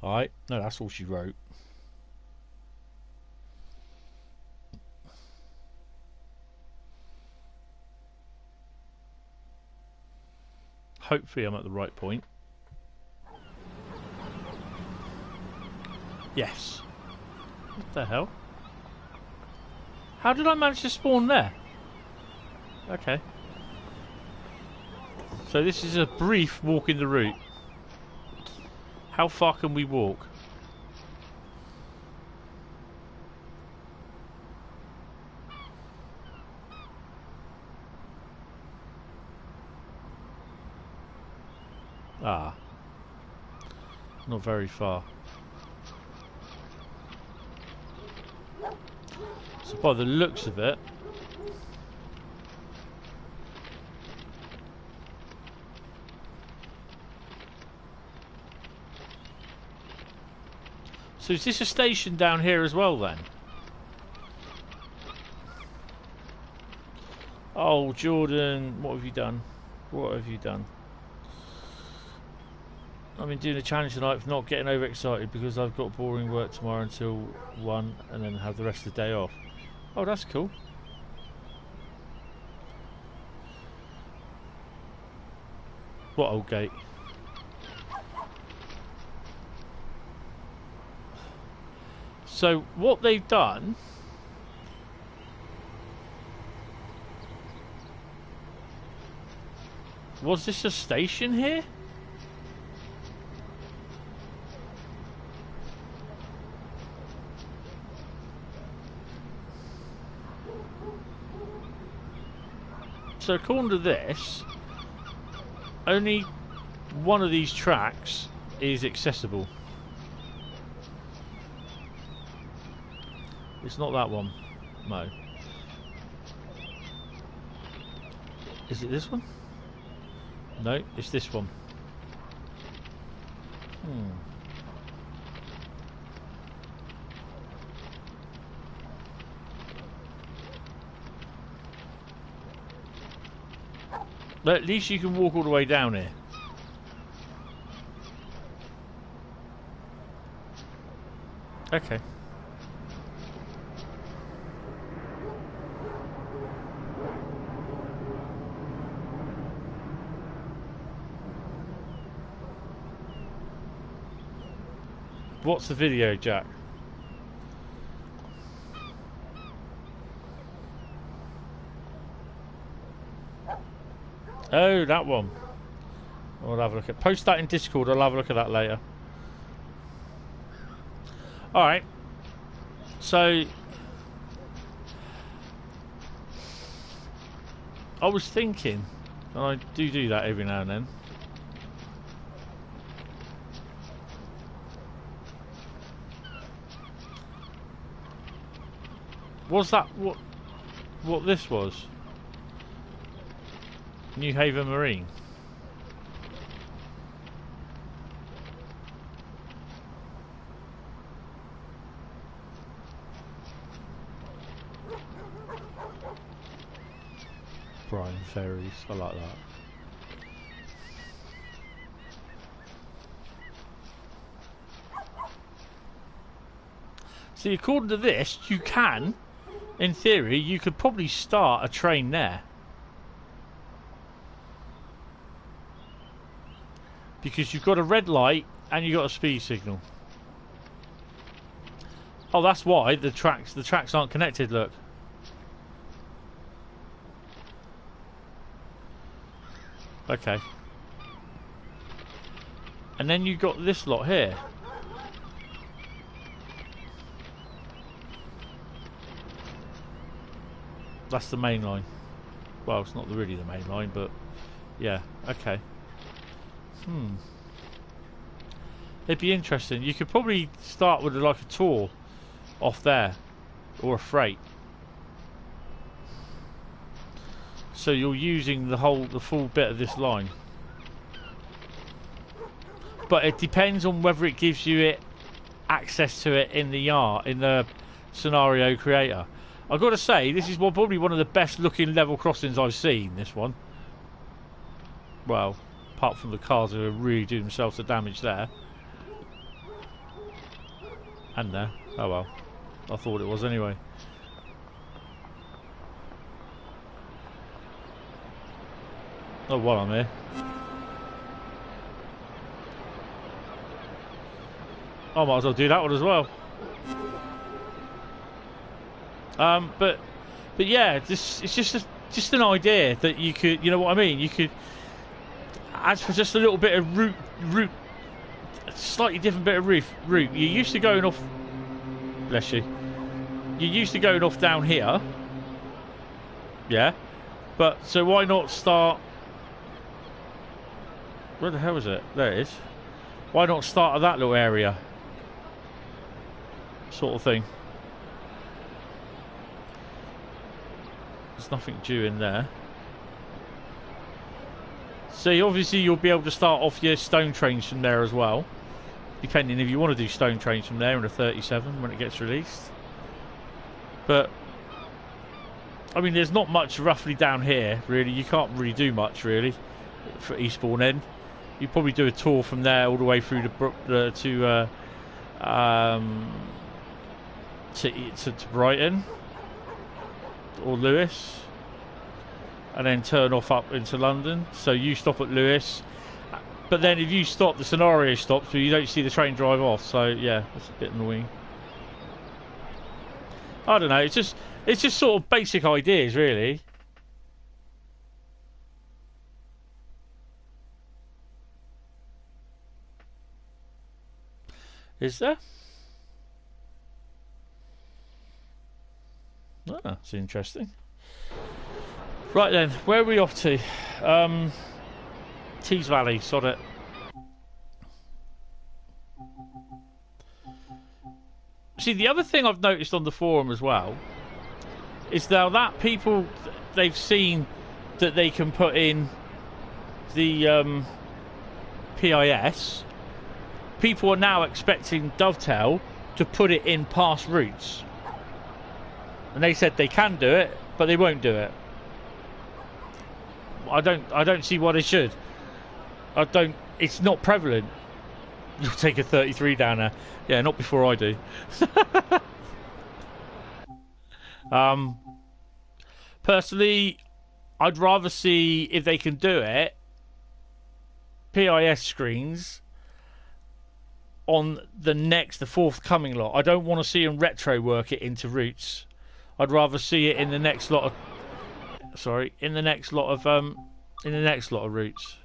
Alright, no, that's all she wrote. Hopefully I'm at the right point. Yes. What the hell? How did I manage to spawn there? Okay. So this is a brief walk in the route. How far can we walk? Ah. Not very far. So by the looks of it, so is this a station down here as well then? Oh, Jordan, what have you done? What have you done? I've been doing a challenge tonight for not getting overexcited because I've got boring work tomorrow until 1 and then have the rest of the day off. Oh, that's cool. What old gate? So what they've done, was this a station here? So according to this, only one of these tracks is accessible. It's not that one. No. Is it this one? No, it's this one. But at least you can walk all the way down here. Okay. What's the video, Jack? Oh, that one. I'll have a look at. Post that in Discord. I'll have a look at that later. All right. So I was thinking, and I do that every now and then. Was that what this was? New Haven Marine. Brian Ferries, I like that. See, according to this, you can, in theory, you could probably start a train there. Because you've got a red light and you've got a speed signal. Oh, that's why the tracks aren't connected, look. Okay. And then you've got this lot here. That's the main line. Well, it's not really the main line, but yeah, okay. It'd be interesting. You could probably start with like a tour off there, or a freight. So you're using the full bit of this line. But it depends on whether it gives you access to it in the scenario creator. I've got to say, this is probably one of the best looking level crossings I've seen, this one. Well, apart from the cars who are really doing themselves the damage there. And there. Oh well. I thought it was anyway. Oh, while I'm here. I might as well do that one as well. But yeah, it's just an idea that you could, you know what I mean? You could, as for just a little bit of route, slightly different bit of route. You're used to going off. Bless you. You're used to going off down here. Yeah. But so why not start? Where the hell is it? There it is. Why not start at that little area? Sort of thing. There's nothing due in there. So obviously you'll be able to start off your stone trains from there as well. Depending if you want to do stone trains from there in a 37 when it gets released. But I mean, there's not much roughly down here, really. You can't really do much, really, for Eastbourne End. You probably do a tour from there all the way through to Brighton or Lewis, and then turn off up into London. So you stop at Lewis, but then if you stop, the scenario stops, but you don't see the train drive off. So yeah, that's a bit annoying. I don't know. It's just sort of basic ideas, really. Is there? Ah, that's interesting. Right then, where are we off to? Tees Valley, sod it. See, the other thing I've noticed on the forum as well is now that people, they've seen that they can put in the PIS. People are now expecting Dovetail to put it in past routes, and they said they can do it, but they won't do it. I don't see why they should. It's not prevalent. You'll take a 33 down there. Yeah, not before I do. Personally, I'd rather see if they can do it PIS screens on the forthcoming lot. I don't want to see them retro work it into routes. I'd rather see it in the next lot of in the next lot of routes.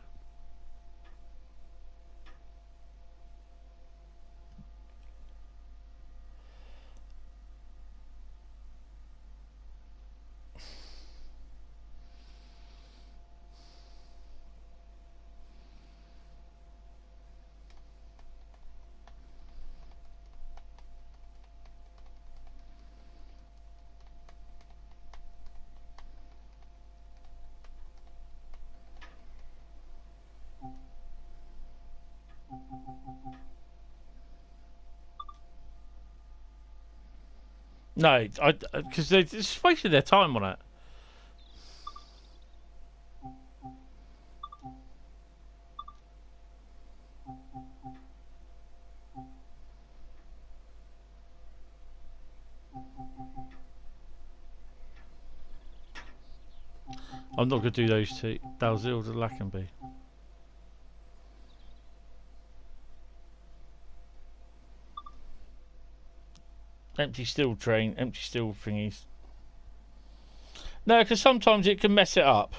No, because they're just wasting their time on it. I'm not going to do those two. Dalziel to Lackenby. Empty steel train, empty steel thingies. No, because sometimes it can mess it up.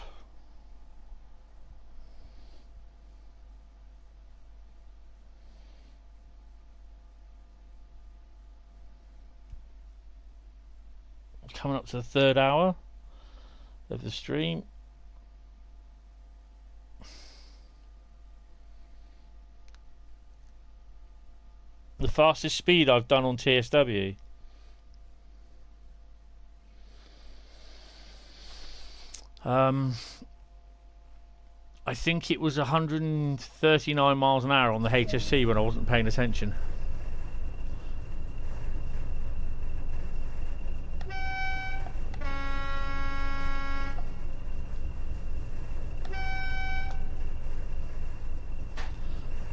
Coming up to the third hour of the stream. The fastest speed I've done on TSW. I think it was 139 miles an hour on the HSC when I wasn't paying attention.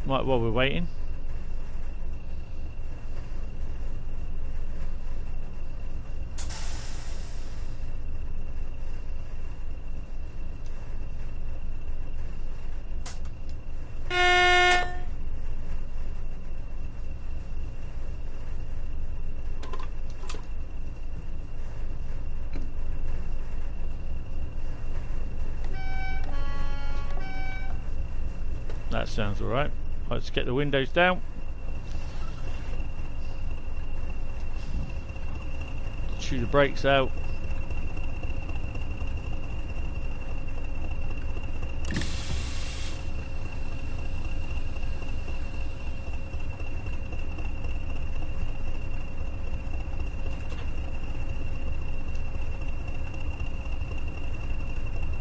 Right, while we're waiting. That sounds alright. Let's get the windows down. Chew the brakes out.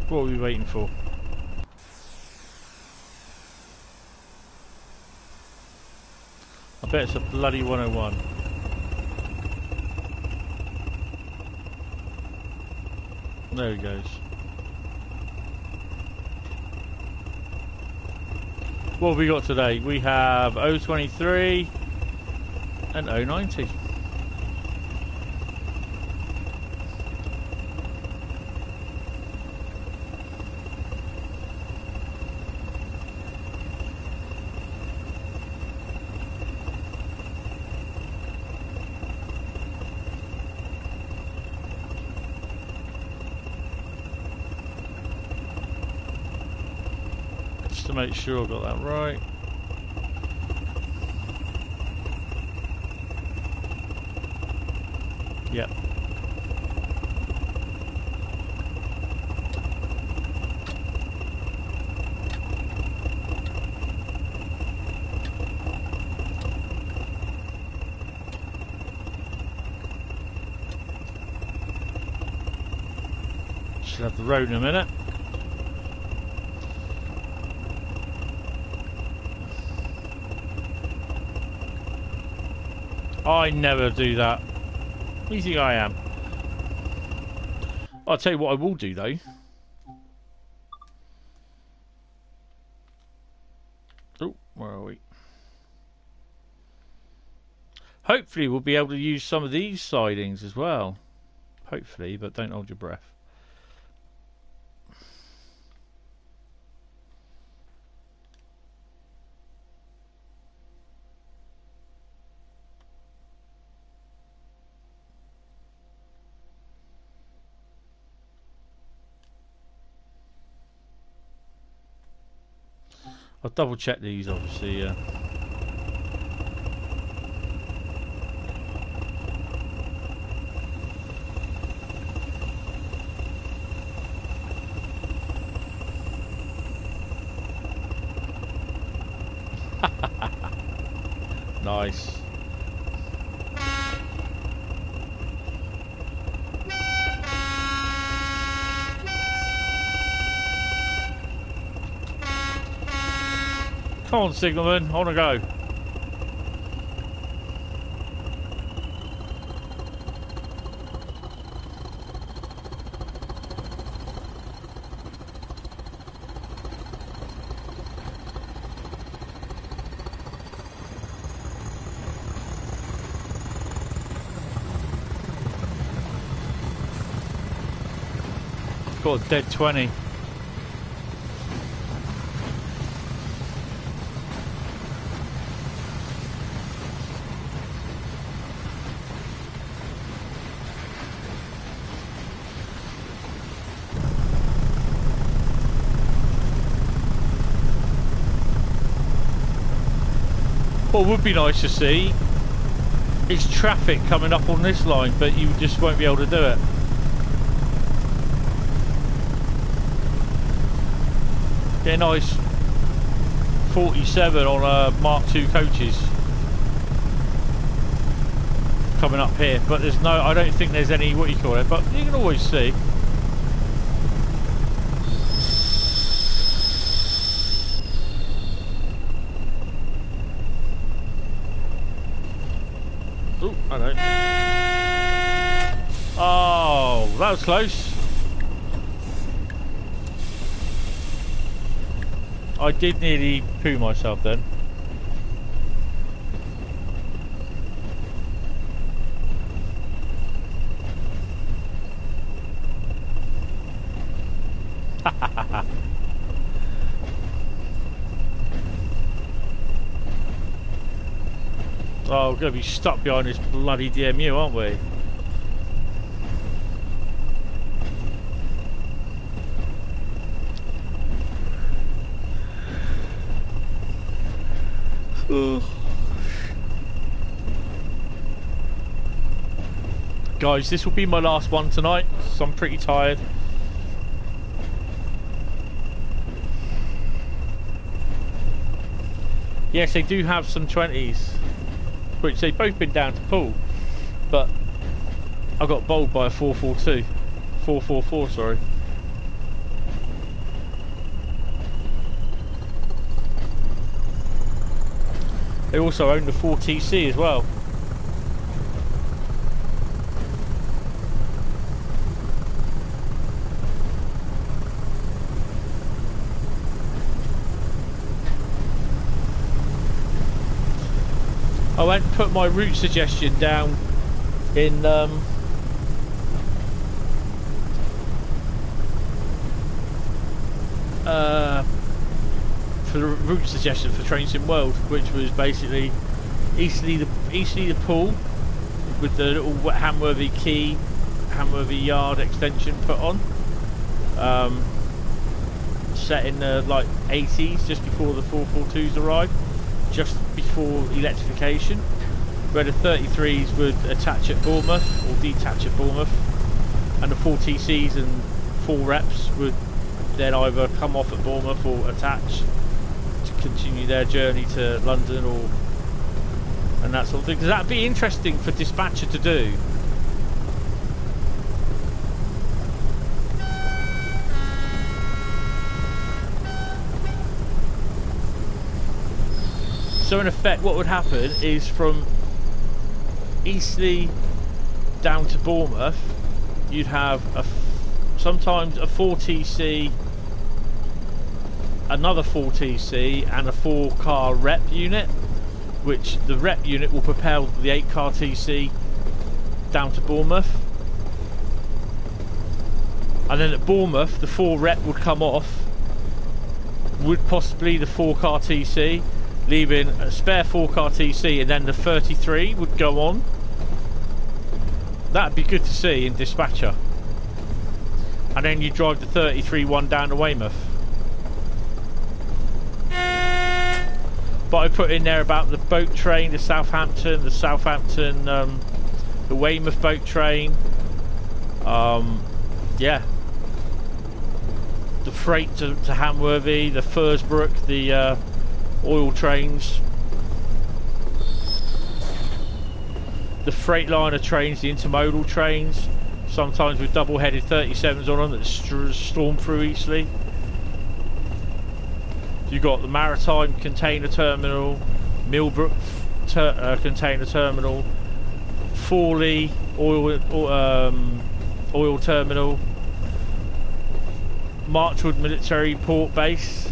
What are we waiting for? I bet it's a bloody 101. There he goes. What have we got today? We have 023 and 090. To make sure I got that right. Yep. Should have the road in a minute. I never do that. Who do you think I am? I'll tell you what I will do though. Oh, where are we? Hopefully we'll be able to use some of these sidings as well. Hopefully, but don't hold your breath. I'll double check these, obviously. Nice. Come on, signalman, on a go. Got a dead 20. What would be nice to see is traffic coming up on this line, but you just won't be able to do it. Get a nice 47 on a Mark II coaches coming up here, but there's no, I don't think there's any, what you call it, but you can always see. Oh, I don't. Oh, that was close. I did nearly poo myself then. Oh, we're going to be stuck behind this bloody DMU, aren't we? Guys, this will be my last one tonight, so I'm pretty tired. Yes, they do have some 20s, which they've both been down to pull, but I got bowled by a 442. 444, sorry. They also own the 4TC as well. I went and put my route suggestion down in for the route suggestion for Train Sim World, which was basically easterly the pool with the little Hamworthy Quay, Hamworthy Yard extension put on, set in the like 80s, just before the 442s arrived, just before electrification, where the 33s would attach at Bournemouth or detach at Bournemouth, and the 4TCs and 4 reps would then either come off at Bournemouth or attach to continue their journey to London or and that sort of thing. Because that'd be interesting for dispatcher to do. So in effect what would happen is from Eastleigh down to Bournemouth you'd have sometimes a 4TC, another 4TC and a 4-car rep unit, which the rep unit will propel the 8-car TC down to Bournemouth, and then at Bournemouth the 4 rep would come off, would possibly the 4-car TC, leaving a spare 4-car TC, and then the 33 would go on. That'd be good to see in dispatcher. And then you drive the 33 one down to Weymouth. But I put in there about the boat train, the Southampton, the Weymouth boat train. Yeah. The freight to Hamworthy, the Fursbrook, the oil trains. The Freightliner trains, the intermodal trains. Sometimes with double-headed 37s on them that storm through Eastleigh. You've got the Maritime Container Terminal, Millbrook Container Terminal, Forley Oil Terminal, Marchwood Military Port Base.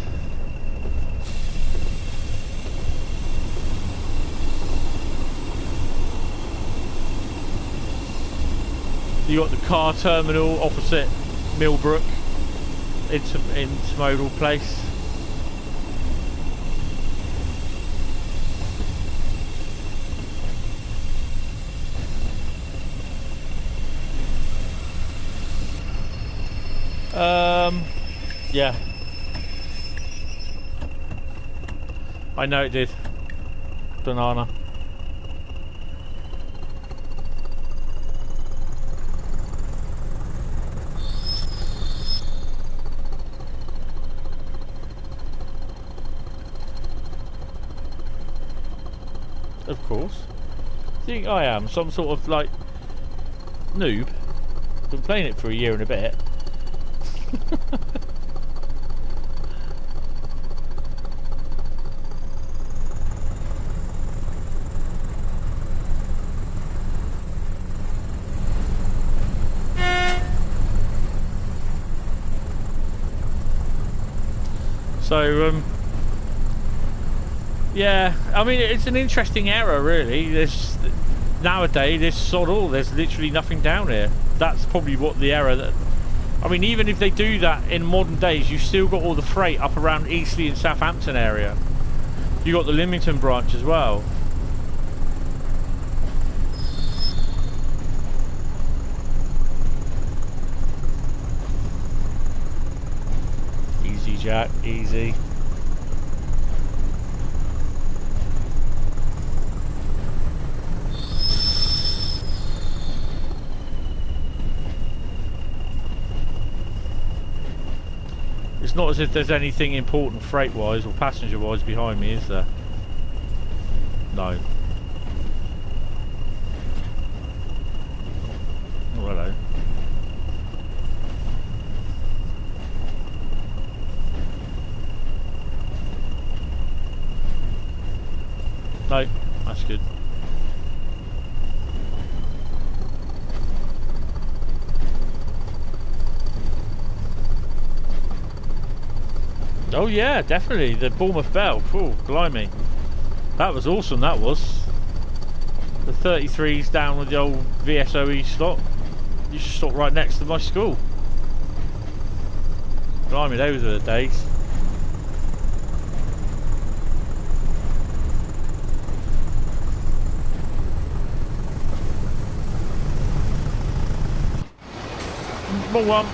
You got the car terminal opposite Millbrook, intermodal place. Yeah. I know it did. Banana. Of course. Think I am some sort of like noob? Been playing it for a year and a bit. So yeah, I mean it's an interesting era really. There's nowadays there's sod all. There's literally nothing down here. That's probably what the era that. I mean, even if they do that in modern days, you've still got all the freight up around Eastleigh and Southampton area. You got the Lymington branch as well. Easy, Jack. Easy. It's not as if there's anything important freight-wise or passenger-wise behind me, is there? No. Oh, hello. No, that's good. Oh yeah, definitely, the Bournemouth Bell. Oh, blimey. That was awesome, that was. The 33's down with the old VSOE slot. You should stop right next to my school. Blimey, those are the days. More one.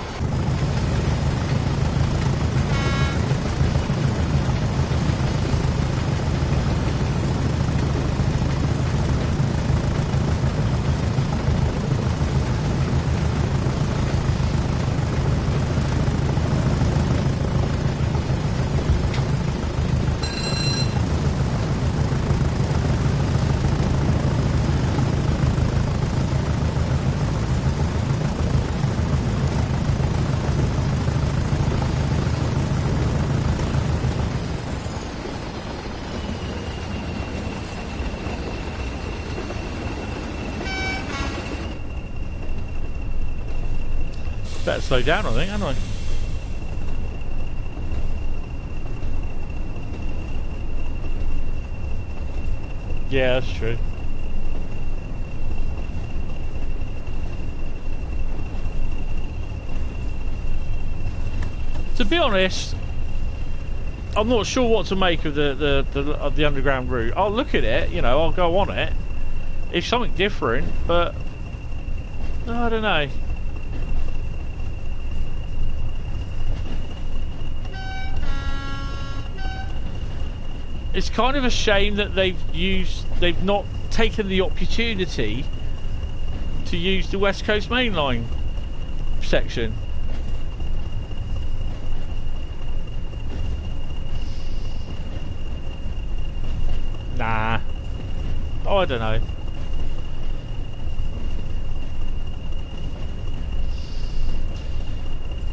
Better slow down, I think, hadn't I? Yeah, that's true. To be honest, I'm not sure what to make of the underground route. I'll look at it, you know, I'll go on it. It's something different, but I don't know. It's kind of a shame that they've not taken the opportunity to use the West Coast Main Line section. Nah. Oh, I don't know.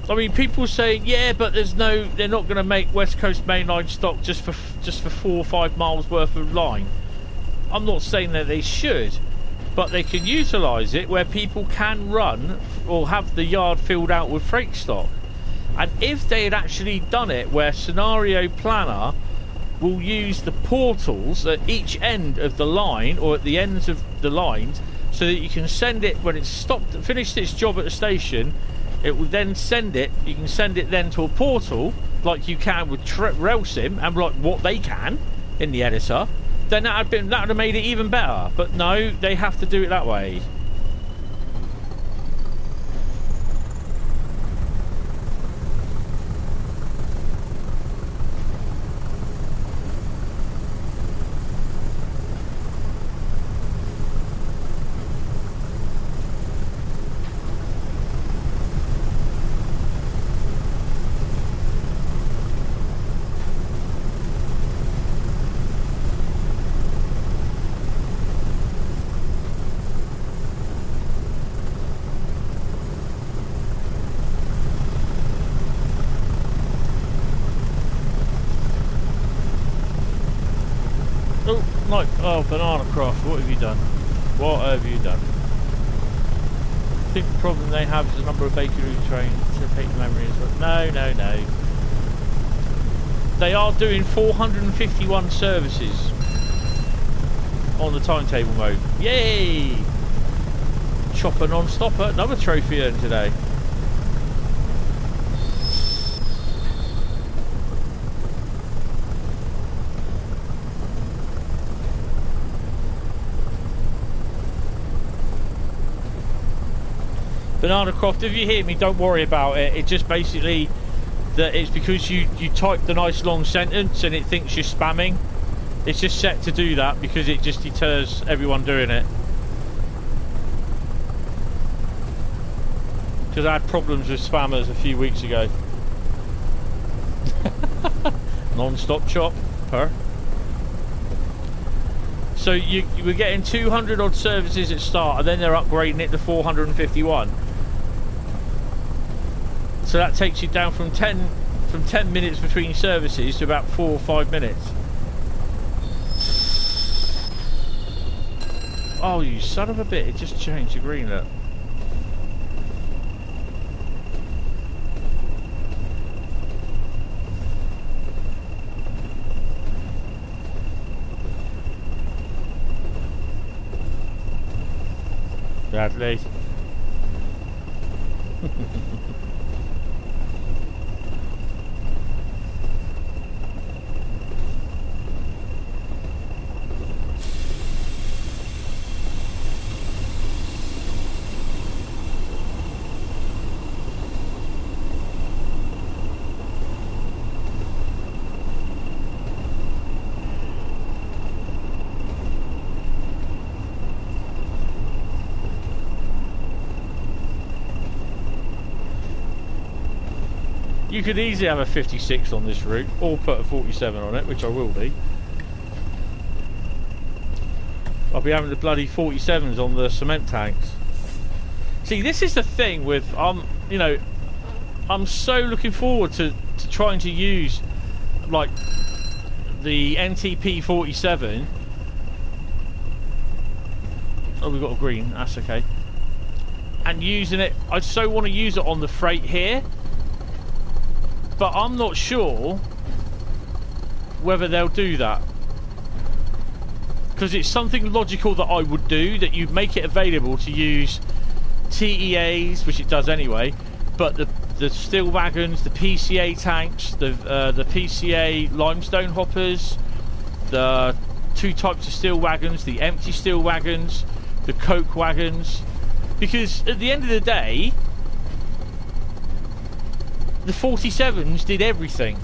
I mean, people saying, yeah, but they're not going to make West Coast Main Line stock just for 4 or 5 miles worth of line. I'm not saying that they should, but they can utilise it where people can run or have the yard filled out with freight stock. And if they had actually done it where Scenario Planner will use the portals at each end of the line or at the ends of the lines, so that you can send it when it's finished its job at the station. It will then send it. You can send it then to a portal like you can with RailSim and like what they can in the editor. Then that would have made it even better. But no, they have to do it that way. Oh, Banana Croft, what have you done? What have you done? I think the problem they have is the number of bakery trains to take the memory as well. No. They are doing 451 services on the timetable mode. Yay! Chopper non-stopper, another trophy earned today. Banana Croft, if you hear me, don't worry about it. It's just basically that it's because you typed a nice long sentence and it thinks you're spamming. It's just set to do that because it just deters everyone doing it. Because I had problems with spammers a few weeks ago. Non-stop chopper. So you were getting 200 odd services at start, and then they're upgrading it to 451. So that takes you down from 10 minutes between services to about 4 or 5 minutes. Oh, you son of a bit! It just changed the green up. Sadly. You could easily have a 56 on this route, or put a 47 on it, which I will be. I'll be having the bloody 47s on the cement tanks. See, this is the thing with, you know, I'm so looking forward to trying to use, like, the NTP 47. Oh, we've got a green, that's okay. And using it, I so want to use it on the freight here. But I'm not sure whether they'll do that. Because it's something logical that I would do, that you make it available to use TEAs, which it does anyway, but the steel wagons, the PCA tanks, the PCA limestone hoppers, the two types of steel wagons, the empty steel wagons, the coke wagons. Because at the end of the day, the 47s did everything.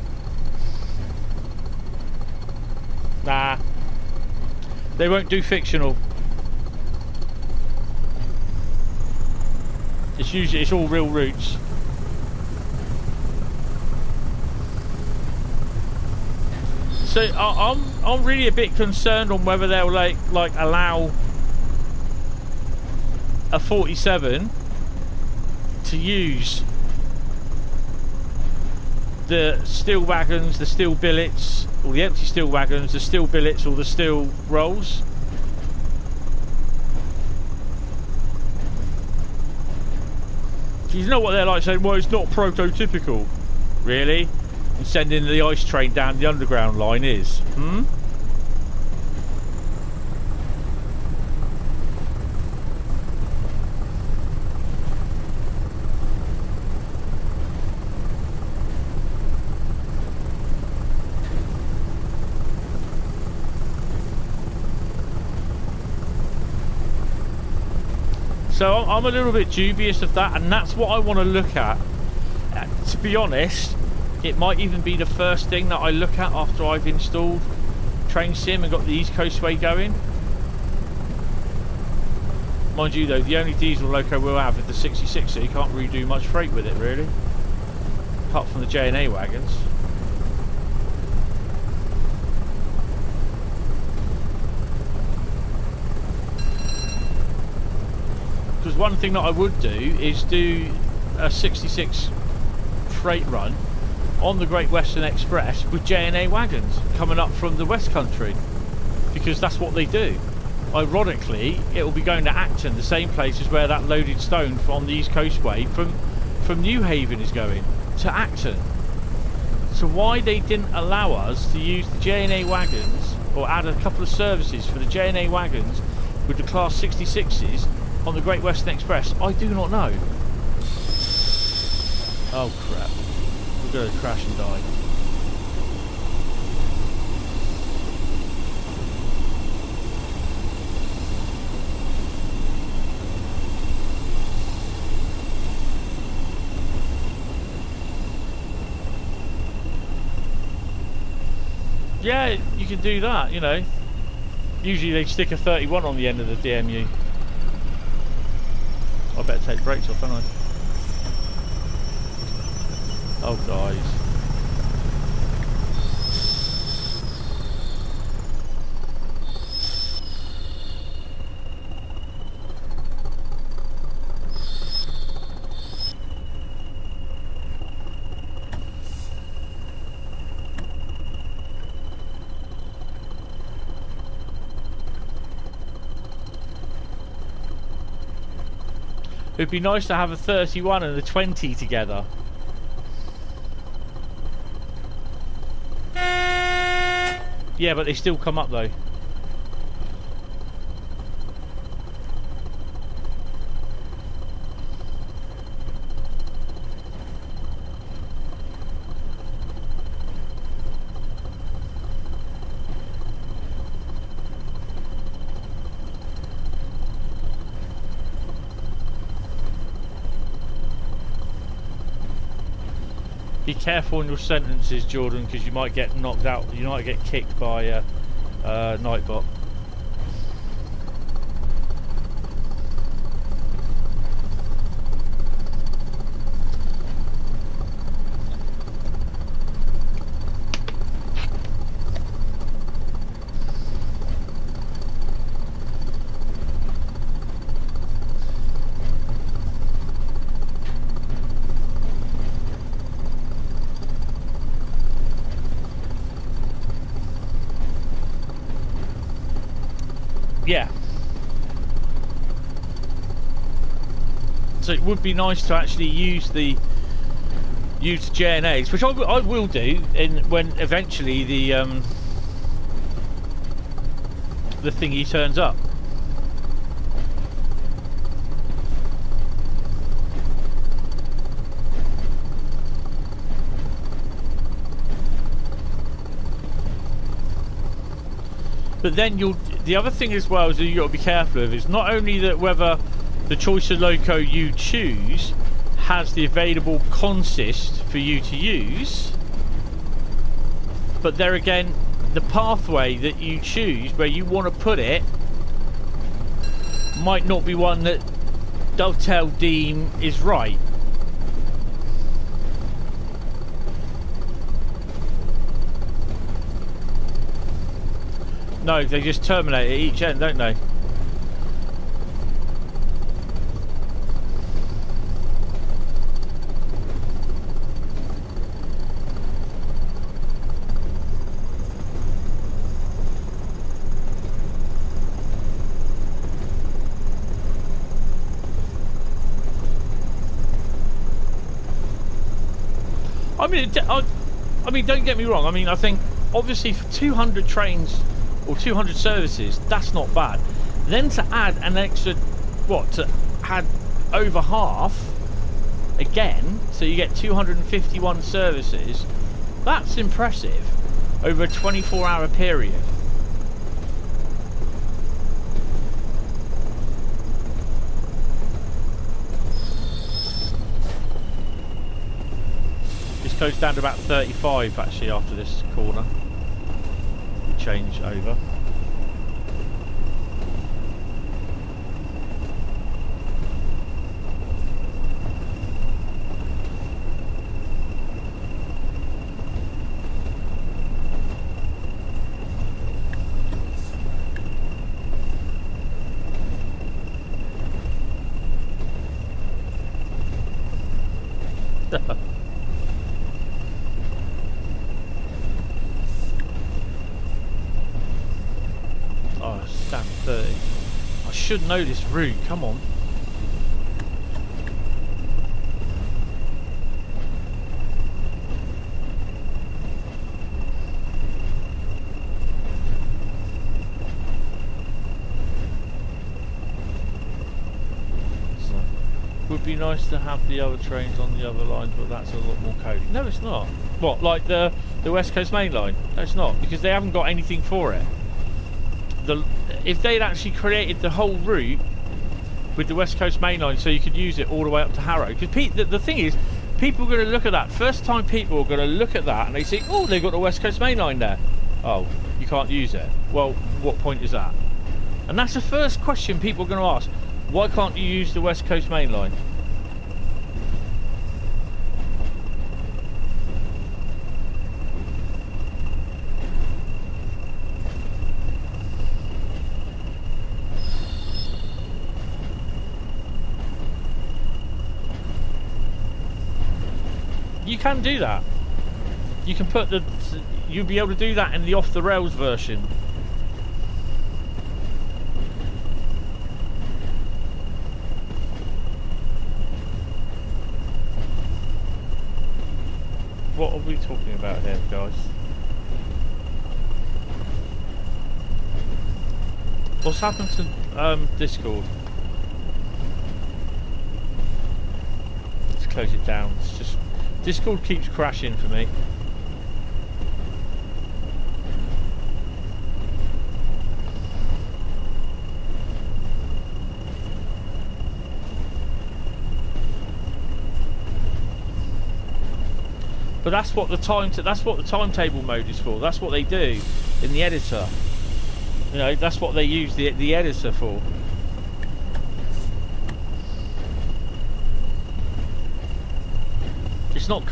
Nah, they won't do fictional. It's all real routes. So I'm really a bit concerned on whether they'll like allow a 47 to use the steel wagons, the steel billets, or the empty steel wagons, the steel billets, or the steel rolls. You know what they're like saying, well, it's not prototypical. Really? And sending the ice train down the underground line is? Hmm? So I'm a little bit dubious of that, and that's what I want to look at. To be honest, it might even be the first thing that I look at after I've installed Train Sim and got the East Coastway going. Mind you though, the only diesel loco we'll have is the 66, so you can't really do much freight with it really. Apart from the J&A wagons. Because one thing that I would do is do a 66 freight run on the Great Western Express with J&A wagons coming up from the West Country, because that's what they do. Ironically, it will be going to Acton, the same place as where that loaded stone on the East Coastway from New Haven is going to Acton. So why they didn't allow us to use the J&A wagons, or add a couple of services for the J&A wagons with the Class 66s on the Great Western Express, I do not know. Oh crap, we're going to crash and die. Yeah, you can do that, you know. Usually they stick a 31 on the end of the DMU. I better take brakes off, don't I? Oh, guys. It'd be nice to have a 31 and a 20 together. Yeah, but they still come up though. Be careful in your sentences, Jordan, because you might get knocked out. You might get kicked by Nightbot. Yeah. So it would be nice to actually use the JNAs, which I will do when eventually the thingy turns up. But then the other thing as well is that you've got to be careful of is not only that whether the choice of loco you choose has the available consist for you to use, but there again, the pathway that you choose where you want to put it might not be one that Dovetail deem is right. No, they just terminate at each end, don't they? I mean, don't get me wrong. I mean, I think obviously for 200 trains or 200 services, that's not bad. Then to add an extra, what, to add over half again, so you get 251 services, that's impressive over a 24-hour period. This goes down to about 35 actually after this corner. Change over. Should know this route, come on. So, would be nice to have the other trains on the other lines, but that's a lot more coding. No, it's not. What, like the West Coast Main Line? No, it's not, because they haven't got anything for it. If they'd actually created the whole route with the West Coast Main Line so you could use it all the way up to Harrow, because the thing is, people are going to look at that. First time people are going to look at that and they think, oh, they've got the West Coast Main Line there. Oh, you can't use it. Well, what point is that? And that's the first question people are going to ask. Why can't you use the West Coast Main Line? You can do that. You can put you'll be able to do that in the off the rails version. What are we talking about here, guys? What's happened to Discord? Let's close it down. It's just Discord keeps crashing for me. But that's what the timetable mode is for. That's what they do in the editor. You know, that's what they use the editor for. It's not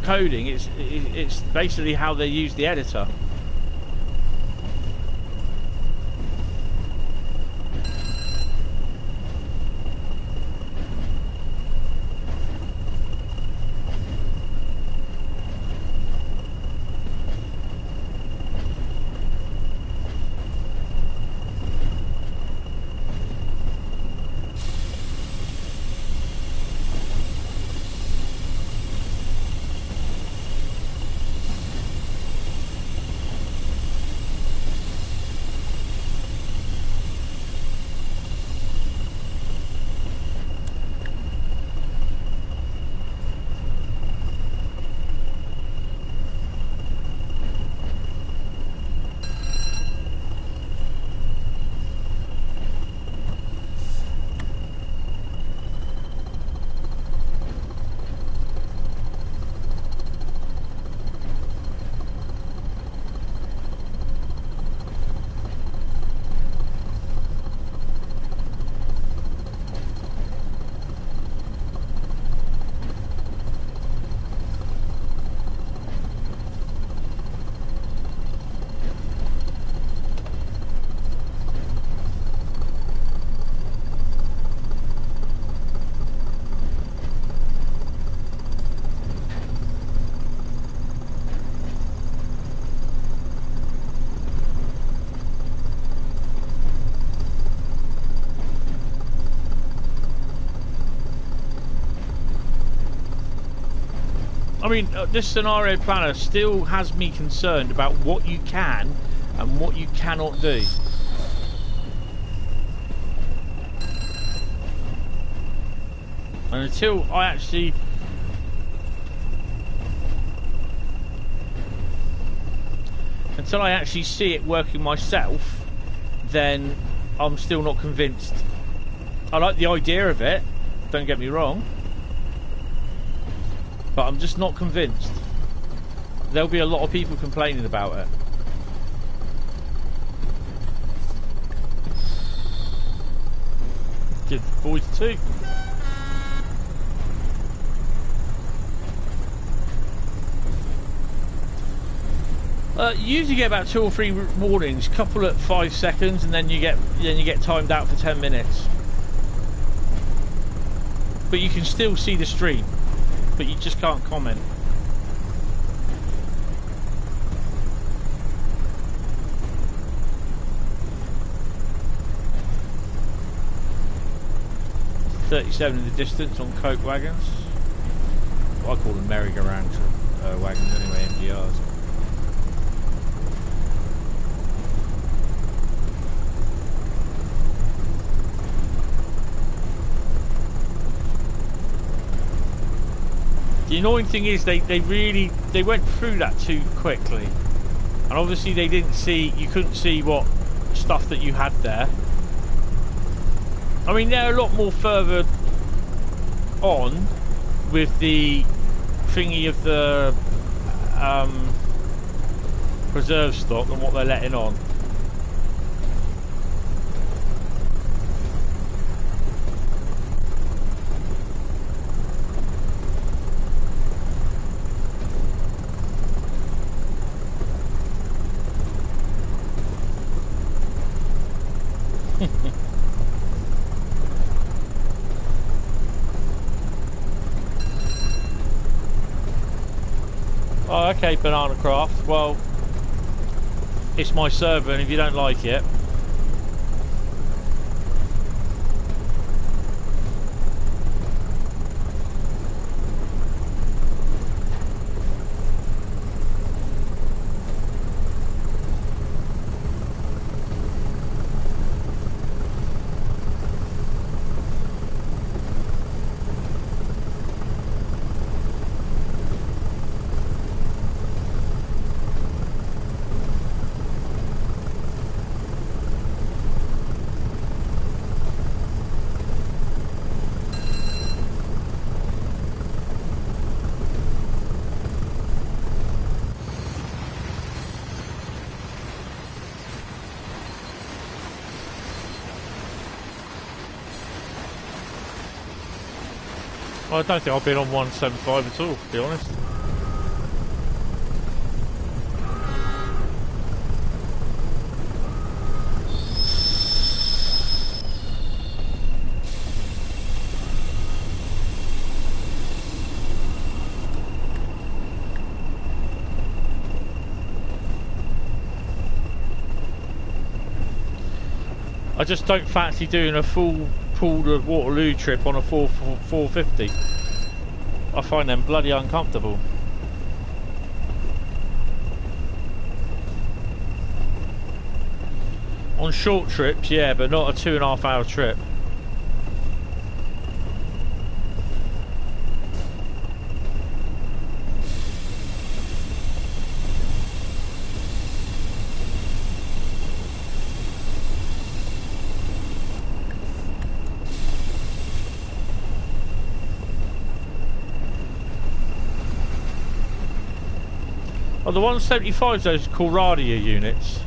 coding. It's basically how they use the editor. I mean, this scenario planner still has me concerned about what you can and what you cannot do. And until I actually... see it working myself, then I'm still not convinced. I like the idea of it, don't get me wrong. But I'm just not convinced. There'll be a lot of people complaining about it. Give the boys two. You usually get about 2 or 3 warnings, couple at 5 seconds, and then you get timed out for 10 minutes. But you can still see the stream, but you just can't comment. .37 in the distance on coke wagons. Well, I call them merry-go-round wagons anyway, MGRs. The annoying thing is they went through that too quickly, and obviously you couldn't see what stuff that you had there. I mean, they're a lot more further on with the thingy of the preserve stock than what they're letting on. Oh, okay, Banana Craft. Well, it's my server, and if you don't like it, Well, I don't think I've been on 175 at all, to be honest. I just don't fancy doing a full Poole to Waterloo trip on a 450. I find them bloody uncomfortable. On short trips, yeah, but not a 2.5 hour trip. Oh, the 175s, those called radio units.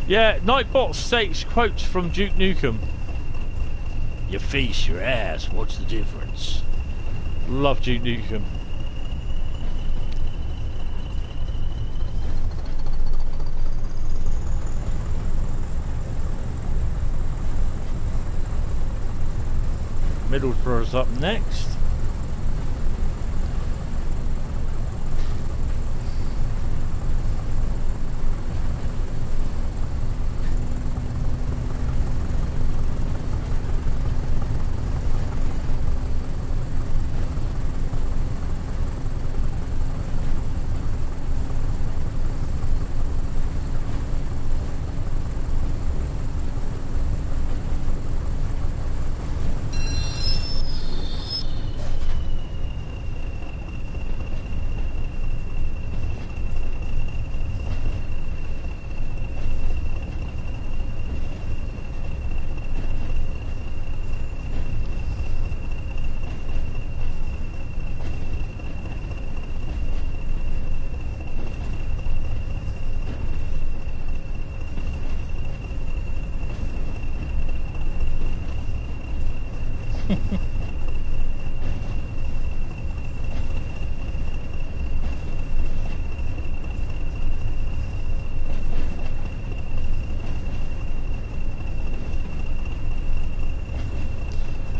Yeah, Nightbot states quotes from Duke Nukem. Your face, your ass, what's the difference? Love Duke Nukem. Middlesbrough's up next.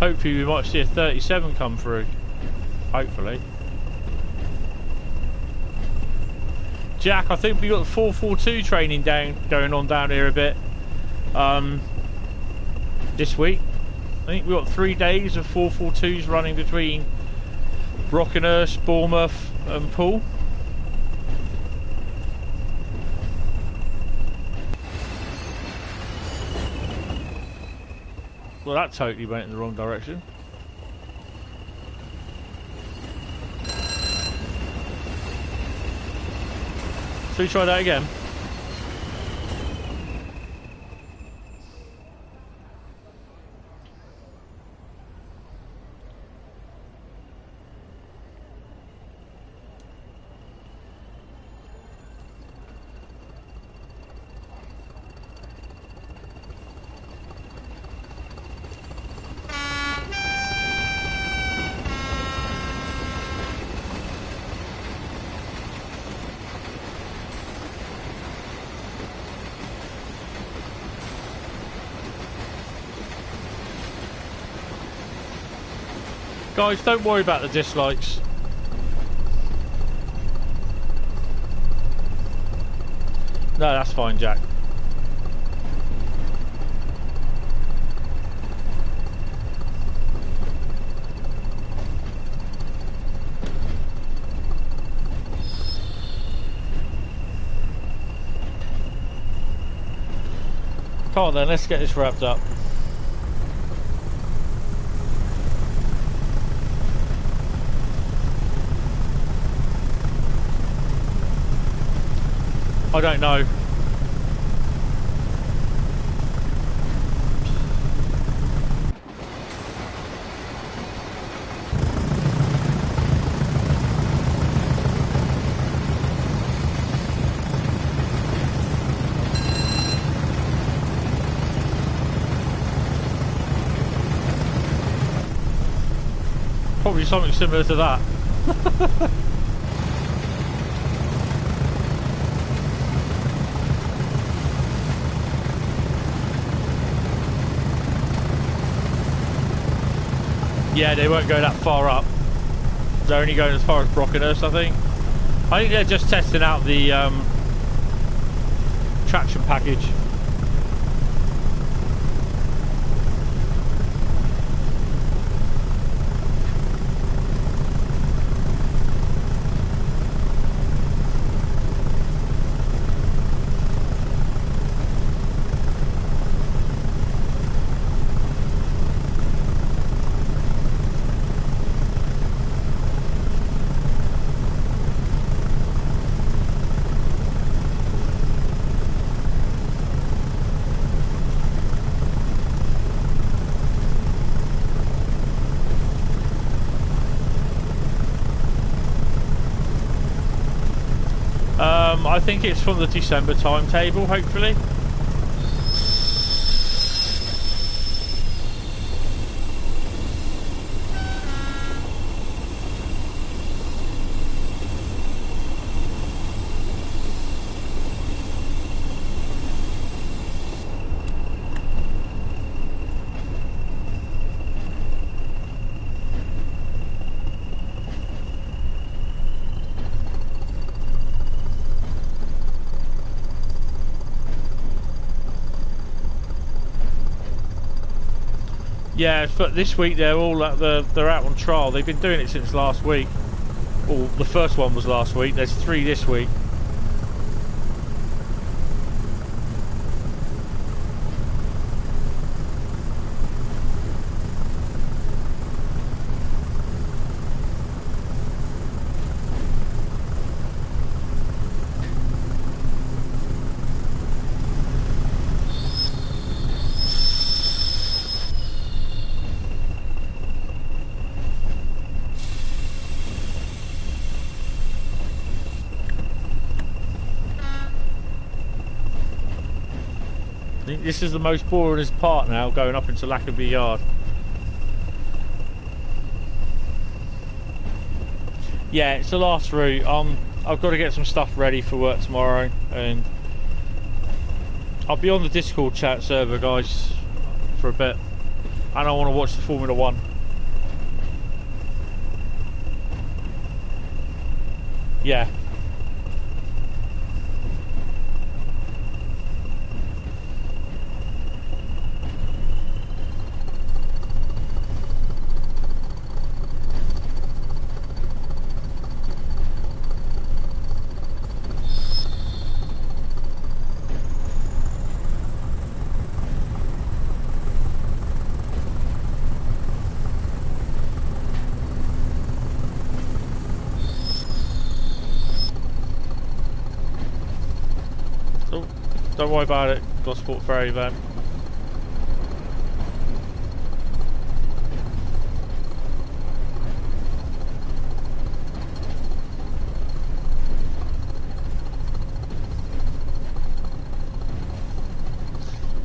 Hopefully we might see a 37 come through. Hopefully. Jack, I think we got the 442 training going on down here a bit this week. I think we got 3 days of 442s running between Brockenhurst, Bournemouth and Poole. Well, that totally went in the wrong direction. So we try that again. Guys, don't worry about the dislikes. No, that's fine, Jack. Come on then, let's get this wrapped up. I don't know. Probably something similar to that. Yeah, they won't go that far up. They're only going as far as Brockenhurst, I think. I think they're just testing out the traction package. I think it's from the December timetable, hopefully. Yeah, but this week they're all they're out on trial. They've been doing it since last week. Well, the first one was last week. There's 3 this week. This is the most boringest part now, going up into Lackenby Yard. Yeah, it's the last route. I've got to get some stuff ready for work tomorrow, and I'll be on the Discord chat server, guys, for a bit. And I want to watch the Formula 1. Yeah. Don't worry about it, Gosport Ferry van.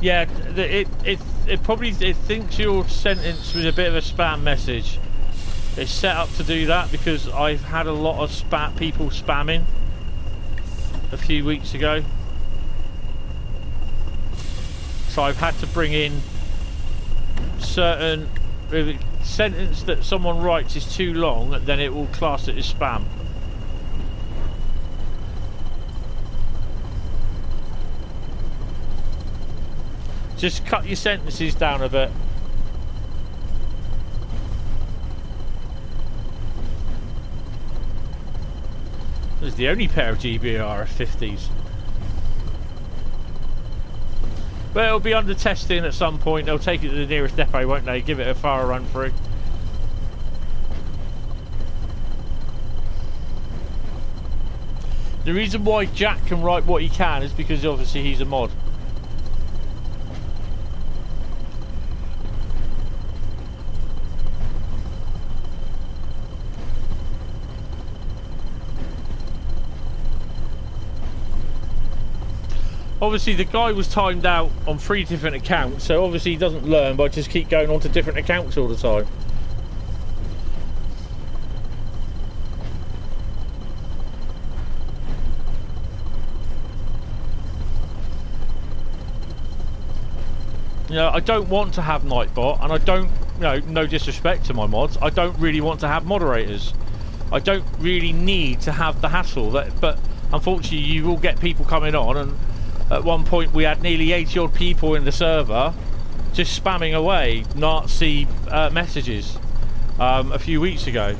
Yeah, it probably thinks your sentence was a bit of a spam message. It's set up to do that because I've had a lot of people spamming a few weeks ago. So I've had to bring in certain, if a sentence that someone writes is too long, then it will class it as spam. Just cut your sentences down a bit. This is the only pair of GBR 50s. But it'll be under testing at some point. They'll take it to the nearest depot, won't they? Give it a thorough run through. The reason why Jack can write what he can is because obviously he's a mod. Obviously the guy was timed out on 3 different accounts, so obviously he doesn't learn by just keep going on to different accounts all the time. You know, I don't want to have Nightbot, and I don't, you know, no disrespect to my mods, I don't really want to have moderators. I don't really need to have the hassle, but unfortunately you will get people coming on, and at one point we had nearly 80 odd people in the server just spamming away Nazi messages a few weeks ago.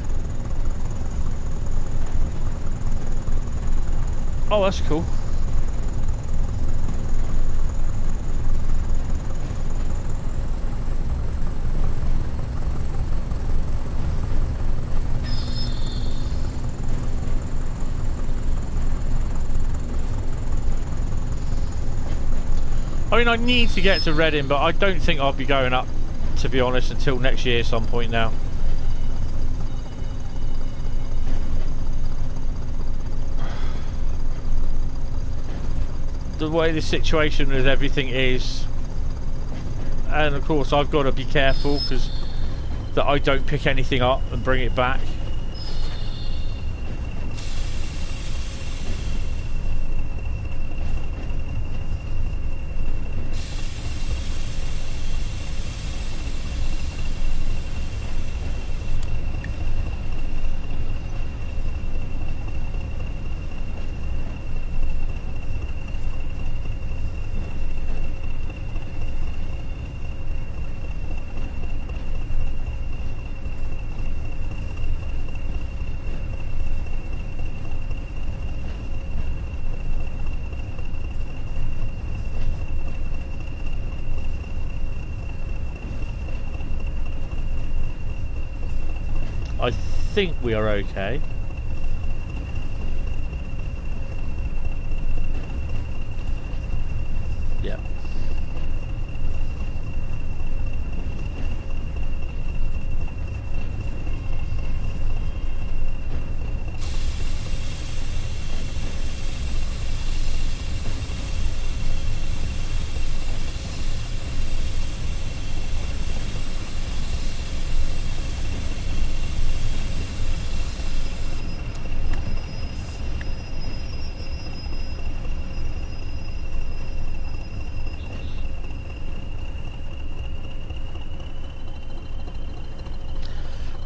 Oh, that's cool. I mean, I need to get to Reading, but I don't think I'll be going up, to be honest, until next year some point now. The way the situation with everything is, and of course I've got to be careful because that I don't pick anything up and bring it back. I think we are okay. Yeah.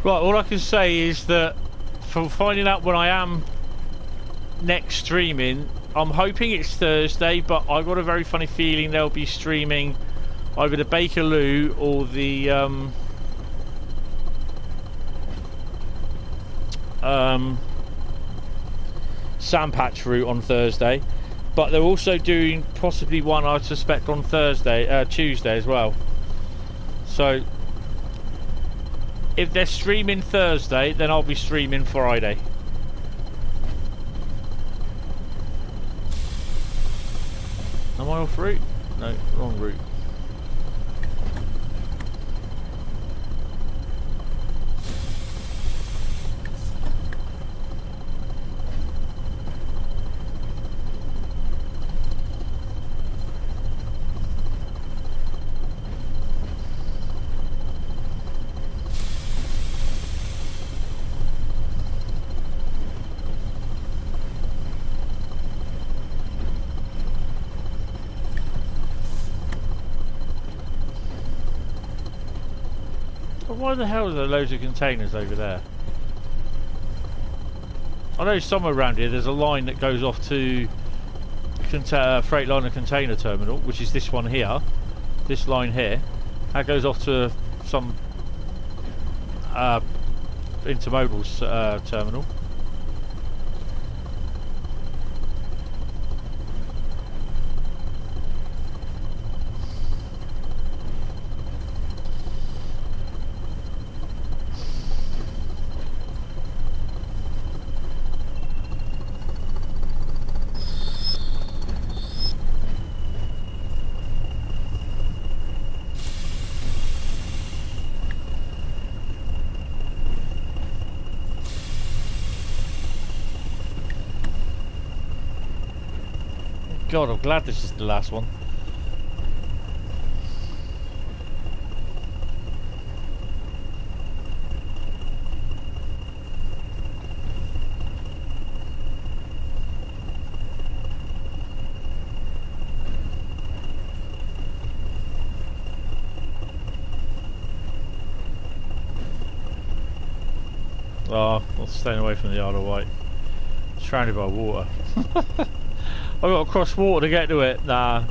Right, all I can say is that from finding out when I am next streaming, I'm hoping it's Thursday, but I've got a very funny feeling they'll be streaming either the Bakerloo or the Sandpatch route on Thursday. But they're also doing possibly one, I suspect, on Tuesday as well. So if they're streaming Thursday, then I'll be streaming Friday. Am I off route? No, wrong route. Why the hell are there loads of containers over there? I know somewhere around here there's a line that goes off to Freightliner container terminal, which is this one here. This line here, that goes off to some intermodal terminal. God, I'm glad this is the last one. Oh, I'm staying away from the Isle of Wight. Surrounded by water. I've got to cross water to get to it. Nah.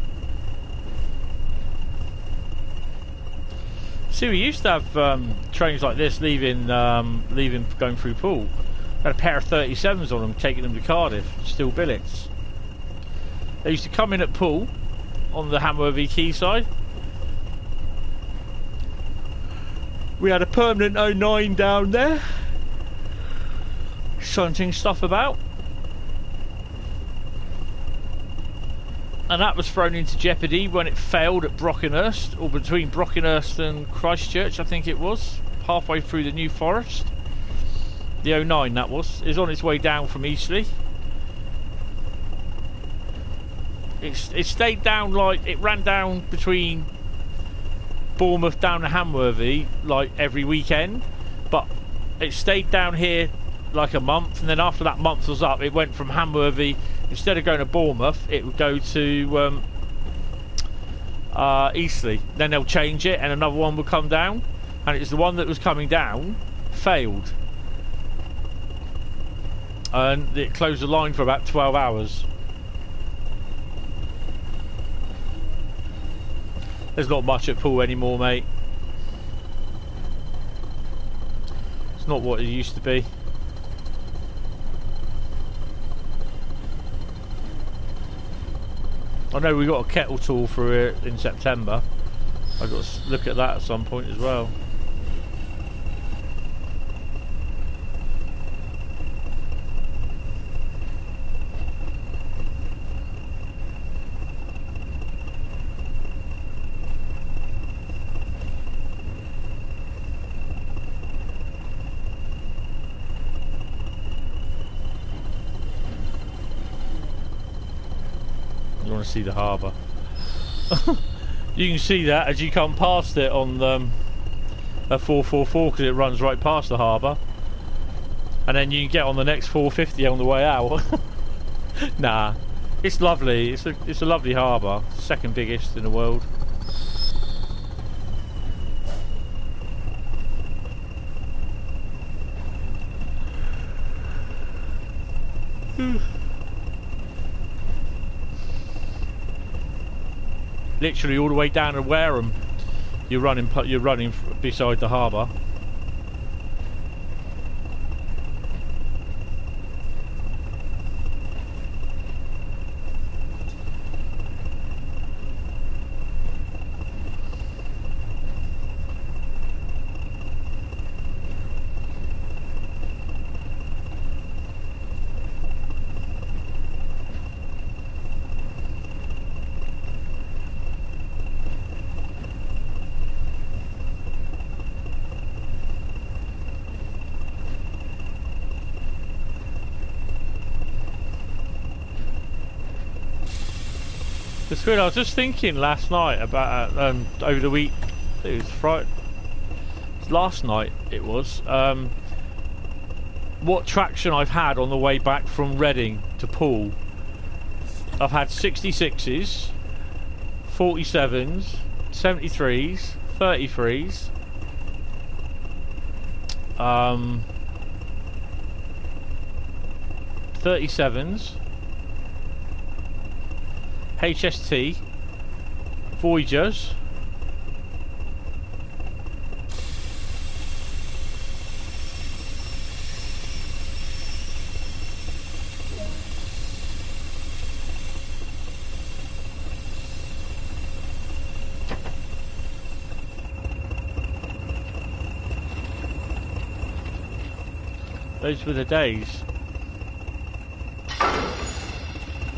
See, we used to have trains like this leaving going through Poole. Had a pair of 37s on them, taking them to Cardiff, still billets. They used to come in at Poole on the Hamworthy quayside. We had a permanent 09 down there, shunting stuff about. And that was thrown into jeopardy when it failed at Brockenhurst, or between Brockenhurst and Christchurch, I think it was, halfway through the New Forest. The 09 that was. It's on its way down from Eastleigh. It stayed down, like, it ran down between Bournemouth down to Hamworthy like every weekend, but it stayed down here like a month, and then after that month was up, it went from Hamworthy. Instead of going to Bournemouth, it would go to Eastleigh. Then they'll change it and another one will come down. And it's the one that was coming down failed. And it closed the line for about 12 hours. There's not much at Poole anymore, mate. It's not what it used to be. I know we got a kettle tool for it in September. I've got to look at that at some point as well. See the harbour. You can see that as you come past it on a 444 because it runs right past the harbour, and then you can get on the next 450 on the way out. Nah, it's lovely. It's a lovely harbour, second biggest in the world. Literally all the way down to Wareham, you're running beside the harbour. It's weird, I was just thinking last night about, over the week, it was Friday, last night it was, what traction I've had on the way back from Reading to Poole. I've had 66s, 47s, 73s, 33s, 37s, HST, Voyagers, Those were the days.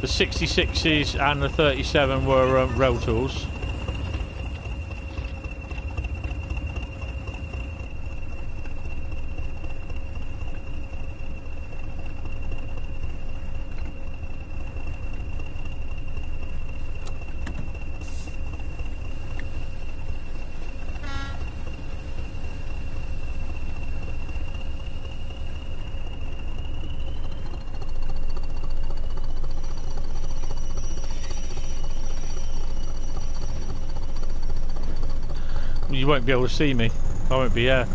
The 66s and the 37 were rail tools. You won't be able to see me. I won't be here.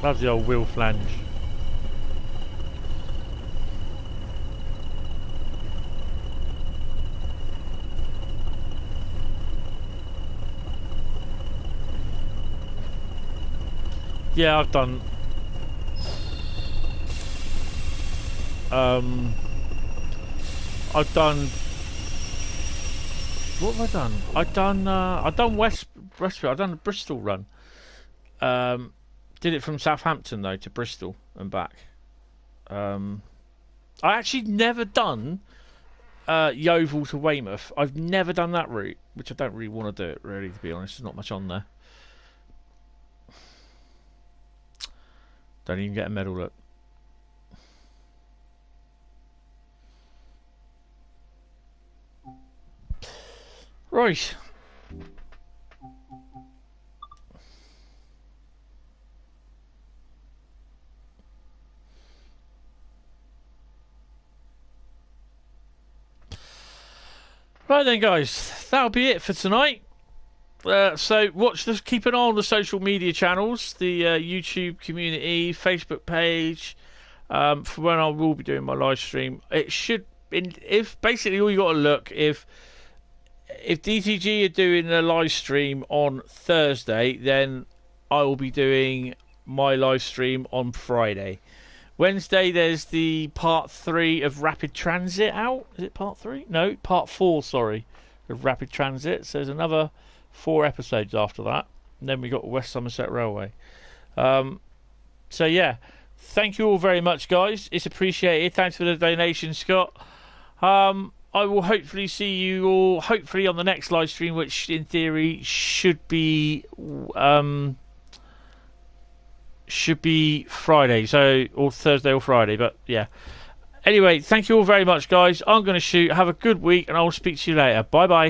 Love the old wheel flange. Yeah, I've done what have I done? I've done Westfield. I've done the Bristol run. Did it from Southampton though to Bristol and back. I actually never done Yeovil to Weymouth. I've never done that route, which I don't really want to do it. Really, to be honest, there's not much on there. Don't even get a medal. Look. Right. Right then, guys, that'll be it for tonight. So keep an eye on the social media channels, the YouTube community, Facebook page, for when I will be doing my live stream. It should, if basically all you got to look, if DTG are doing a live stream on Thursday, then I will be doing my live stream on Friday. Wednesday, there's the part 3 of Rapid Transit out. Is it part 3? No, part 4, sorry, of Rapid Transit. So there's another 4 episodes after that. And then we got West Somerset Railway. So, yeah, thank you all very much, guys. It's appreciated. Thanks for the donation, Scott. I will hopefully see you all, hopefully on the next live stream, which in theory should be Friday, or Thursday or Friday, but yeah. Anyway, thank you all very much, guys. I'm going to shoot. Have a good week, and I will speak to you later. Bye bye.